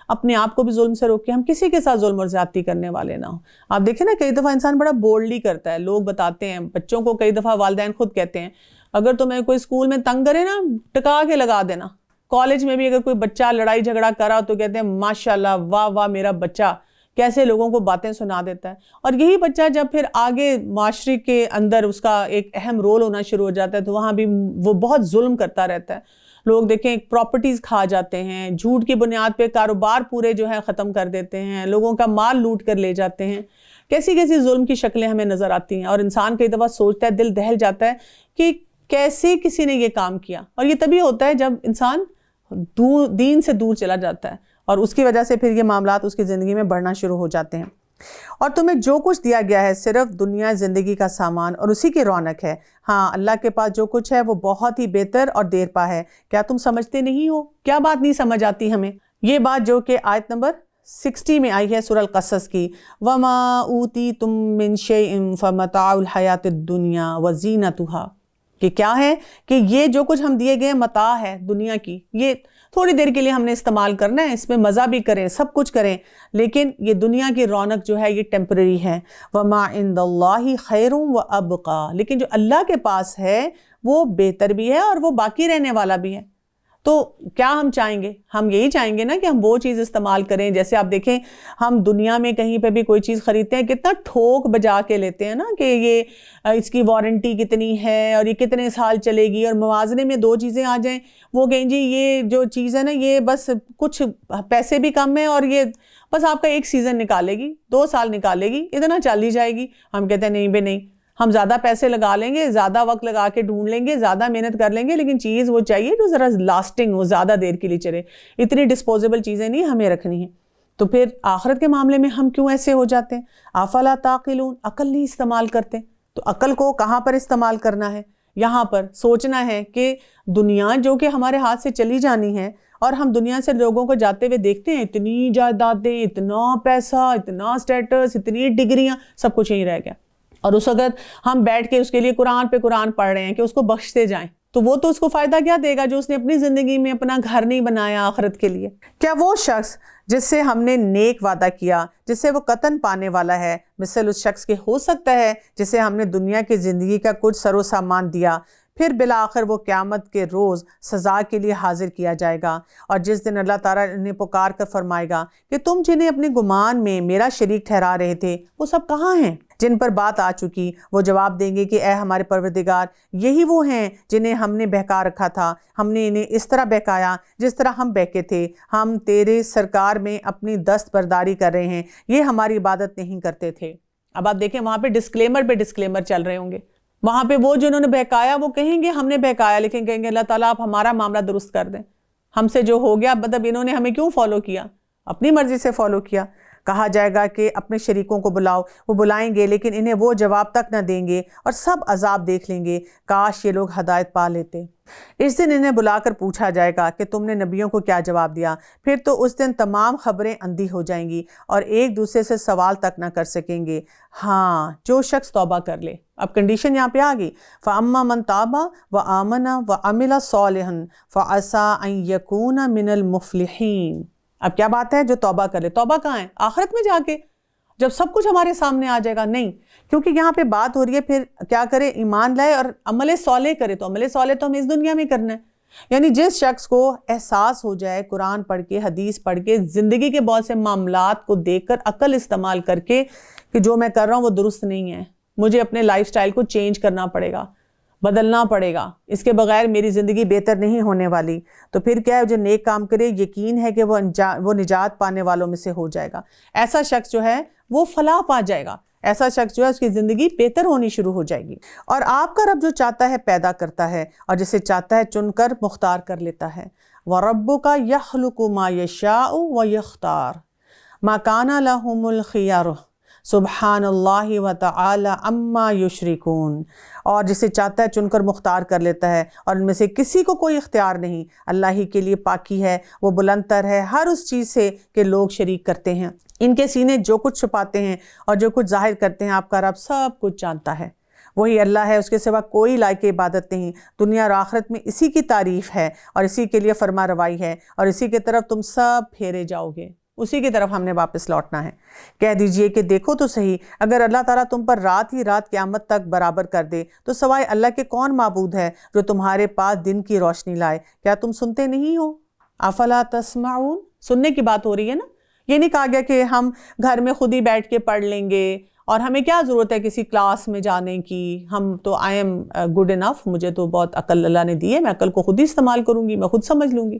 اپنے آپ کو بھی ظلم سے روکیں. ہم کسی کے ساتھ ظلم اور زیادتی کرنے والے نہ ہوں. آپ دیکھیں نا, کئی دفعہ انسان بڑا بولڈلی کرتا ہے. لوگ بتاتے ہیں بچوں کو, کئی دفعہ والدین خود کہتے ہیں اگر تمہیں کوئی اسکول میں تنگ کرے نا, ٹکا کے لگا دینا. کالج میں بھی اگر کوئی بچہ لڑائی جھگڑا کرا تو کہتے ہیں ماشاءاللہ, واہ واہ میرا بچہ کیسے لوگوں کو باتیں سنا دیتا ہے. اور یہی بچہ جب پھر آگے معاشرے کے اندر اس کا ایک اہم رول ہونا شروع ہو جاتا ہے تو وہاں بھی وہ بہت ظلم کرتا رہتا ہے. لوگ دیکھیں پراپرٹیز کھا جاتے ہیں, جھوٹ کی بنیاد پہ کاروبار پورے جو ہے ختم کر دیتے ہیں, لوگوں کا مال لوٹ کر لے جاتے ہیں. کیسی کیسی ظلم کی شکلیں ہمیں نظر آتی ہیں. اور انسان کئی دفعہ سوچتا ہے, دل دہل جاتا ہے کہ کیسے کسی نے یہ کام کیا. اور یہ تبھی ہوتا ہے جب انسان دین سے دور چلا جاتا ہے, اور اس کی وجہ سے پھر یہ معاملات اس کی زندگی میں بڑھنا شروع ہو جاتے ہیں. اور تمہیں جو کچھ دیا گیا ہے صرف دنیا زندگی کا سامان اور اسی کی رونق ہے. ہاں, اللہ کے پاس جو کچھ ہے وہ بہت ہی بہتر اور دیر پا ہے. کیا تم سمجھتے نہیں ہو؟ کیا بات نہیں سمجھ آتی ہمیں؟ یہ بات جو کہ آیت نمبر 60 میں آئی ہے سورہ القصص کی, وَمَا أُوتِيتُم مِّن شَيْءٍ فَمَتَاعُ الْحَيَاةِ الدُّنْيَا وَزِينَتُهَا, کہ کیا ہے کہ یہ جو کچھ ہم دیے گئے متاع ہے دنیا کی, یہ تھوڑی دیر کے لیے ہم نے استعمال کرنا ہے, اس میں مزہ بھی کریں, سب کچھ کریں, لیکن یہ دنیا کی رونق جو ہے یہ ٹیمپرری ہے. وَمَا عِندَ اللَّهِ خَيْرٌ وَأَبْقَىٰ, لیکن جو اللہ کے پاس ہے وہ بہتر بھی ہے اور وہ باقی رہنے والا بھی ہے. تو کیا ہم چاہیں گے؟ ہم یہی چاہیں گے نا کہ ہم وہ چیز استعمال کریں. جیسے آپ دیکھیں, ہم دنیا میں کہیں پہ بھی کوئی چیز خریدتے ہیں کتنا ٹھوک بجا کے لیتے ہیں نا کہ یہ اس کی وارنٹی کتنی ہے اور یہ کتنے سال چلے گی, اور موازنے میں دو چیزیں آ جائیں, وہ کہیں جی یہ جو چیز ہے نا یہ بس کچھ پیسے بھی کم ہیں اور یہ بس آپ کا 1 سیزن نکالے گی, 2 سال نکالے گی, اتنا چل ہی جائے گی. ہم کہتے ہیں نہیں بے نہیں, ہم زیادہ پیسے لگا لیں گے, زیادہ وقت لگا کے ڈھونڈ لیں گے, زیادہ محنت کر لیں گے, لیکن چیز وہ چاہیے جو ذرا لاسٹنگ ہو, زیادہ دیر کے لیے چلے. اتنی ڈسپوزیبل چیزیں نہیں ہمیں رکھنی ہیں. تو پھر آخرت کے معاملے میں ہم کیوں ایسے ہو جاتے ہیں؟ افلا تعقلون, عقل نہیں استعمال کرتے. تو عقل کو کہاں پر استعمال کرنا ہے؟ یہاں پر سوچنا ہے کہ دنیا جو کہ ہمارے ہاتھ سے چلی جانی ہے, اور ہم دنیا سے لوگوں کو جاتے ہوئے دیکھتے ہیں, اتنی جائیدادیں, اتنا پیسہ, اتنا سٹیٹس, اتنی ڈگریاں, سب کچھ یہیں رہ گیا. اور اس وقت ہم بیٹھ کے اس کے لیے قرآن پہ قرآن پڑھ رہے ہیں کہ اس کو بخشتے جائیں, تو وہ تو اس کو فائدہ کیا دے گا جو اس نے اپنی زندگی میں اپنا گھر نہیں بنایا آخرت کے لیے. کیا وہ شخص جس سے ہم نے نیک وعدہ کیا, جس سے وہ قطن پانے والا ہے, مثل اس شخص کے ہو سکتا ہے جسے ہم نے دنیا کی زندگی کا کچھ سر و سامان دیا, پھر بالآخر وہ قیامت کے روز سزا کے لیے حاضر کیا جائے گا, اور جس دن اللہ تعالیٰ انہیں پکار کر فرمائے گا کہ تم جنہیں اپنے گمان میں میرا شریک ٹھہرا رہے تھے وہ سب کہاں ہیں جن پر بات آ چکی؟ وہ جواب دیں گے کہ اے ہمارے پروردگار, یہی وہ ہیں جنہیں ہم نے بہکا رکھا تھا. ہم نے انہیں اس طرح بہکایا جس طرح ہم بہکے تھے. ہم تیرے سرکار میں اپنی دست برداری کر رہے ہیں, یہ ہماری عبادت نہیں کرتے تھے. اب آپ دیکھیں وہاں پہ ڈسکلیمر چل رہے ہوں گے. وہاں پہ وہ جنہوں نے بہکایا وہ کہیں گے ہم نے بہکایا, لیکن کہیں گے اللہ تعالیٰ آپ ہمارا معاملہ درست کر دیں. ہم سے جو ہو گیا, مطلب انہوں نے ہمیں کیوں فالو کیا؟ اپنی مرضی سے فالو کیا. کہا جائے گا کہ اپنے شریکوں کو بلاؤ. وہ بلائیں گے لیکن انہیں وہ جواب تک نہ دیں گے اور سب عذاب دیکھ لیں گے. کاش یہ لوگ ہدایت پا لیتے. اس دن انہیں بلا کر پوچھا جائے گا کہ تم نے نبیوں کو کیا جواب دیا. پھر تو اس دن تمام خبریں اندھی ہو جائیں گی اور ایک دوسرے سے سوال تک نہ کر سکیں گے. ہاں, جو شخص توبہ کر لے. اب کنڈیشن یہاں پہ آ گئی, فَأَمَّا مَن تَابَ وَآمَنَ وَعَمِلَ صَالِحًا فَعَسَىٰ أَن يَكُونَ مِنَ الْمُفْلِحِينَ. اب کیا بات ہے, جو توبہ کر لے. توبہ کہاں ہے؟ آخرت میں جا کے, جب سب کچھ ہمارے سامنے آ جائے گا. نہیں, کیونکہ یہاں پہ بات ہو رہی ہے پھر کیا کرے, ایمان لائے اور عمل صالح کرے. تو عمل صالح تو ہمیں اس دنیا میں کرنا ہے. یعنی جس شخص کو احساس ہو جائے قرآن پڑھ کے, حدیث پڑھ کے, زندگی کے بہت سے معاملات کو دیکھ کر, عقل استعمال کر کے کہ جو میں کر رہا ہوں وہ درست نہیں ہے, مجھے اپنے لائف سٹائل کو چینج کرنا پڑے گا, بدلنا پڑے گا, اس کے بغیر میری زندگی بہتر نہیں ہونے والی. تو پھر کیا ہے, جو نیک کام کرے یقین ہے کہ وہ نجات پانے والوں میں سے ہو جائے گا. ایسا شخص جو ہے وہ فلاح پا جائے گا. ایسا شخص جو ہے اس کی زندگی بہتر ہونی شروع ہو جائے گی. اور آپ کا رب جو چاہتا ہے پیدا کرتا ہے, اور جسے چاہتا ہے چن کر مختار کر لیتا ہے. وَرَبُّكَ يَخْلُقُ مَا يَشَاءُ وَيَخْتَارُ مَا كَانَ لَهُمُ الْخِيَارُ سبحان اللہ و تعالی عما یشرکون، اور جسے چاہتا ہے چن کر مختار کر لیتا ہے، اور ان میں سے کسی کو کوئی اختیار نہیں، اللہ ہی کے لیے پاکی ہے، وہ بلند تر ہے ہر اس چیز سے کہ لوگ شریک کرتے ہیں۔ ان کے سینے جو کچھ چھپاتے ہیں اور جو کچھ ظاہر کرتے ہیں آپ کا رب سب کچھ جانتا ہے۔ وہی اللہ ہے، اس کے سوا کوئی لائق عبادت نہیں، دنیا اور آخرت میں اسی کی تعریف ہے اور اسی کے لیے فرما روائی ہے، اور اسی کی طرف تم سب پھیرے جاؤ گے، اسی کی طرف ہم نے واپس لوٹنا ہے۔ کہہ دیجئے کہ دیکھو تو صحیح، اگر اللہ تعالیٰ تم پر رات ہی رات قیامت تک برابر کر دے تو سوائے اللہ کے کون معبود ہے جو تمہارے پاس دن کی روشنی لائے؟ کیا تم سنتے نہیں ہو؟ افلا تسمعون، سننے کی بات ہو رہی ہے نا۔ یہ نہیں کہا گیا کہ ہم گھر میں خود ہی بیٹھ کے پڑھ لیں گے اور ہمیں کیا ضرورت ہے کسی کلاس میں جانے کی، ہم تو آئی ایم گڈ انف، مجھے تو بہت عقل اللہ نے دی ہے، میں عقل کو خود ہی استعمال کروں گی، میں خود سمجھ لوں گی۔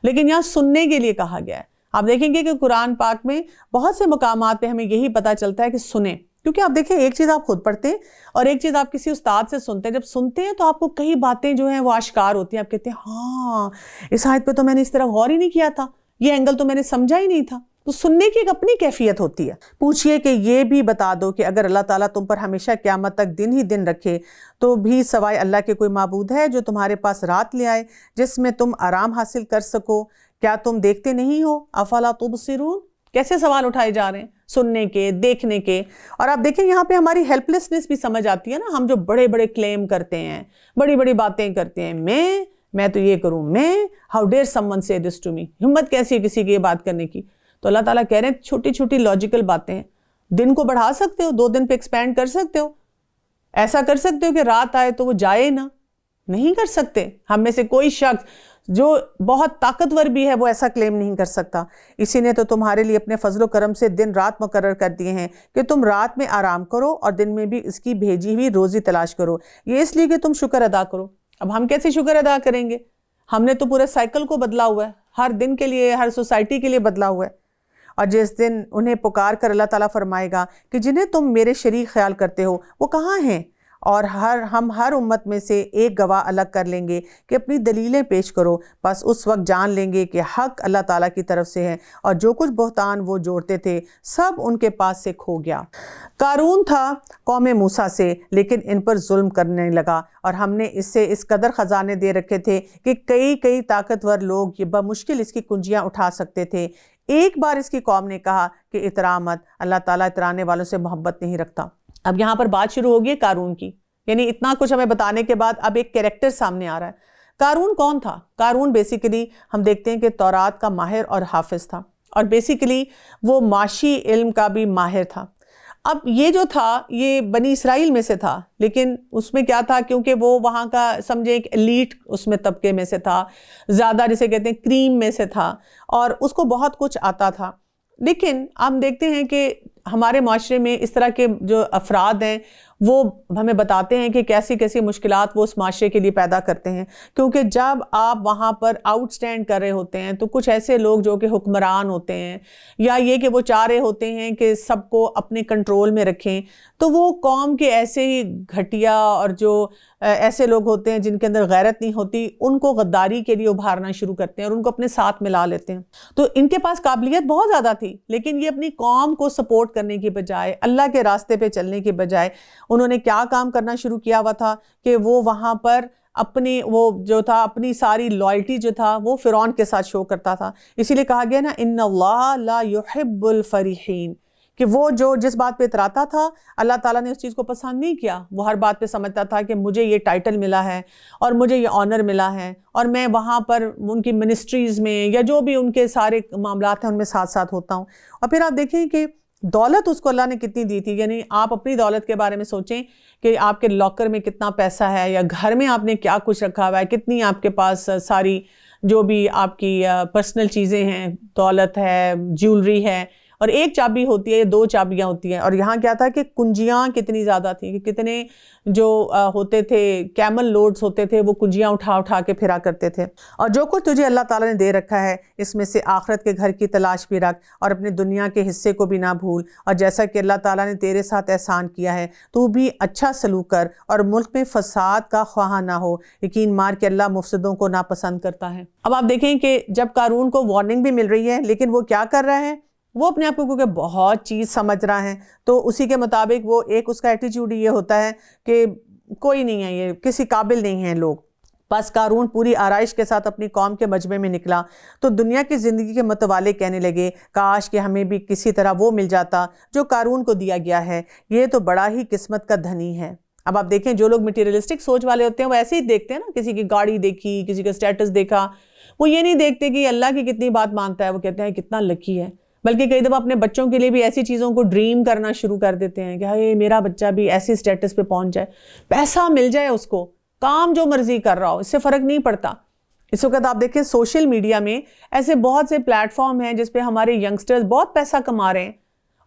لیکن یہاں سننے کے لیے کہا گیا ہے۔ آپ دیکھیں گے کہ قرآن پاک میں بہت سے مقامات پہ ہمیں یہی پتہ چلتا ہے کہ سنیں، کیونکہ آپ دیکھیں ایک چیز آپ خود پڑھتے ہیں اور ایک چیز آپ کسی استاد سے سنتے ہیں۔ جب سنتے ہیں تو آپ کو کئی باتیں جو ہیں وہ آشکار ہوتی ہیں، آپ کہتے ہیں ہاں اس آیت پہ تو میں نے اس طرح غور ہی نہیں کیا تھا، یہ اینگل تو میں نے سمجھا ہی نہیں تھا۔ تو سننے کی ایک اپنی کیفیت ہوتی ہے۔ پوچھئے کہ یہ بھی بتا دو کہ اگر اللہ تعالیٰ تم پر ہمیشہ قیامت تک دن ہی دن رکھے تو بھی سوائے اللہ کے کوئی معبود ہے جو تمہارے پاس رات لے آئے جس میں تم آرام حاصل کر سکو؟ کیا تم دیکھتے نہیں ہو؟ افلا تبصرون، کیسے سوال اٹھائے جا رہے ہیں سننے کے، دیکھنے کے۔ اور آپ دیکھیں یہاں پہ ہماری ہیلپ لیسنس بھی سمجھ آتی ہے نا، ہم جو بڑے بڑے کلیم کرتے ہیں، بڑی بڑی باتیں کرتے ہیں، میں تو یہ کروں، ہاؤ ڈیئر سم ون سے دس ٹو می، ہمت کیسی ہے کسی کی یہ بات کرنے کی؟ تو اللہ تعالیٰ کہہ رہے ہیں چھوٹی چھوٹی لاجیکل باتیں ہیں، دن کو بڑھا سکتے ہو، 2 دن پہ ایکسپینڈ کر سکتے ہو، ایسا کر سکتے ہو کہ رات آئے تو وہ جائے نہ، نہیں کر سکتے۔ ہم میں سے کوئی شخص جو بہت طاقتور بھی ہے وہ ایسا کلیم نہیں کر سکتا۔ اسی نے تو تمہارے لیے اپنے فضل و کرم سے دن رات مقرر کر دیے ہیں کہ تم رات میں آرام کرو اور دن میں بھی اس کی بھیجی ہوئی روزی تلاش کرو، یہ اس لیے کہ تم شکر ادا کرو۔ اب ہم کیسے شکر ادا کریں گے؟ ہم نے تو پورے سائیکل کو بدلا ہوا ہے، ہر دن کے لیے، ہر سوسائٹی کے لیے بدلا ہوا ہے۔ اور جس دن انہیں پکار کر اللہ تعالیٰ فرمائے گا کہ جنہیں تم میرے شریک خیال کرتے ہو وہ کہاں ہیں، اور ہم ہر امت میں سے ایک گواہ الگ کر لیں گے کہ اپنی دلیلیں پیش کرو، بس اس وقت جان لیں گے کہ حق اللہ تعالیٰ کی طرف سے ہے اور جو کچھ بہتان وہ جوڑتے تھے سب ان کے پاس سے کھو گیا۔ قارون تھا قوم موسیٰ سے، لیکن ان پر ظلم کرنے لگا اور ہم نے اس سے اس قدر خزانے دے رکھے تھے کہ کئی طاقتور لوگ یہ بمشکل اس کی کنجیاں اٹھا سکتے تھے۔ ایک بار اس کی قوم نے کہا کہ اترا مت، اللہ تعالیٰ اترانے والوں سے محبت نہیں رکھتا۔ اب یہاں پر بات شروع ہوگی قارون کی، یعنی اتنا کچھ ہمیں بتانے کے بعد اب ایک کیریکٹر سامنے آ رہا ہے۔ قارون کون تھا؟ قارون بیسیکلی ہم دیکھتے ہیں کہ تورات کا ماہر اور حافظ تھا، اور بیسیکلی وہ معاشی علم کا بھی ماہر تھا۔ اب یہ جو تھا یہ بنی اسرائیل میں سے تھا، لیکن اس میں کیا تھا، کیونکہ وہ وہاں کا سمجھے ایک ایلیٹ اس میں طبقے میں سے تھا، زیادہ جسے کہتے ہیں کریم میں سے تھا، اور اس کو بہت کچھ آتا تھا۔ لیکن ہم دیکھتے ہیں کہ ہمارے معاشرے میں اس طرح کے جو افراد ہیں وہ ہمیں بتاتے ہیں کہ کیسی کیسی مشکلات وہ اس معاشرے کے لیے پیدا کرتے ہیں، کیونکہ جب آپ وہاں پر آؤٹ سٹینڈ کر رہے ہوتے ہیں تو کچھ ایسے لوگ جو کہ حکمران ہوتے ہیں یا یہ کہ وہ چاہ رہے ہوتے ہیں کہ سب کو اپنے کنٹرول میں رکھیں، تو وہ قوم کے ایسے ہی گھٹیا اور جو ایسے لوگ ہوتے ہیں جن کے اندر غیرت نہیں ہوتی ان کو غداری کے لیے ابھارنا شروع کرتے ہیں اور ان کو اپنے ساتھ ملا لیتے ہیں۔ تو ان کے پاس قابلیت بہت زیادہ تھی، لیکن یہ اپنی قوم کو سپورٹ کرنے کی بجائے، اللہ کے راستے پہ چلنے کی بجائے انہوں نے کیا کام کرنا شروع کیا ہوا تھا کہ وہ وہاں پر اپنی ساری لائلٹی جو تھا وہ فرعون کے ساتھ شو کرتا تھا۔ اسی لیے کہا گیا نا ان اللہ لا يحب الفریحین، کہ وہ جو جس بات پہ اتراتا تھا اللہ تعالیٰ نے اس چیز کو پسند نہیں کیا۔ وہ ہر بات پہ سمجھتا تھا کہ مجھے یہ ٹائٹل ملا ہے اور مجھے یہ آنر ملا ہے اور میں وہاں پر ان کی منسٹریز میں یا جو بھی ان کے سارے معاملات ہیں ان میں ساتھ ساتھ ہوتا ہوں۔ اور پھر آپ دیکھیں کہ دولت اس کو اللہ نے کتنی دی تھی، یعنی آپ اپنی دولت کے بارے میں سوچیں کہ آپ کے لاکر میں کتنا پیسہ ہے یا گھر میں آپ نے کیا کچھ رکھا ہوا ہے، کتنی آپ کے پاس ساری جو بھی آپ کی پرسنل چیزیں ہیں، دولت ہے، جیولری ہے، اور ایک چابی ہوتی ہے، 2 چابیاں ہوتی ہیں۔ اور یہاں کیا تھا کہ کنجیاں کتنی زیادہ تھیں کہ کتنے جو ہوتے تھے کیمل لوڈز ہوتے تھے وہ کنجیاں اٹھا اٹھا کے پھرا کرتے تھے۔ اور جو کچھ تجھے اللہ تعالیٰ نے دے رکھا ہے اس میں سے آخرت کے گھر کی تلاش بھی رکھ اور اپنے دنیا کے حصے کو بھی نہ بھول، اور جیسا کہ اللہ تعالیٰ نے تیرے ساتھ احسان کیا ہے تو بھی اچھا سلوک کر اور ملک میں فساد کا خواہاں نہ ہو، یقین مار کہ اللہ مفسدوں کو ناپسند کرتا ہے۔ اب آپ دیکھیں کہ جب قارون کو وارننگ بھی مل رہی ہے لیکن وہ کیا کر رہا ہے وہ اپنے آپ کو کیونکہ بہت چیز سمجھ رہا ہے تو اسی کے مطابق وہ ایک اس کا ایٹیٹیوڈ یہ ہوتا ہے کہ کوئی نہیں ہے، یہ کسی قابل نہیں ہیں لوگ. بس قارون پوری آرائش کے ساتھ اپنی قوم کے مجمع میں نکلا تو دنیا کی زندگی کے متوالے کہنے لگے کاش کہ ہمیں بھی کسی طرح وہ مل جاتا جو قارون کو دیا گیا ہے، یہ تو بڑا ہی قسمت کا دھنی ہے. اب آپ دیکھیں جو لوگ مٹیریلسٹک سوچ والے ہوتے ہیں وہ ایسے ہی دیکھتے ہیں نا، کسی کی گاڑی دیکھی، کسی کا سٹیٹس دیکھا، وہ یہ نہیں دیکھتے کہ اللہ کی کتنی بات مانتا ہے، وہ کہتے ہیں کتنا لکی ہے. بلکہ کئی دفعہ اپنے بچوں کے لیے بھی ایسی چیزوں کو ڈریم کرنا شروع کر دیتے ہیں کہ ہائے میرا بچہ بھی ایسی سٹیٹس پہ پہنچ جائے، پیسہ مل جائے اس کو، کام جو مرضی کر رہا ہو، اس سے فرق نہیں پڑتا. اس وقت آپ دیکھیں سوشل میڈیا میں ایسے بہت سے پلیٹ فارم ہیں جس پہ ہمارے ینگسٹرز بہت پیسہ کما رہے ہیں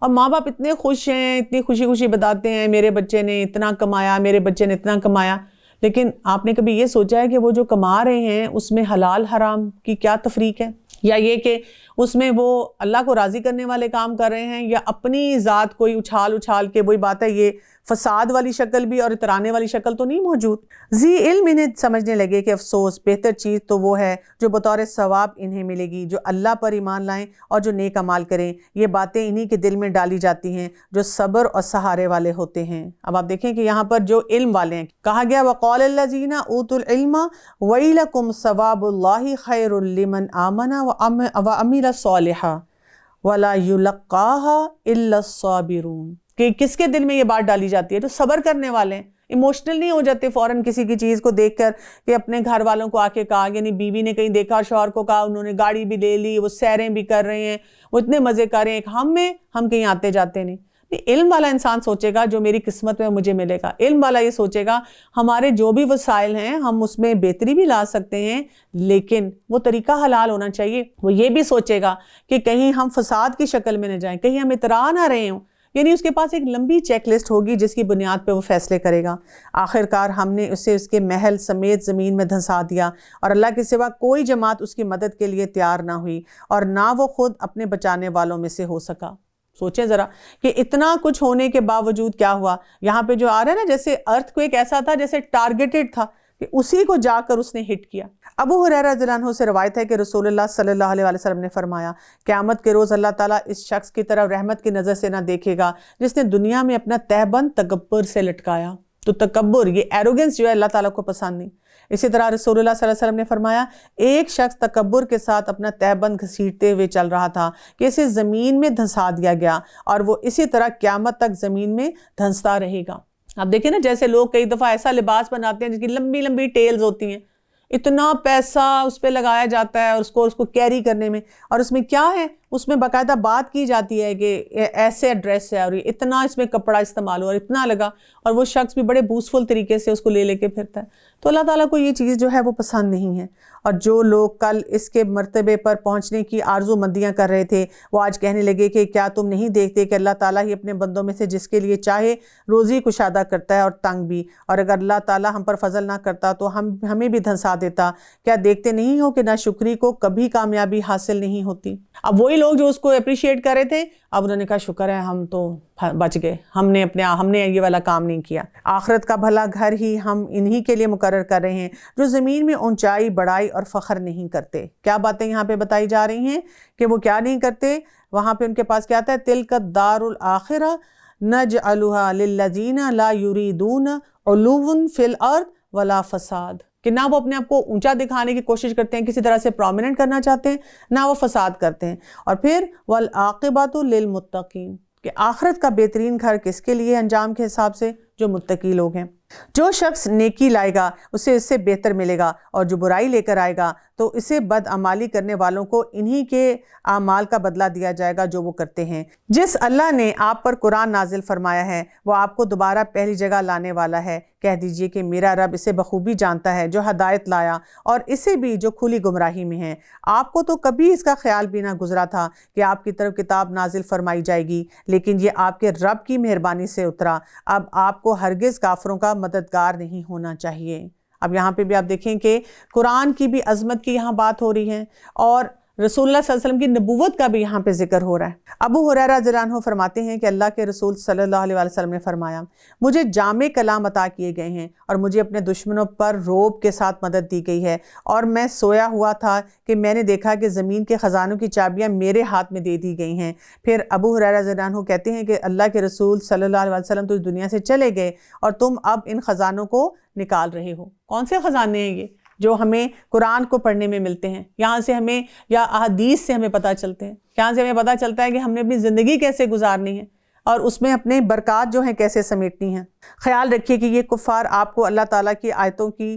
اور ماں باپ اتنے خوش ہیں، اتنی خوشی خوشی بتاتے ہیں میرے بچے نے اتنا کمایا، میرے بچے نے اتنا کمایا. لیکن آپ نے کبھی یہ سوچا ہے کہ وہ جو کما رہے ہیں اس میں حلال حرام کی کیا تفریق ہے، یا یہ کہ اس میں وہ اللہ کو راضی کرنے والے کام کر رہے ہیں یا اپنی ذات کوئی اچھال کے، وہی بات ہے یہ فساد والی شکل بھی اور اترانے والی شکل تو نہیں موجود. ذی علم انہیں سمجھنے لگے کہ افسوس، بہتر چیز تو وہ ہے جو بطور ثواب انہیں ملے گی جو اللہ پر ایمان لائیں اور جو نیک اعمال کریں. یہ باتیں انہی کے دل میں ڈالی جاتی ہیں جو صبر اور سہارے والے ہوتے ہیں. اب آپ دیکھیں کہ یہاں پر جو علم والے ہیں کہا گیا وَقَالَ الَّذِينَ أُوتُوا الْعِلْمَ وَيْلَكُمْ ثَوَابُ اللَّهِ خَيْرٌ لِمَنْ آمَنَ وَعَمِلَ صَالِحًا وَلَا يُلَقَّاهَا إِلَّا الصَّابِرُونَ. کہ کس کے دل میں یہ بات ڈالی جاتی ہے؟ جو صبر کرنے والے ہیں، ایموشنل نہیں ہو جاتے فوراً کسی کی چیز کو دیکھ کر کہ اپنے گھر والوں کو آ کے کہا، یعنی بیوی نے کہیں دیکھا شوہر کو کہا، انہوں نے گاڑی بھی لے لی، وہ سیریں بھی کر رہے ہیں، وہ اتنے مزے کر رہے ہیں، ہم کہیں آتے جاتے نہیں. علم والا انسان سوچے گا جو میری قسمت میں مجھے ملے گا. علم والا یہ سوچے گا ہمارے جو بھی وسائل ہیں ہم اس میں بہتری بھی لا سکتے ہیں لیکن وہ طریقہ حلال ہونا چاہیے. وہ یہ بھی سوچے گا کہ کہیں ہم فساد کی شکل میں نہ جائیں، کہیں ہم اترا نہ رہے ہوں. یعنی اس کے پاس ایک لمبی چیک لسٹ ہوگی جس کی بنیاد پہ وہ فیصلے کرے گا. آخرکار ہم نے اسے اس کے محل سمیت زمین میں دھنسا دیا اور اللہ کے سوا کوئی جماعت اس کی مدد کے لیے تیار نہ ہوئی اور نہ وہ خود اپنے بچانے والوں میں سے ہو سکا. سوچیں ذرا کہ اتنا کچھ ہونے کے باوجود کیا ہوا. یہاں پہ جو آ رہا ہے نا جیسے ارتھ کو ایک ایسا تھا جیسے ٹارگیٹڈ تھا کہ اسی کو جا کر اس نے ہٹ کیا. ابو ہریرہ رضی اللہ عنہ سے روایت ہے کہ رسول اللہ صلی اللہ علیہ وسلم نے فرمایا قیامت کے روز اللہ تعالیٰ اس شخص کی طرف رحمت کی نظر سے نہ دیکھے گا جس نے دنیا میں اپنا تہبند تکبر سے لٹکایا. تو تکبر، یہ ایروگنس جو ہے اللہ تعالیٰ کو پسند نہیں. اسی طرح رسول اللہ صلی اللہ علیہ وسلم نے فرمایا ایک شخص تکبر کے ساتھ اپنا تہبند گھسیٹتے ہوئے چل رہا تھا کہ اسے زمین میں دھنسا دیا گیا اور وہ اسی طرح قیامت تک زمین میں دھنستا رہے گا. آپ دیکھیں نا جیسے لوگ کئی دفعہ ایسا لباس بناتے ہیں جس کی لمبی لمبی ٹیلز ہوتی ہیں، اتنا پیسہ اس پہ لگایا جاتا ہے اور اس کو کیری کرنے میں، اور اس میں کیا ہے، اس میں باقاعدہ بات کی جاتی ہے کہ ایسے ایڈریس ہے اور اتنا اس میں کپڑا استعمال ہوا اور اتنا لگا، اور وہ شخص بھی بڑے بوسفل طریقے سے اس کو لے کے پھرتا ہے. تو اللہ تعالیٰ کو یہ چیز جو ہے وہ پسند نہیں ہے. اور جو لوگ کل اس کے مرتبے پر پہنچنے کی آرزو مندیاں کر رہے تھے وہ آج کہنے لگے کہ کیا تم نہیں دیکھتے کہ اللہ تعالیٰ ہی اپنے بندوں میں سے جس کے لیے چاہے روزی کشادہ کرتا ہے اور تنگ بھی، اور اگر اللہ تعالیٰ ہم پر فضل نہ کرتا تو ہمیں بھی دھنسا دیتا. کیا دیکھتے نہیں ہو کہ ناشکری کو کبھی کامیابی حاصل نہیں ہوتی. اب وہی لوگ جو اس کو اپریشیٹ کر رہے تھے اب انہوں نے کہا شکر ہے ہم تو بچ گئے، ہم نے یہ والا کام نہیں کیا. آخرت کا بھلا گھر ہی ہم انہی کے لیے مقرر کر رہے ہیں جو زمین میں اونچائی بڑائی اور فخر نہیں کرتے. کیا باتیں یہاں پہ بتائی جا رہی ہیں کہ وہ کیا نہیں کرتے؟ وہاں پہ ان کے پاس کیا آتا ہے تلک الدار الآخرہ نجعلها للذین لا یریدون علوا فی الارض ولا فساد. کہ نہ وہ اپنے آپ کو اونچا دکھانے کی کوشش کرتے ہیں، کسی طرح سے پرومیننٹ کرنا چاہتے ہیں، نہ وہ فساد کرتے ہیں. اور پھر والعاقبۃ للمتقین، کہ آخرت کا بہترین گھر کس کے لیے انجام کے حساب سے؟ جو متقی لوگ ہیں. جو شخص نیکی لائے گا اسے اس سے بہتر ملے گا اور جو برائی لے کر آئے گا تو اسے بدعمالی کرنے والوں کو انہی کے اعمال کا بدلہ دیا جائے گا جو وہ کرتے ہیں. جس اللہ نے آپ پر قرآن نازل فرمایا ہے وہ آپ کو دوبارہ پہلی جگہ لانے والا ہے. کہہ دیجئے کہ میرا رب اسے بخوبی جانتا ہے جو ہدایت لایا اور اسے بھی جو کھلی گمراہی میں ہے. آپ کو تو کبھی اس کا خیال بھی نہ گزرا تھا کہ آپ کی طرف کتاب نازل فرمائی جائے گی، لیکن یہ آپ کے رب کی مہربانی سے اترا. اب آپ کو ہرگز کافروں کا مددگار نہیں ہونا چاہیے. اب یہاں پہ بھی آپ دیکھیں کہ قرآن کی بھی عظمت کی یہاں بات ہو رہی ہے اور رسول اللہ صلی اللہ علیہ وسلم کی نبوت کا بھی یہاں پہ ذکر ہو رہا ہے۔ ابو ہریرہ رضی اللہ عنہ فرماتے ہیں کہ اللہ کے رسول صلی اللہ علیہ وسلم نے فرمایا، مجھے جامع کلام عطا کیے گئے ہیں اور مجھے اپنے دشمنوں پر رعب کے ساتھ مدد دی گئی ہے، اور میں سویا ہوا تھا کہ میں نے دیکھا کہ زمین کے خزانوں کی چابیاں میرے ہاتھ میں دے دی گئی ہیں۔ پھر ابو ہریرہ رضی اللہ عنہ کہتے ہیں کہ اللہ کے رسول صلی اللہ علیہ وسلم تو اس دنیا سے چلے گئے اور تم اب ان خزانوں کو نکال رہے ہو۔ کون سے خزانے ہیں یہ؟ جو ہمیں قرآن کو پڑھنے میں ملتے ہیں، یہاں سے ہمیں یا احادیث سے ہمیں پتہ چلتے ہیں، یہاں سے ہمیں پتہ چلتا ہے کہ ہم نے اپنی زندگی کیسے گزارنی ہے اور اس میں اپنے برکات جو ہیں کیسے سمیٹنی ہیں۔ خیال رکھیے کہ یہ کفار آپ کو اللہ تعالیٰ کی آیتوں کی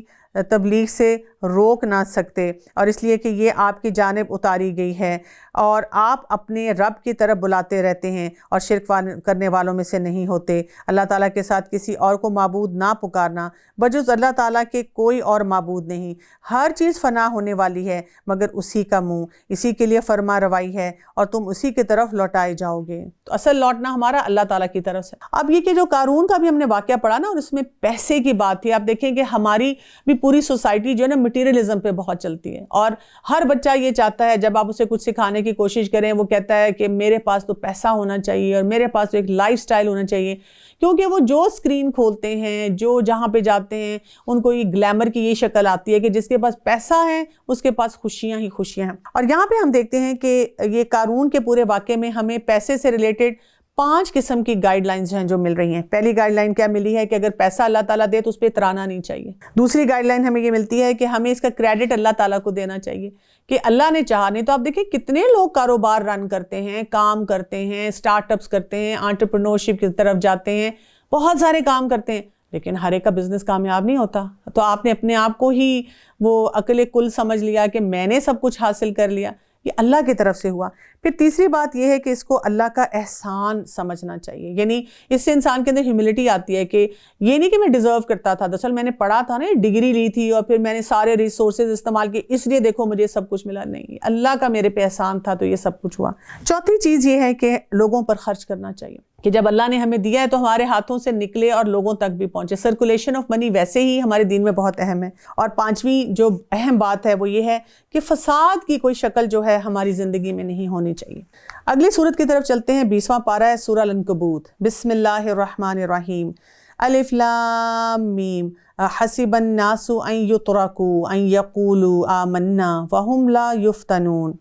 تبلیغ سے روک نہ سکتے، اور اس لیے کہ یہ آپ کی جانب اتاری گئی ہے اور آپ اپنے رب کی طرف بلاتے رہتے ہیں اور شرک کرنے والوں میں سے نہیں ہوتے۔ اللہ تعالیٰ کے ساتھ کسی اور کو معبود نہ پکارنا، بجز اللہ تعالیٰ کے کوئی اور معبود نہیں۔ ہر چیز فنا ہونے والی ہے مگر اسی کا منہ، اسی کے لیے فرما روائی ہے اور تم اسی کی طرف لوٹائے جاؤ گے۔ تو اصل لوٹنا ہمارا اللہ تعالیٰ کی طرف سے۔ اب یہ کہ جو قارون کا بھی ہم نے واقعہ پڑھا نا، اور اس میں پیسے کی بات تھی، آپ دیکھیں کہ ہماری بھی پوری سوسائٹی جو ہے نا مٹیریلزم پہ بہت چلتی ہے، اور ہر بچہ یہ چاہتا ہے جب آپ اسے کچھ سکھانے کی کوشش کریں وہ کہتا ہے کہ میرے پاس تو پیسہ ہونا چاہیے اور میرے پاس تو ایک لائف سٹائل ہونا چاہیے، کیونکہ وہ جو سکرین کھولتے ہیں، جو جہاں پہ جاتے ہیں، ان کو یہ گلیمر کی یہ شکل آتی ہے کہ جس کے پاس پیسہ ہے اس کے پاس خوشیاں ہی خوشیاں ہیں۔ اور یہاں پہ ہم دیکھتے ہیں کہ یہ قارون کے پورے واقعے میں ہمیں پیسے سے ریلیٹڈ 5 قسم کی گائیڈ لائنز ہیں جو مل رہی ہیں۔ پہلی گائیڈ لائن کیا ملی ہے کہ اگر پیسہ اللہ تعالیٰ دے تو اس پہ اترانا نہیں چاہیے۔ دوسری گائیڈ لائن ہمیں یہ ملتی ہے کہ ہمیں اس کا کریڈٹ اللہ تعالیٰ کو دینا چاہیے کہ اللہ نے چاہا، نہیں تو آپ دیکھیں کتنے لوگ کاروبار رن کرتے ہیں، کام کرتے ہیں، سٹارٹ اپس کرتے ہیں، انٹرپرینورشپ کی طرف جاتے ہیں، بہت سارے کام کرتے ہیں، لیکن ہر ایک کا بزنس کامیاب نہیں ہوتا۔ تو آپ نے اپنے آپ کو ہی وہ عقل کل سمجھ لیا کہ میں نے سب کچھ حاصل کر لیا، یہ اللہ کی طرف سے ہوا۔ پھر تیسری بات یہ ہے کہ اس کو اللہ کا احسان سمجھنا چاہیے، یعنی اس سے انسان کے اندر ہیوملٹی آتی ہے کہ یہ نہیں کہ میں ڈیزرو کرتا تھا، دراصل میں نے پڑھا تھا نا، ڈگری لی تھی اور پھر میں نے سارے ریسورسز استعمال کیے اس لیے دیکھو مجھے سب کچھ ملا، نہیں، اللہ کا میرے پہ احسان تھا تو یہ سب کچھ ہوا۔ چوتھی چیز یہ ہے کہ لوگوں پر خرچ کرنا چاہیے کہ جب اللہ نے ہمیں دیا ہے تو ہمارے ہاتھوں سے نکلے اور لوگوں تک بھی پہنچے۔ سرکولیشن آف منی ویسے ہی ہمارے دین میں بہت اہم ہے۔ اور پانچویں جو اہم بات ہے وہ یہ ہے کہ فساد کی کوئی شکل جو ہے ہماری زندگی میں نہیں ہونی چاہیے۔ اگلی سورت کی طرف چلتے ہیں، 20واں پارہ ہے سورہ العنکبوت۔ بسم اللہ الرحمن الرحیم۔ الف لام میم حسب الناس ان یترکوا ان یقولوا آمنا وہم لا یفتنون۔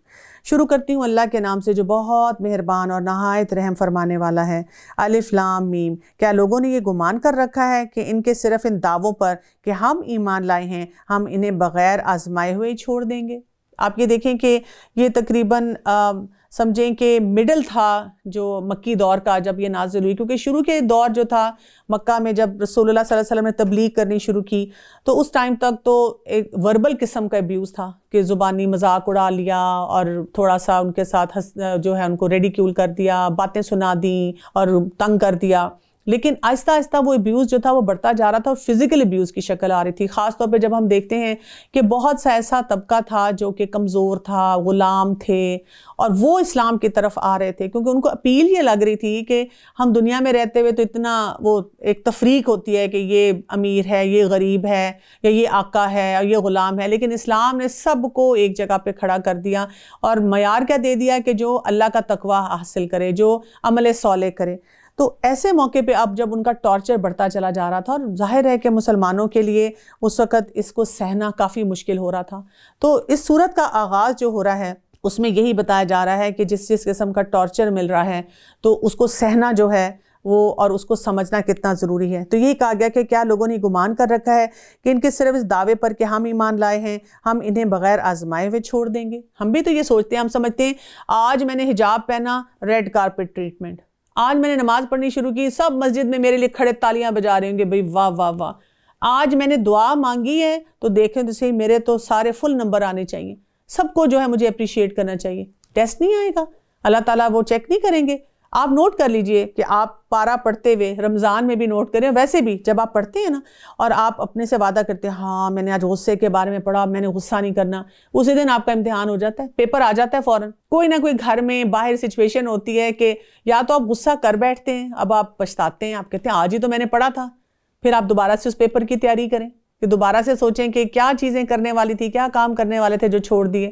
شروع کرتی ہوں اللہ کے نام سے جو بہت مہربان اور نہایت رحم فرمانے والا ہے۔ الف لام میم، کیا لوگوں نے یہ گمان کر رکھا ہے کہ ان کے صرف ان دعووں پر کہ ہم ایمان لائے ہیں ہم انہیں بغیر آزمائے ہوئے چھوڑ دیں گے؟ آپ یہ دیکھیں کہ یہ تقریباً سمجھیں کہ مڈل تھا جو مکی دور کا جب یہ نازل ہوئی، کیونکہ شروع کے دور جو تھا مکہ میں جب رسول اللہ صلی اللہ علیہ وسلم نے تبلیغ کرنی شروع کی تو اس ٹائم تک تو ایک وربل قسم کا ابیوز تھا کہ زبانی مذاق اڑا لیا اور تھوڑا سا ان کے ساتھ جو ہے ان کو ریڈیکیول کر دیا، باتیں سنا دیں اور تنگ کر دیا۔ لیکن آہستہ آہستہ وہ ابیوز جو تھا وہ بڑھتا جا رہا تھا اور فزیکل ابیوز کی شکل آ رہی تھی، خاص طور پہ جب ہم دیکھتے ہیں کہ بہت سا ایسا طبقہ تھا جو کہ کمزور تھا، غلام تھے، اور وہ اسلام کی طرف آ رہے تھے کیونکہ ان کو اپیل یہ لگ رہی تھی کہ ہم دنیا میں رہتے ہوئے تو اتنا وہ ایک تفریق ہوتی ہے کہ یہ امیر ہے، یہ غریب ہے، یا یہ آقا ہے اور یہ غلام ہے، لیکن اسلام نے سب کو ایک جگہ پہ کھڑا کر دیا اور معیار کیا دے دیا کہ جو اللہ کا تقوی حاصل کرے، جو عمل صالح کرے۔ تو ایسے موقع پہ اب جب ان کا ٹارچر بڑھتا چلا جا رہا تھا اور ظاہر ہے کہ مسلمانوں کے لیے اس وقت اس کو سہنا کافی مشکل ہو رہا تھا، تو اس صورت کا آغاز جو ہو رہا ہے اس میں یہی بتایا جا رہا ہے کہ جس قسم کا ٹارچر مل رہا ہے تو اس کو سہنا جو ہے وہ اور اس کو سمجھنا کتنا ضروری ہے۔ تو یہی کہا گیا کہ کیا لوگوں نے گمان کر رکھا ہے کہ ان کے صرف اس دعوے پر کہ ہم ایمان لائے ہیں ہم انہیں بغیر آزمائے ہوئے چھوڑ دیں گے؟ ہم بھی تو یہ سوچتے ہیں، ہم سمجھتے ہیں آج میں نے حجاب پہنا، ریڈ کارپٹ ٹریٹمنٹ، آج میں نے نماز پڑھنی شروع کی، سب مسجد میں میرے لیے کھڑے تالیاں بجا رہے ہوں گے، بھئی واہ واہ واہ، آج میں نے دعا مانگی ہے تو دیکھیں تو صحیح میرے تو سارے فل نمبر آنے چاہیے، سب کو جو ہے مجھے اپریشیٹ کرنا چاہیے۔ ٹیسٹ نہیں آئے گا، اللہ تعالیٰ وہ چیک نہیں کریں گے۔ آپ نوٹ کر لیجئے کہ آپ پارہ پڑھتے ہوئے رمضان میں بھی نوٹ کریں، ویسے بھی جب آپ پڑھتے ہیں نا اور آپ اپنے سے وعدہ کرتے ہیں ہاں میں نے آج غصے کے بارے میں پڑھا، میں نے غصہ نہیں کرنا، اسی دن آپ کا امتحان ہو جاتا ہے، پیپر آ جاتا ہے فوراً۔ کوئی نہ کوئی گھر میں باہر سچویشن ہوتی ہے کہ یا تو آپ غصہ کر بیٹھتے ہیں، اب آپ پچھتاتے ہیں، آپ کہتے ہیں آج ہی تو میں نے پڑھا تھا، پھر آپ دوبارہ سے اس پیپر کی تیاری کریں۔ کہ دوبارہ سے سوچیں کہ کیا چیزیں کرنے والی تھی، کیا کام کرنے والے تھے جو چھوڑ دیے.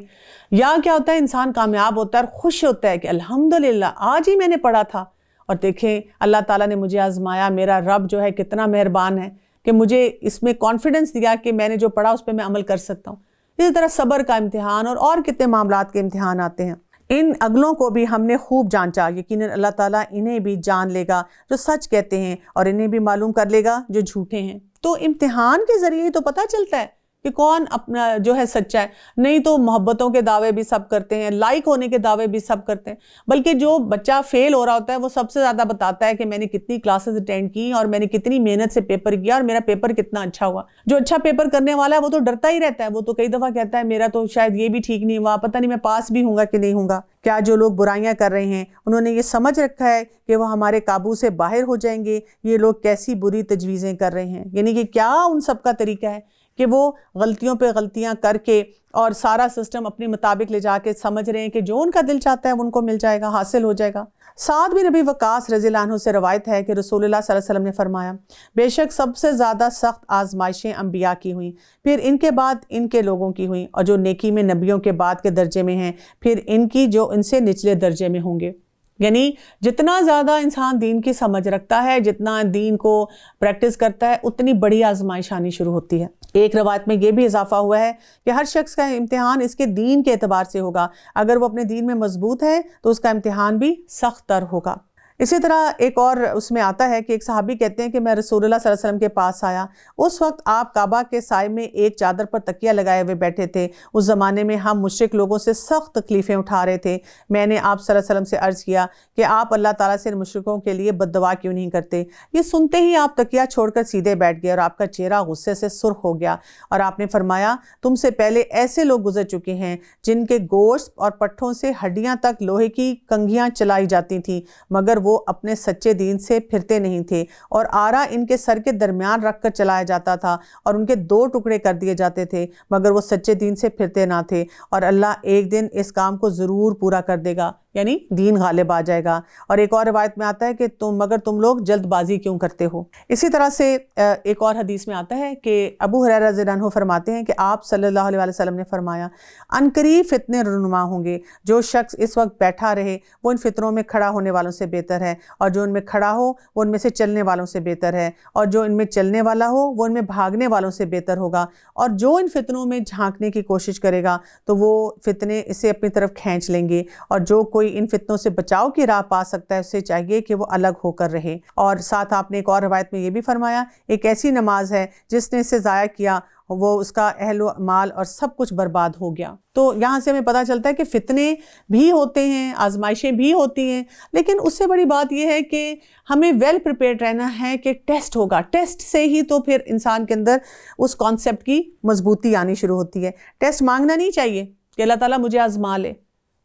یا کیا ہوتا ہے انسان کامیاب ہوتا ہے اور خوش ہوتا ہے کہ الحمدللہ آج ہی میں نے پڑھا تھا اور دیکھیں اللہ تعالیٰ نے مجھے آزمایا، میرا رب جو ہے کتنا مہربان ہے کہ مجھے اس میں کانفیڈنس دیا کہ میں نے جو پڑھا اس پہ میں عمل کر سکتا ہوں. اسی طرح صبر کا امتحان اور کتنے معاملات کے امتحان آتے ہیں. ان اگلوں کو بھی ہم نے خوب جانچا، یقیناً اللہ تعالیٰ انہیں بھی جان لے گا جو سچ کہتے ہیں اور انہیں بھی معلوم کر لے گا جو جھوٹے ہیں. تو امتحان کے ذریعے ہی تو پتہ چلتا ہے کہ کون اپنا جو ہے سچا ہے. نہیں تو محبتوں کے دعوے بھی سب کرتے ہیں، لائک ہونے کے دعوے بھی سب کرتے ہیں، بلکہ جو بچہ فیل ہو رہا ہوتا ہے وہ سب سے زیادہ بتاتا ہے کہ میں نے کتنی کلاسز اٹینڈ کی اور میں نے کتنی محنت سے پیپر کیا اور میرا پیپر کتنا اچھا ہوا. جو اچھا پیپر کرنے والا ہے وہ تو ڈرتا ہی رہتا ہے، وہ تو کئی دفعہ کہتا ہے میرا تو شاید یہ بھی ٹھیک نہیں ہوا، پتہ نہیں میں پاس بھی ہوں گا کہ نہیں ہوں گا. کیا جو لوگ برائیاں کر رہے ہیں انہوں نے یہ سمجھ رکھا ہے کہ وہ ہمارے قابو سے باہر ہو جائیں گے؟ یہ لوگ کیسی بری تجویزیں کر رہے ہیں، یعنی کہ کیا ان سب کا طریقہ ہے کہ وہ غلطیوں پہ غلطیاں کر کے اور سارا سسٹم اپنے مطابق لے جا کے سمجھ رہے ہیں کہ جو ان کا دل چاہتا ہے وہ ان کو مل جائے گا، حاصل ہو جائے گا. سعد بن ابی وقاص رضی اللہ عنہ سے روایت ہے کہ رسول اللہ صلی اللہ علیہ وسلم نے فرمایا بے شک سب سے زیادہ سخت آزمائشیں انبیاء کی ہوئیں، پھر ان کے بعد ان کے لوگوں کی ہوئیں، اور جو نیکی میں نبیوں کے بعد کے درجے میں ہیں پھر ان کی جو ان سے نچلے درجے میں ہوں گے. یعنی جتنا زیادہ انسان دین کی سمجھ رکھتا ہے، جتنا دین کو پریکٹس کرتا ہے، اتنی بڑی آزمائش آنی شروع ہوتی ہے. ایک روایت میں یہ بھی اضافہ ہوا ہے کہ ہر شخص کا امتحان اس کے دین کے اعتبار سے ہوگا، اگر وہ اپنے دین میں مضبوط ہے تو اس کا امتحان بھی سخت تر ہوگا. اسی طرح ایک اور اس میں آتا ہے کہ ایک صحابی کہتے ہیں کہ میں رسول اللہ صلی اللہ علیہ وسلم کے پاس آیا، اس وقت آپ کعبہ کے سائے میں ایک چادر پر تکیہ لگائے ہوئے بیٹھے تھے. اس زمانے میں ہم مشرک لوگوں سے سخت تکلیفیں اٹھا رہے تھے. میں نے آپ صلی اللہ علیہ وسلم سے عرض کیا کہ آپ اللہ تعالیٰ سے مشرکوں کے لیے بد دعا کیوں نہیں کرتے؟ یہ سنتے ہی آپ تکیہ چھوڑ کر سیدھے بیٹھ گئے اور آپ کا چہرہ غصے سے سرخ ہو گیا، اور آپ نے فرمایا تم سے پہلے ایسے لوگ گزر چکے ہیں جن کے گوشت اور پٹھوں سے ہڈیاں تک لوہے کی کنگھیاں چلائی جاتی تھیں، مگر وہ اپنے سچے دین سے پھرتے نہیں تھے، اور آرا ان کے سر کے درمیان رکھ کر چلایا جاتا تھا اور ان کے 2 ٹکڑے کر دیے جاتے تھے، مگر وہ سچے دین سے پھرتے نہ تھے، اور اللہ ایک دن اس کام کو ضرور پورا کر دے گا، یعنی دین غالب آ جائے گا. اور ایک اور روایت میں آتا ہے کہ مگر تم لوگ جلد بازی کیوں کرتے ہو. اسی طرح سے ایک اور حدیث میں آتا ہے کہ ابو ہریرہ رضی اللہ عنہ فرماتے ہیں کہ آپ صلی اللہ علیہ وسلم نے فرمایا عنقریب فتنے رونما ہوں گے، جو شخص اس وقت بیٹھا رہے وہ ان فتنوں میں کھڑا ہونے والوں سے بہتر ہے، اور جو ان میں کھڑا ہو وہ ان میں سے چلنے والوں سے بہتر ہے، اور جو ان میں چلنے والا ہو وہ ان میں بھاگنے والوں سے بہتر ہوگا، اور جو ان فتنوں میں جھانکنے کی کوشش کرے گا تو وہ فتنے اسے اپنی طرف کھینچ لیں گے، اور جو کوئی ان فتنوں سے بچاؤ کی راہ پا سکتا ہے اسے چاہیے کہ وہ الگ ہو کر رہے. اور ساتھ آپ نے ایک اور روایت میں یہ بھی فرمایا ایک ایسی نماز ہے جس نے اسے ضائع کیا وہ اس کا اہل و مال اور سب کچھ برباد ہو گیا. تو یہاں سے ہمیں پتہ چلتا ہے کہ فتنے بھی ہوتے ہیں، آزمائشیں بھی ہوتی ہیں، لیکن اس سے بڑی بات یہ ہے کہ ہمیں ویل پریپیئرڈ رہنا ہے کہ ٹیسٹ ہوگا. ٹیسٹ سے ہی تو پھر انسان کے اندر اس کانسیپٹ کی مضبوطی آنی شروع ہوتی ہے. ٹیسٹ مانگنا نہیں چاہیے کہ اللہ تعالیٰ مجھے آزما لے،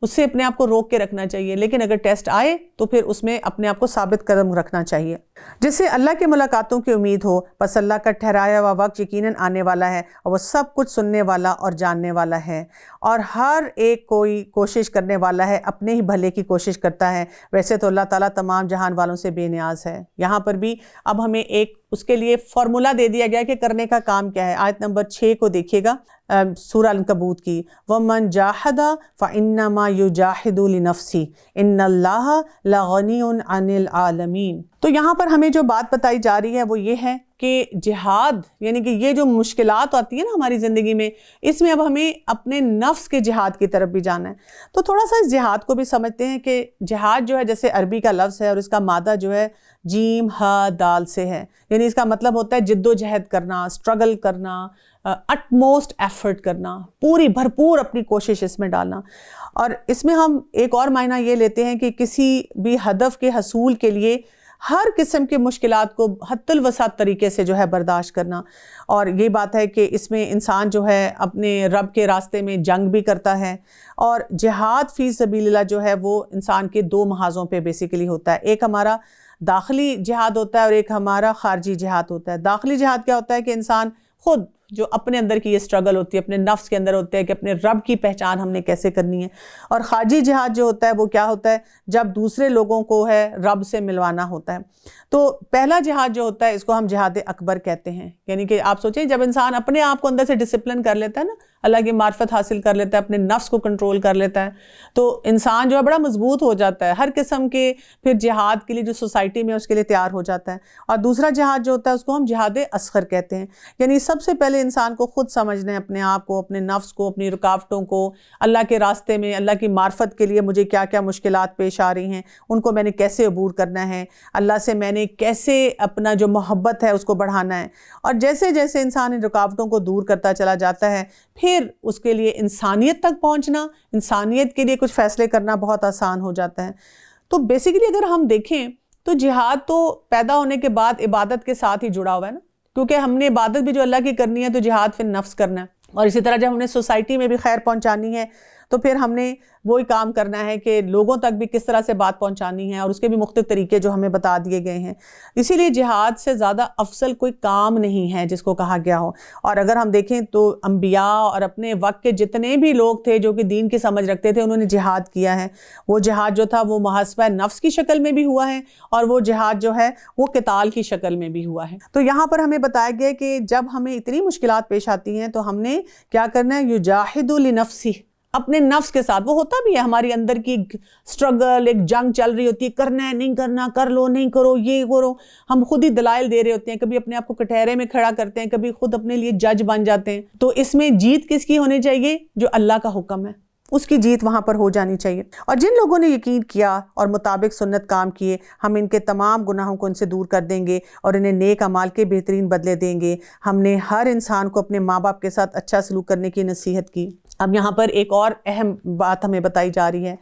اس سے اپنے آپ کو روک کے رکھنا چاہیے، لیکن اگر ٹیسٹ آئے تو پھر اس میں اپنے آپ کو ثابت قدم رکھنا چاہیے. جس سے اللہ کے ملاقاتوں کی امید ہو، پس اللہ کا ٹھہرایا ہوا وقت یقیناً آنے والا ہے، اور وہ سب کچھ سننے والا اور جاننے والا ہے، اور ہر ایک کوئی کوشش کرنے والا ہے، اپنے ہی بھلے کی کوشش کرتا ہے. ویسے تو اللہ تعالیٰ تمام جہان والوں سے بے نیاز ہے. یہاں پر بھی اب ہمیں ایک اس کے لیے فارمولہ دے دیا گیا کہ کرنے کا کام کیا ہے. آیت نمبر 6 کو دیکھیے گا سورہ العنکبوت کی، وَمَنْ جَاهَدَ فَإِنَّمَا يُجَاهِدُ لِنَفْسِهِ إِنَّ اللَّهَ لَغَنِيٌّ عَنِ الْعَالَمِينَ. تو یہاں پر ہمیں جو بات بتائی جا رہی ہے وہ یہ ہے کہ جہاد، یعنی کہ یہ جو مشکلات آتی ہیں نا ہماری زندگی میں، اس میں اب ہمیں اپنے نفس کے جہاد کی طرف بھی جانا ہے. تو تھوڑا سا اس جہاد کو بھی سمجھتے ہیں کہ جہاد جو ہے جیسے عربی کا لفظ ہے اور اس کا مادہ جو ہے جیم ہا دال سے ہے، یعنی اس کا مطلب ہوتا ہے جد و جہد کرنا، اسٹرگل کرنا، اٹموسٹ ایفرٹ کرنا، پوری بھرپور اپنی کوشش اس میں ڈالنا. اور اس میں ہم ایک اور معنی یہ لیتے ہیں کہ کسی بھی ہدف کے حصول کے لیے ہر قسم کے مشکلات کو حد الوسع طریقے سے جو ہے برداشت کرنا. اور یہ بات ہے کہ اس میں انسان جو ہے اپنے رب کے راستے میں جنگ بھی کرتا ہے. اور جہاد فی سبیل اللہ جو ہے وہ انسان کے 2 محاذوں پہ بیسیکلی ہوتا ہے. ایک ہمارا داخلی جہاد ہوتا ہے اور ایک ہمارا خارجی جہاد ہوتا ہے. داخلی جہاد کیا ہوتا ہے کہ انسان خود جو اپنے اندر کی یہ اسٹرگل ہوتی ہے، اپنے نفس کے اندر ہوتے ہیں کہ اپنے رب کی پہچان ہم نے کیسے کرنی ہے. اور خارجی جہاد جو ہوتا ہے وہ کیا ہوتا ہے؟ جب دوسرے لوگوں کو ہے رب سے ملوانا ہوتا ہے. تو پہلا جہاد جو ہوتا ہے اس کو ہم جہاد اکبر کہتے ہیں. یعنی کہ آپ سوچیں جب انسان اپنے آپ کو اندر سے ڈسپلن کر لیتا ہے نا، اللہ کی معرفت حاصل کر لیتا ہے، اپنے نفس کو کنٹرول کر لیتا ہے، تو انسان جو ہے بڑا مضبوط ہو جاتا ہے، ہر قسم کے پھر جہاد کے لیے جو سوسائٹی میں اس کے لیے تیار ہو جاتا ہے. اور دوسرا جہاد جو ہوتا ہے اس کو ہم جہاد اصغر کہتے ہیں. یعنی سب سے پہلے انسان کو خود سمجھنا ہے اپنے آپ کو، اپنے نفس کو، اپنی رکاوٹوں کو. اللہ کے راستے میں اللہ کی معرفت کے لیے مجھے کیا کیا مشکلات پیش آ رہی ہیں، ان کو میں نے کیسے عبور کرنا ہے، اللہ سے میں نے کیسے اپنا جو محبت ہے اس کو بڑھانا ہے. اور جیسے جیسے انسان ان رکاوٹوں کو دور کرتا چلا جاتا ہے، پھر اس کے لیے انسانیت تک پہنچنا، انسانیت کے لیے کچھ فیصلے کرنا بہت آسان ہو جاتا ہے. تو بیسیکلی اگر ہم دیکھیں تو جہاد تو پیدا ہونے کے بعد عبادت کے ساتھ ہی جڑا ہوا ہے نا، کیونکہ ہم نے عبادت بھی جو اللہ کی کرنی ہے تو جہاد پھر نفس کرنا ہے. اور اسی طرح جب ہم نے سوسائٹی میں بھی خیر پہنچانی ہے تو پھر ہم نے وہی کام کرنا ہے کہ لوگوں تک بھی کس طرح سے بات پہنچانی ہے، اور اس کے بھی مختلف طریقے جو ہمیں بتا دیے گئے ہیں. اسی لیے جہاد سے زیادہ افضل کوئی کام نہیں ہے جس کو کہا گیا ہو. اور اگر ہم دیکھیں تو انبیاء اور اپنے وقت کے جتنے بھی لوگ تھے جو کہ دین کی سمجھ رکھتے تھے، انہوں نے جہاد کیا ہے. وہ جہاد جو تھا وہ محاسبہ نفس کی شکل میں بھی ہوا ہے، اور وہ جہاد جو ہے وہ قتال کی شکل میں بھی ہوا ہے. تو یہاں پر ہمیں بتایا گیا کہ جب ہمیں اتنی مشکلات پیش آتی ہیں تو ہم نے کیا کرنا ہے؟ یجاہد لنفسہ، اپنے نفس کے ساتھ. وہ ہوتا بھی ہے ہماری اندر کی سٹرگل، ایک جنگ چل رہی ہوتی ہے، کرنا ہے نہیں کرنا، کر لو نہیں کرو، یہ کرو. ہم خود ہی دلائل دے رہے ہوتے ہیں، کبھی اپنے آپ کو کٹہرے میں کھڑا کرتے ہیں، کبھی خود اپنے لیے جج بن جاتے ہیں. تو اس میں جیت کس کی ہونی چاہیے؟ جو اللہ کا حکم ہے اس کی جیت وہاں پر ہو جانی چاہیے. اور جن لوگوں نے یقین کیا اور مطابق سنت کام کیے، ہم ان کے تمام گناہوں کو ان سے دور کر دیں گے اور انہیں نیک اعمال کے بہترین بدلے دیں گے. ہم نے ہر انسان کو اپنے ماں باپ کے ساتھ اچھا سلوک کرنے کی نصیحت کی. اب یہاں پر ایک اور اہم بات ہمیں بتائی جا رہی ہے،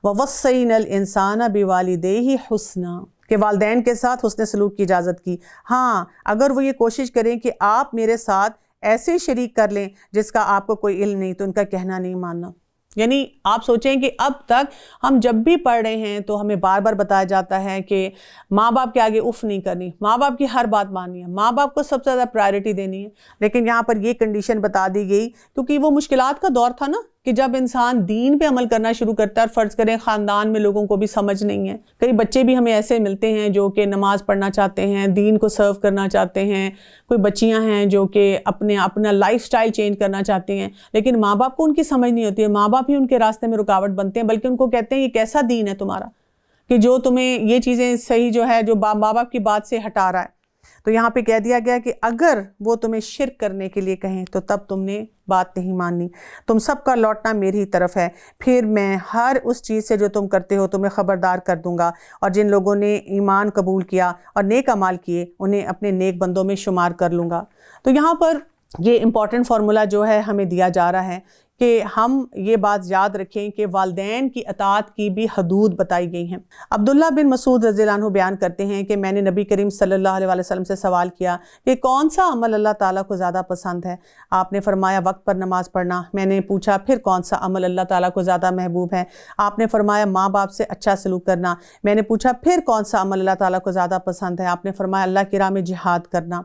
وَوَصَّيْنَا الْإِنسَانَ بِوَالِدَيْهِ حُسْنًا، کہ والدین کے ساتھ حسن سلوک کی اجازت کی. ہاں اگر وہ یہ کوشش کریں کہ آپ میرے ساتھ ایسے شریک کر لیں جس کا آپ کو کوئی علم نہیں، تو ان کا کہنا نہیں ماننا. یعنی آپ سوچیں کہ اب تک ہم جب بھی پڑھ رہے ہیں تو ہمیں بار بار بتایا جاتا ہے کہ ماں باپ کے آگے اف نہیں کرنی، ماں باپ کی ہر بات ماننی ہے، ماں باپ کو سب سے زیادہ پرائرٹی دینی ہے. لیکن یہاں پر یہ کنڈیشن بتا دی گئی کیونکہ وہ مشکلات کا دور تھا نا، کہ جب انسان دین پہ عمل کرنا شروع کرتا ہے، اور فرض کریں خاندان میں لوگوں کو بھی سمجھ نہیں ہے. کئی بچے بھی ہمیں ایسے ملتے ہیں جو کہ نماز پڑھنا چاہتے ہیں، دین کو سرو کرنا چاہتے ہیں. کوئی بچیاں ہیں جو کہ اپنا لائف سٹائل چینج کرنا چاہتے ہیں، لیکن ماں باپ کو ان کی سمجھ نہیں ہوتی ہے. ماں باپ ہی ان کے راستے میں رکاوٹ بنتے ہیں، بلکہ ان کو کہتے ہیں یہ کیسا دین ہے تمہارا کہ جو تمہیں یہ چیزیں صحیح جو ہے جو ماں باپ کی بات سے ہٹا رہا ہے. تو یہاں پہ کہہ دیا گیا کہ اگر وہ تمہیں شرک کرنے کے لیے کہیں تو تب تم نے بات نہیں ماننی. تم سب کا لوٹنا میری ہی طرف ہے، پھر میں ہر اس چیز سے جو تم کرتے ہو تمہیں خبردار کر دوں گا. اور جن لوگوں نے ایمان قبول کیا اور نیک اعمال کیے انہیں اپنے نیک بندوں میں شمار کر لوں گا. تو یہاں پر یہ امپورٹنٹ فارمولا جو ہے ہمیں دیا جا رہا ہے کہ ہم یہ بات یاد رکھیں کہ والدین کی اطاعت کی بھی حدود بتائی گئی ہیں. عبداللہ بن مسعود رضی اللہ عنہ بیان کرتے ہیں کہ میں نے نبی کریم صلی اللہ علیہ وسلم سے سوال کیا کہ کون سا عمل اللہ تعالیٰ کو زیادہ پسند ہے؟ آپ نے فرمایا وقت پر نماز پڑھنا. میں نے پوچھا پھر کون سا عمل اللہ تعالیٰ کو زیادہ محبوب ہے؟ آپ نے فرمایا ماں باپ سے اچھا سلوک کرنا. میں نے پوچھا پھر کون سا عمل اللہ تعالیٰ کو زیادہ پسند ہے؟ آپ نے فرمایا اللہ کی راہ میں جہاد کرنا.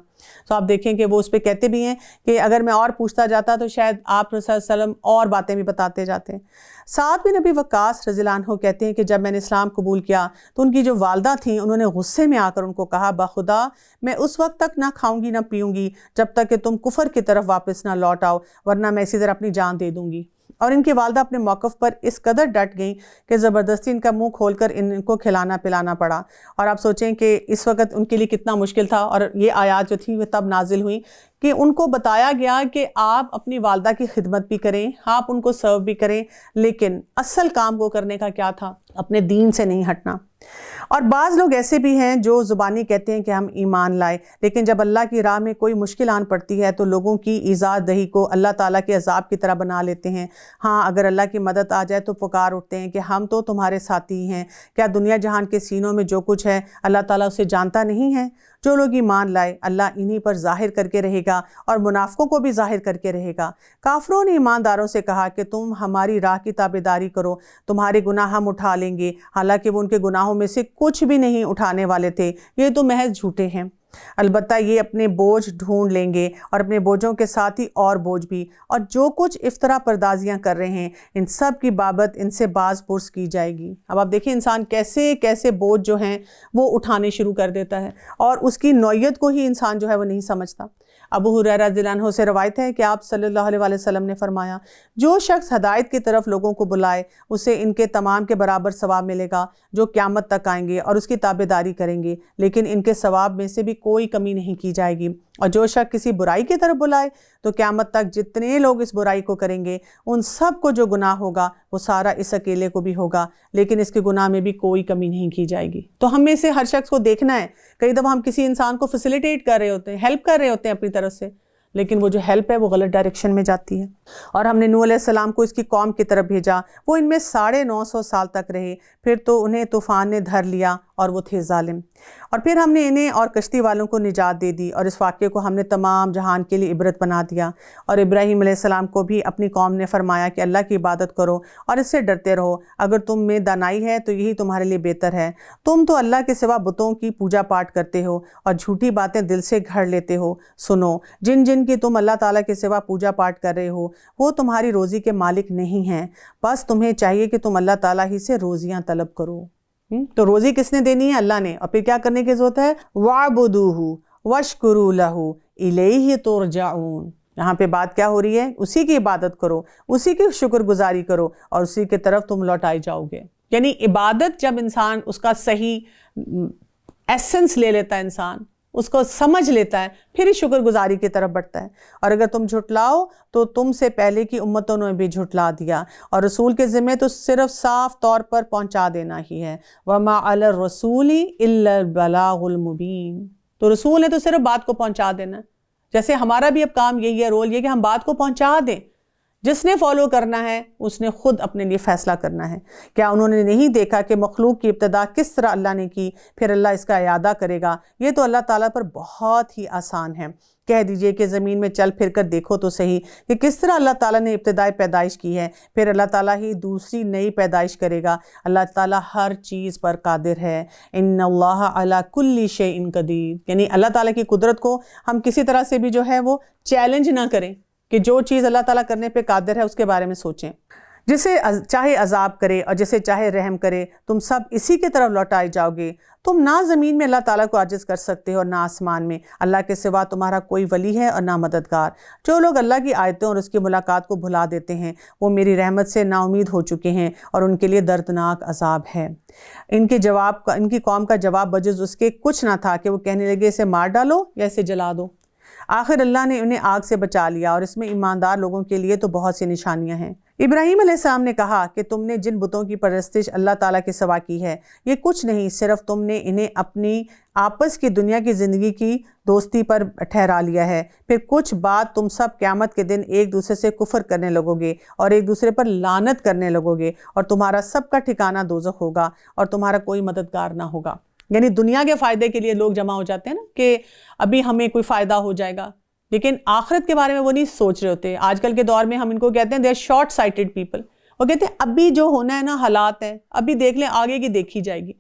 تو آپ دیکھیں کہ وہ اس پہ کہتے بھی ہیں کہ اگر میں اور پوچھتا جاتا تو شاید آپ صلی اللہ علیہ وسلم اور باتیں بھی بتاتے جاتے ہیں. سعد بن ابی وقاص رضی اللہ عنہ کہتے ہیں کہ جب میں نے اسلام قبول کیا تو ان کی جو والدہ تھیں انہوں نے غصے میں آ کر ان کو کہا بخدا میں اس وقت تک نہ کھاؤں گی نہ پیوں گی جب تک کہ تم کفر کی طرف واپس نہ لوٹ آؤ، ورنہ میں اسی طرح اپنی جان دے دوں گی. اور ان کی والدہ اپنے موقف پر اس قدر ڈٹ گئیں کہ زبردستی ان کا منہ کھول کر ان کو کھلانا پلانا پڑا. اور آپ سوچیں کہ اس وقت ان کے لیے کتنا مشکل تھا. اور یہ آیات جو تھیں وہ تب نازل ہوئیں کہ ان کو بتایا گیا کہ آپ اپنی والدہ کی خدمت بھی کریں، آپ ان کو سرو بھی کریں، لیکن اصل کام کو کرنے کا کیا تھا؟ اپنے دین سے نہیں ہٹنا. اور بعض لوگ ایسے بھی ہیں جو زبانی کہتے ہیں کہ ہم ایمان لائے، لیکن جب اللہ کی راہ میں کوئی مشکل آن پڑتی ہے تو لوگوں کی ایذا دہی کو اللہ تعالیٰ کے عذاب کی طرح بنا لیتے ہیں. ہاں اگر اللہ کی مدد آ جائے تو پکار اٹھتے ہیں کہ ہم تو تمہارے ساتھی ہیں. کیا دنیا جہان کے سینوں میں جو کچھ ہے اللہ تعالیٰ اسے جانتا نہیں ہے؟ جو لوگ ایمان لائے اللہ انہی پر ظاہر کر کے رہے گا اور منافقوں کو بھی ظاہر کر کے رہے گا. کافروں نے ایمانداروں سے کہا کہ تم ہماری راہ کی تابعداری کرو، تمہارے گناہ ہم اٹھا لیں گے، حالانکہ وہ ان کے گناہوں میں سے کچھ بھی نہیں اٹھانے والے تھے. یہ تو محض جھوٹے ہیں. البتہ یہ اپنے بوجھ ڈھونڈ لیں گے اور اپنے بوجھوں کے ساتھ ہی اور بوجھ بھی، اور جو کچھ افطرا پردازیاں کر رہے ہیں ان سب کی بابت ان سے باز پرس کی جائے گی۔ اب آپ دیکھیں انسان کیسے کیسے بوجھ جو ہیں وہ اٹھانے شروع کر دیتا ہے، اور اس کی نوعیت کو ہی انسان جو ہے وہ نہیں سمجھتا۔ ابو ہریرہ رضی اللہ عنہ سے روایت ہے کہ آپ صلی اللہ علیہ وسلم نے فرمایا، جو شخص ہدایت کی طرف لوگوں کو بلائے اسے ان کے تمام کے برابر ثواب ملے گا جو قیامت تک آئیں گے اور اس کی تابعداری کریں گے، لیکن ان کے ثواب میں سے بھی کوئی کمی نہیں کی جائے گی۔ اور جو شخص کسی برائی کی طرف بلائے تو قیامت تک جتنے لوگ اس برائی کو کریں گے ان سب کو جو گناہ ہوگا وہ سارا اس اکیلے کو بھی ہوگا، لیکن اس کے گناہ میں بھی کوئی کمی نہیں کی جائے گی۔ تو ہم میں سے ہر شخص کو دیکھنا ہے، کئی دفعہ ہم کسی انسان کو فیسیلیٹیٹ کر رہے ہوتے ہیں، ہیلپ کر رہے ہوتے ہیں اپنی طرف سے، لیکن وہ جو ہیلپ ہے وہ غلط ڈائریکشن میں جاتی ہے۔ اور ہم نے نوح علیہ السلام کو اس کی قوم کی طرف بھیجا، وہ ان میں 950 سال تک رہے، پھر تو انہیں طوفان نے دھر لیا اور وہ تھے ظالم، اور پھر ہم نے انہیں اور کشتی والوں کو نجات دے دی، اور اس واقعے کو ہم نے تمام جہان کے لیے عبرت بنا دیا۔ اور ابراہیم علیہ السلام کو بھی اپنی قوم نے فرمایا کہ اللہ کی عبادت کرو اور اس سے ڈرتے رہو، اگر تم میں دانائی ہے تو یہی تمہارے لیے بہتر ہے، تم تو اللہ کے سوا بتوں کی پوجا پاٹ کرتے ہو اور جھوٹی باتیں دل سے گھڑ لیتے ہو۔ سنو، جن کی تم اللہ تعالیٰ کے سوا پوجا پاٹ کر رہے ہو وہ تمہاری روزی کے مالک نہیں ہیں، بس تمہیں چاہیے کہ تم اللہ تعالیٰ ہی سے روزیاں طلب کرو۔ تو روزی کس نے دینی ہے؟ اللہ نے، اور پھر کیا کرنے کی ضرورت ہے؟ وَاعْبُدُوهُ وَاشْكُرُوا لَهُ إِلَيْهِ تُرْجَعُونَ۔ یہاں پہ بات کیا ہو رہی ہے؟ اسی کی عبادت کرو، اسی کی شکر گزاری کرو اور اسی کی طرف تم لوٹائے جاؤ گے۔ یعنی عبادت جب انسان اس کا صحیح ایسنس لے لیتا ہے، انسان اس کو سمجھ لیتا ہے، پھر ہی شکر گزاری کی طرف بڑھتا ہے۔ اور اگر تم جھٹلاؤ تو تم سے پہلے کی امتوں نے بھی جھٹلا دیا، اور رسول کے ذمہ تو صرف صاف طور پر پہنچا دینا ہی ہے۔ وَمَا عَلَى الرَّسُولِ إِلَّا الْبَلَاغُ الْمُبِينُ۔ تو رسول نے تو صرف بات کو پہنچا دینا ہے، جیسے ہمارا بھی اب کام یہی ہے، رول یہ کہ ہم بات کو پہنچا دیں۔ جس نے فالو کرنا ہے اس نے خود اپنے لیے فیصلہ کرنا ہے۔ کیا انہوں نے نہیں دیکھا کہ مخلوق کی ابتدا کس طرح اللہ نے کی، پھر اللہ اس کا اعادہ کرے گا؟ یہ تو اللہ تعالیٰ پر بہت ہی آسان ہے۔ کہہ دیجئے کہ زمین میں چل پھر کر دیکھو تو صحیح کہ کس طرح اللہ تعالیٰ نے ابتدائی پیدائش کی ہے، پھر اللہ تعالیٰ ہی دوسری نئی پیدائش کرے گا۔ اللہ تعالیٰ ہر چیز پر قادر ہے۔ ان اللہ علی کل شیء قدیر، یعنی اللہ تعالیٰ کی قدرت کو ہم کسی طرح سے بھی جو ہے وہ چیلنج نہ کریں کہ جو چیز اللہ تعالیٰ کرنے پہ قادر ہے اس کے بارے میں سوچیں۔ جسے چاہے عذاب کرے اور جسے چاہے رحم کرے، تم سب اسی کی طرف لوٹائے جاؤ گے۔ تم نہ زمین میں اللہ تعالیٰ کو عاجز کر سکتے ہو اور نہ آسمان میں، اللہ کے سوا تمہارا کوئی ولی ہے اور نہ مددگار۔ جو لوگ اللہ کی آیتوں اور اس کی ملاقات کو بھلا دیتے ہیں وہ میری رحمت سے نا امید ہو چکے ہیں اور ان کے لیے دردناک عذاب ہے۔ ان کی قوم کا جواب بجز اس کے کچھ نہ تھا کہ وہ کہنے لگے اسے مار ڈالو یا اسے جلا دو۔ آخر اللہ نے انہیں آگ سے بچا لیا، اور اس میں ایماندار لوگوں کے لیے تو بہت سی نشانیاں ہیں۔ ابراہیم علیہ السلام نے کہا کہ تم نے جن بتوں کی پرستش اللہ تعالیٰ کے سوا کی ہے یہ کچھ نہیں، صرف تم نے انہیں اپنی آپس کی دنیا کی زندگی کی دوستی پر ٹھہرا لیا ہے، پھر کچھ بعد تم سب قیامت کے دن ایک دوسرے سے کفر کرنے لگو گے اور ایک دوسرے پر لعنت کرنے لگو گے، اور تمہارا سب کا ٹھکانہ دوزخ ہوگا اور تمہارا کوئی مددگار نہ ہوگا۔ یعنی دنیا کے فائدے کے لیے لوگ جمع ہو جاتے ہیں نا کہ ابھی ہمیں کوئی فائدہ ہو جائے گا، لیکن آخرت کے بارے میں وہ نہیں سوچ رہے ہوتے۔ آج کل کے دور میں ہم ان کو کہتے ہیں they are short sighted people, وہ کہتے ہیں ابھی جو ہونا ہے نا حالات ہیں، ابھی دیکھ لیں آگے کی دیکھی جائے گی،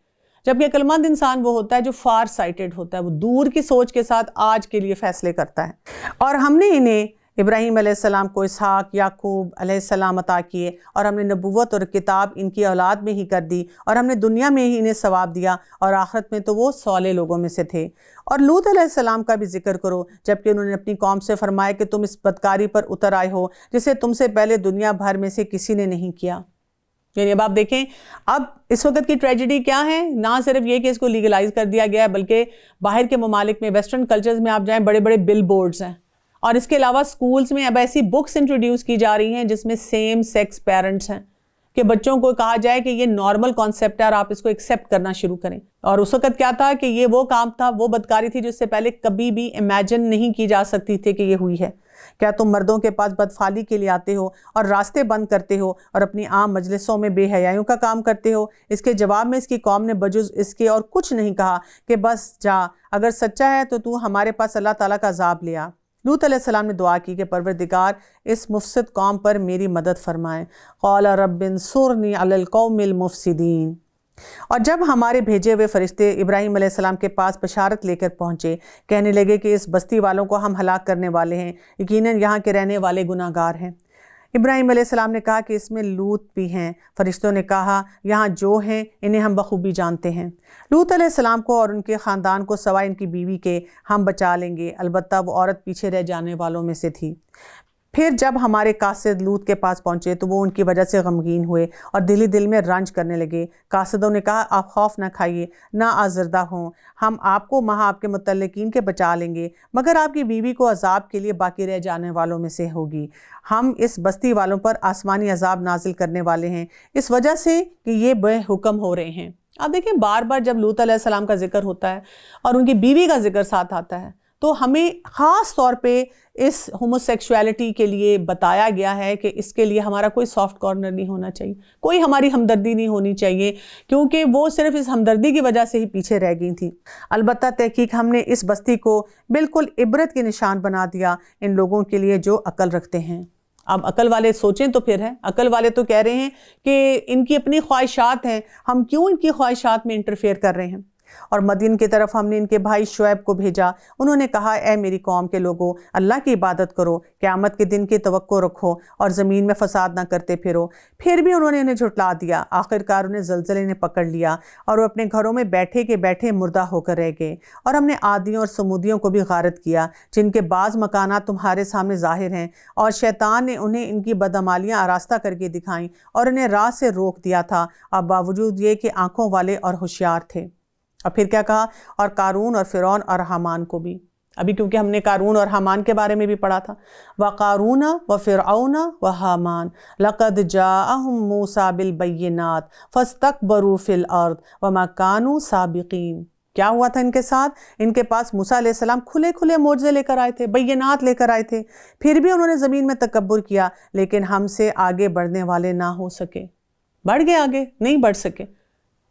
جبکہ عقل مند انسان وہ ہوتا ہے جو فار سائٹڈ ہوتا ہے، وہ دور کی سوچ کے ساتھ آج کے لیے فیصلے کرتا ہے۔ اور ہم نے انہیں ابراہیم علیہ السلام کو اسحاق، یعقوب علیہ السلام عطا کیے، اور ہم نے نبوت اور کتاب ان کی اولاد میں ہی کر دی، اور ہم نے دنیا میں ہی انہیں ثواب دیا، اور آخرت میں تو وہ صالح لوگوں میں سے تھے۔ اور لوط علیہ السلام کا بھی ذکر کرو، جبکہ انہوں نے اپنی قوم سے فرمایا کہ تم اس بدکاری پر اتر آئے ہو جسے تم سے پہلے دنیا بھر میں سے کسی نے نہیں کیا۔ یعنی اب آپ دیکھیں اب اس وقت کی ٹریجڈی کیا ہے، نہ صرف یہ کہ اس کو لیگلائز کر دیا گیا ہے، بلکہ باہر کے ممالک میں ویسٹرن کلچرز میں آپ جائیں بڑے بڑے بل بورڈز ہیں، اور اس کے علاوہ سکولز میں اب ایسی بکس انٹروڈیوس کی جا رہی ہیں جس میں سیم سیکس پیرنٹس ہیں، کہ بچوں کو کہا جائے کہ یہ نارمل کانسیپٹ ہے اور آپ اس کو ایکسیپٹ کرنا شروع کریں۔ اور اس وقت کیا تھا کہ یہ وہ کام تھا، وہ بدکاری تھی جس سے پہلے کبھی بھی امیجن نہیں کی جا سکتی تھی کہ یہ ہوئی ہے۔ کیا تم مردوں کے پاس بدفعالی کے لیے آتے ہو اور راستے بند کرتے ہو اور اپنی عام مجلسوں میں بے حیائیوں کا کام کرتے ہو؟ اس کے جواب میں اس کی قوم نے بجز اس کے اور کچھ نہیں کہا کہ بس جا، اگر سچا ہے تو ہمارے پاس اللہ تعالیٰ کا عذاب لیا۔ لوط علیہ السلام نے دعا کی کہ پروردگار اس مفسد قوم پر میری مدد فرمائے۔ قال رب انصرنی علی القوم المفسدین۔ اور جب ہمارے بھیجے ہوئے فرشتے ابراہیم علیہ السلام کے پاس بشارت لے کر پہنچے، کہنے لگے کہ اس بستی والوں کو ہم ہلاک کرنے والے ہیں، یقیناً یہاں کے رہنے والے گناہ گار ہیں۔ ابراہیم علیہ السلام نے کہا کہ اس میں لوط بھی ہیں۔ فرشتوں نے کہا یہاں جو ہیں انہیں ہم بخوبی جانتے ہیں۔ لوط علیہ السلام کو اور ان کے خاندان کو سوائے ان کی بیوی کے ہم بچا لیں گے، البتہ وہ عورت پیچھے رہ جانے والوں میں سے تھی۔ پھر جب ہمارے قاصد لوط کے پاس پہنچے تو وہ ان کی وجہ سے غمگین ہوئے اور دل میں رنج کرنے لگے۔ قاصدوں نے کہا آپ خوف نہ کھائیے، نہ آزردہ ہوں، ہم آپ کو وہاں آپ کے متعلقین کے بچا لیں گے، مگر آپ کی بیوی کو عذاب کے لیے باقی رہ جانے والوں میں سے ہوگی۔ ہم اس بستی والوں پر آسمانی عذاب نازل کرنے والے ہیں اس وجہ سے کہ یہ بے حکم ہو رہے ہیں۔ آپ دیکھیں بار بار جب لوط علیہ السلام کا ذکر ہوتا ہے اور ان کی بیوی کا ذکر ساتھ آتا ہے تو ہمیں خاص طور پہ اس ہوموسیکشویلٹی کے لیے بتایا گیا ہے کہ اس کے لیے ہمارا کوئی سافٹ کارنر نہیں ہونا چاہیے، کوئی ہماری ہمدردی نہیں ہونی چاہیے، کیونکہ وہ صرف اس ہمدردی کی وجہ سے ہی پیچھے رہ گئی تھیں۔ البتہ تحقیق ہم نے اس بستی کو بالکل عبرت کے نشان بنا دیا ان لوگوں کے لیے جو عقل رکھتے ہیں۔ اب عقل والے سوچیں تو پھر ہے، عقل والے تو کہہ رہے ہیں کہ ان کی اپنی خواہشات ہیں، ہم کیوں ان کی خواہشات میں انٹرفیئر کر رہے ہیں۔ اور مدین کی طرف ہم نے ان کے بھائی شعیب کو بھیجا، انہوں نے کہا اے میری قوم کے لوگوں، اللہ کی عبادت کرو، قیامت کے دن کی توقع رکھو اور زمین میں فساد نہ کرتے پھرو۔ پھر بھی انہوں نے انہیں جھٹلا دیا، آخرکار انہیں زلزلے نے پکڑ لیا اور وہ اپنے گھروں میں بیٹھے کے بیٹھے مردہ ہو کر رہ گئے۔ اور ہم نے عادیوں اور سمودیوں کو بھی غارت کیا جن کے بعض مکانات تمہارے سامنے ظاہر ہیں، اور شیطان نے انہیں ان کی بدعمالیاں آراستہ کر کے دکھائیں اور انہیں راہ سے روک دیا تھا، اور باوجود یہ کہ آنکھوں والے اور ہوشیار تھے۔ اور پھر کیا کہا، اور قارون اور فرعون اور حامان کو بھی، ابھی کیونکہ ہم نے قارون اور حامان کے بارے میں بھی پڑھا تھا، وَقَارُونَ وَفِرْعَوْنَ وَحَامَانَ لَقَدْ جَاءَهُمْ مُوسَىٰ بِالْبَيِّنَاتِ فَاسْتَكْبَرُوا فِي الْأَرْضِ وَمَا كَانُوا سَابِقِينَ۔ کیا ہوا تھا ان کے ساتھ؟ ان کے پاس موسیٰ علیہ السلام کھلے کھلے معجزے لے کر آئے تھے، بینات لے کر آئے تھے، پھر بھی انہوں نے زمین میں تکبر کیا، لیکن ہم سے آگے بڑھنے والے نہ ہو سکے۔ بڑھ گئے آگے، نہیں بڑھ سکے۔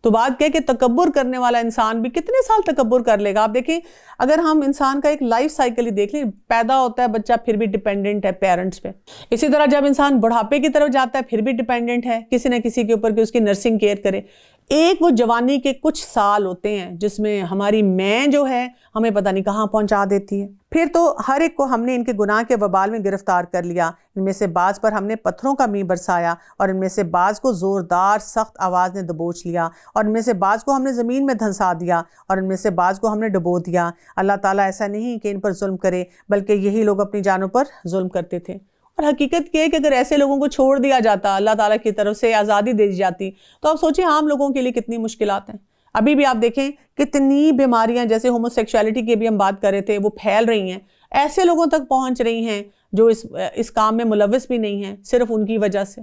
تو بات کیا کہ تکبر کرنے والا انسان بھی کتنے سال تکبر کر لے گا؟ آپ دیکھیں اگر ہم انسان کا ایک لائف سائیکل ہی دیکھ لیں، پیدا ہوتا ہے بچہ پھر بھی ڈیپینڈنٹ ہے پیرنٹس پہ، اسی طرح جب انسان بڑھاپے کی طرف جاتا ہے پھر بھی ڈیپینڈنٹ ہے کسی نہ کسی کے اوپر کہ اس کی نرسنگ کیئر کرے۔ ایک وہ جوانی کے کچھ سال ہوتے ہیں جس میں ہماری میں جو ہے ہمیں پتہ نہیں کہاں پہنچا دیتی ہے، پھر تو ہر ایک کو ہم نے ان کے گناہ کے وبال میں گرفتار کر لیا۔ ان میں سے بعض پر ہم نے پتھروں کا مینہ برسایا، اور ان میں سے بعض کو زوردار سخت آواز نے دبوچ لیا، اور ان میں سے بعض کو ہم نے زمین میں دھنسا دیا، اور ان میں سے بعض کو ہم نے ڈبو دیا۔ اللہ تعالیٰ ایسا نہیں کہ ان پر ظلم کرے، بلکہ یہی لوگ اپنی جانوں پر ظلم کرتے تھے۔ اور حقیقت یہ ہے کہ اگر ایسے لوگوں کو چھوڑ دیا جاتا، اللہ تعالیٰ کی طرف سے آزادی دے دی جاتی، تو آپ سوچیں عام لوگوں کے لیے کتنی مشکلات ہیں۔ ابھی بھی آپ دیکھیں کتنی بیماریاں، جیسے ہوموسیکشوالٹی کی بھی ہم بات کر رہے تھے، وہ پھیل رہی ہیں، ایسے لوگوں تک پہنچ رہی ہیں جو اس کام میں ملوث بھی نہیں ہیں، صرف ان کی وجہ سے۔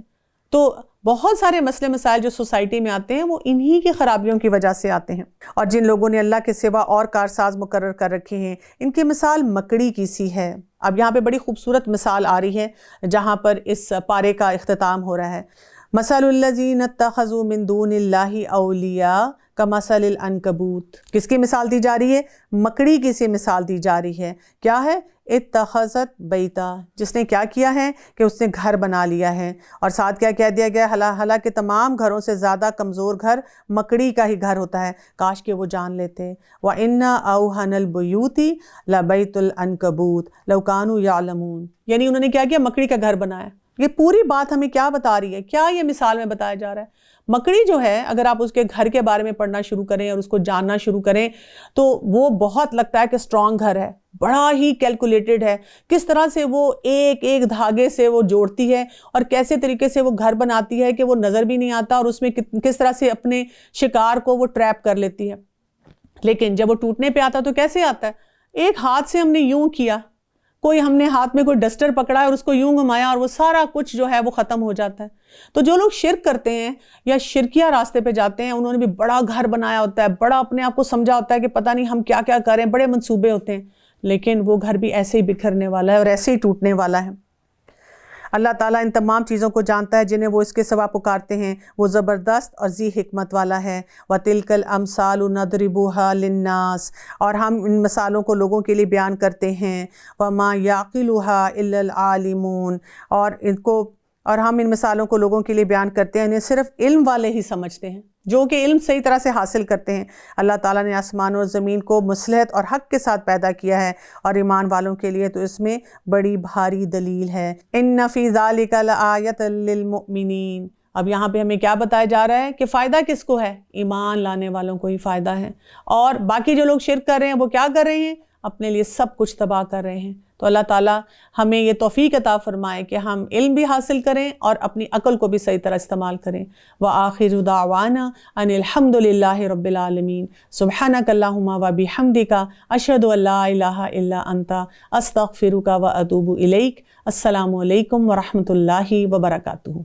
تو بہت سارے مسئلے مسائل جو سوسائٹی میں آتے ہیں وہ انہی کی خرابیوں کی وجہ سے آتے ہیں۔ اور جن لوگوں نے اللہ کے سوا اور کارساز مقرر کر رکھے ہیں، ان کی مثال مکڑی کی سی ہے۔ اب یہاں پہ بڑی خوبصورت مثال آ رہی ہے جہاں پر اس پارے کا اختتام ہو رہا ہے۔ مثل الذین اتخذوا من دون اللہ اولیاء کمثل العنکبوت۔ کس کی مثال دی جا رہی ہے؟ مکڑی کی سی مثال دی جا رہی ہے۔ کیا ہے؟ اتخذت بیتا، جس نے کیا کیا ہے کہ اس نے گھر بنا لیا ہے، اور ساتھ کیا کہہ دیا گیا، حالانکہ تمام گھروں سے زیادہ کمزور گھر مکڑی کا ہی گھر ہوتا ہے، کاش کہ وہ جان لیتے۔ وَإِنَّ أَوْهَنَ الْبُيُوتِ لَبَيْتُ الْعَنْكَبُوتِ لَوْ كَانُوا يَعْلَمُونَ۔ یعنی انہوں نے کیا کیا؟ مکڑی کا گھر بنایا۔ یہ پوری بات ہمیں کیا بتا رہی ہے؟ کیا یہ مثال میں بتایا جا رہا ہے؟ مکڑی جو ہے، اگر آپ اس کے گھر کے بارے میں پڑھنا شروع کریں اور اس کو جاننا شروع کریں تو وہ بہت لگتا ہے کہ اسٹرانگ گھر ہے، بڑا ہی کیلکولیٹڈ ہے، کس طرح سے وہ ایک ایک دھاگے سے وہ جوڑتی ہے اور کیسے طریقے سے وہ گھر بناتی ہے کہ وہ نظر بھی نہیں آتا، اور اس میں کس طرح سے اپنے شکار کو وہ ٹریپ کر لیتی ہے۔ لیکن جب وہ ٹوٹنے پہ آتا تو کیسے آتا ہے؟ ایک ہاتھ سے ہم نے یوں کیا، کوئی ہم نے ہاتھ میں کوئی ڈسٹر پکڑا ہے اور اس کو یوں گھمایا اور وہ سارا کچھ جو ہے وہ ختم ہو جاتا ہے۔ تو جو لوگ شرک کرتے ہیں یا شرکیہ راستے پہ جاتے ہیں، انہوں نے بھی بڑا گھر بنایا ہوتا ہے، بڑا اپنے آپ کو سمجھا ہوتا ہے کہ پتہ نہیں ہم کیا کیا کریں، بڑے منصوبے ہوتے ہیں، لیکن وہ گھر بھی ایسے ہی بکھرنے والا ہے اور ایسے ہی ٹوٹنے والا ہے۔ اللہ تعالیٰ ان تمام چیزوں کو جانتا ہے جنہیں وہ اس کے سوا پکارتے ہیں، وہ زبردست اور ذی حکمت والا ہے۔ وَتِلْكَ الْأَمْثَالُ نَضْرِبُهَا لِلنَّاسِ، اور ہم ان مثالوں کو لوگوں کے لیے بیان کرتے ہیں۔ وَمَا يَعْقِلُهَا إِلَّا الْعَالِمُونَ، اور ہم ان مثالوں کو لوگوں کے لیے بیان کرتے ہیں، انہیں صرف علم والے ہی سمجھتے ہیں۔ جو کہ علم صحیح طرح سے حاصل کرتے ہیں۔ اللہ تعالیٰ نے آسمان اور زمین کو مصلحت اور حق کے ساتھ پیدا کیا ہے، اور ایمان والوں کے لیے تو اس میں بڑی بھاری دلیل ہے۔ ان فی ذالک لآیۃ للمؤمنین۔ اب یہاں پہ ہمیں کیا بتایا جا رہا ہے کہ فائدہ کس کو ہے؟ ایمان لانے والوں کو ہی فائدہ ہے، اور باقی جو لوگ شرک کر رہے ہیں وہ کیا کر رہے ہیں؟ اپنے لیے سب کچھ تباہ کر رہے ہیں۔ تو اللہ تعالیٰ ہمیں یہ توفیق عطا فرمائے کہ ہم علم بھی حاصل کریں اور اپنی عقل کو بھی صحیح طرح استعمال کریں۔ وآخر دعوانا ان الحمد للہ رب العالمین، سبحانک اللہم وبحمدک، اشہد ان لا الہ الا انت، استغفرک واتوب الیک۔ السلام علیکم ورحمۃ اللہ وبرکاتہ۔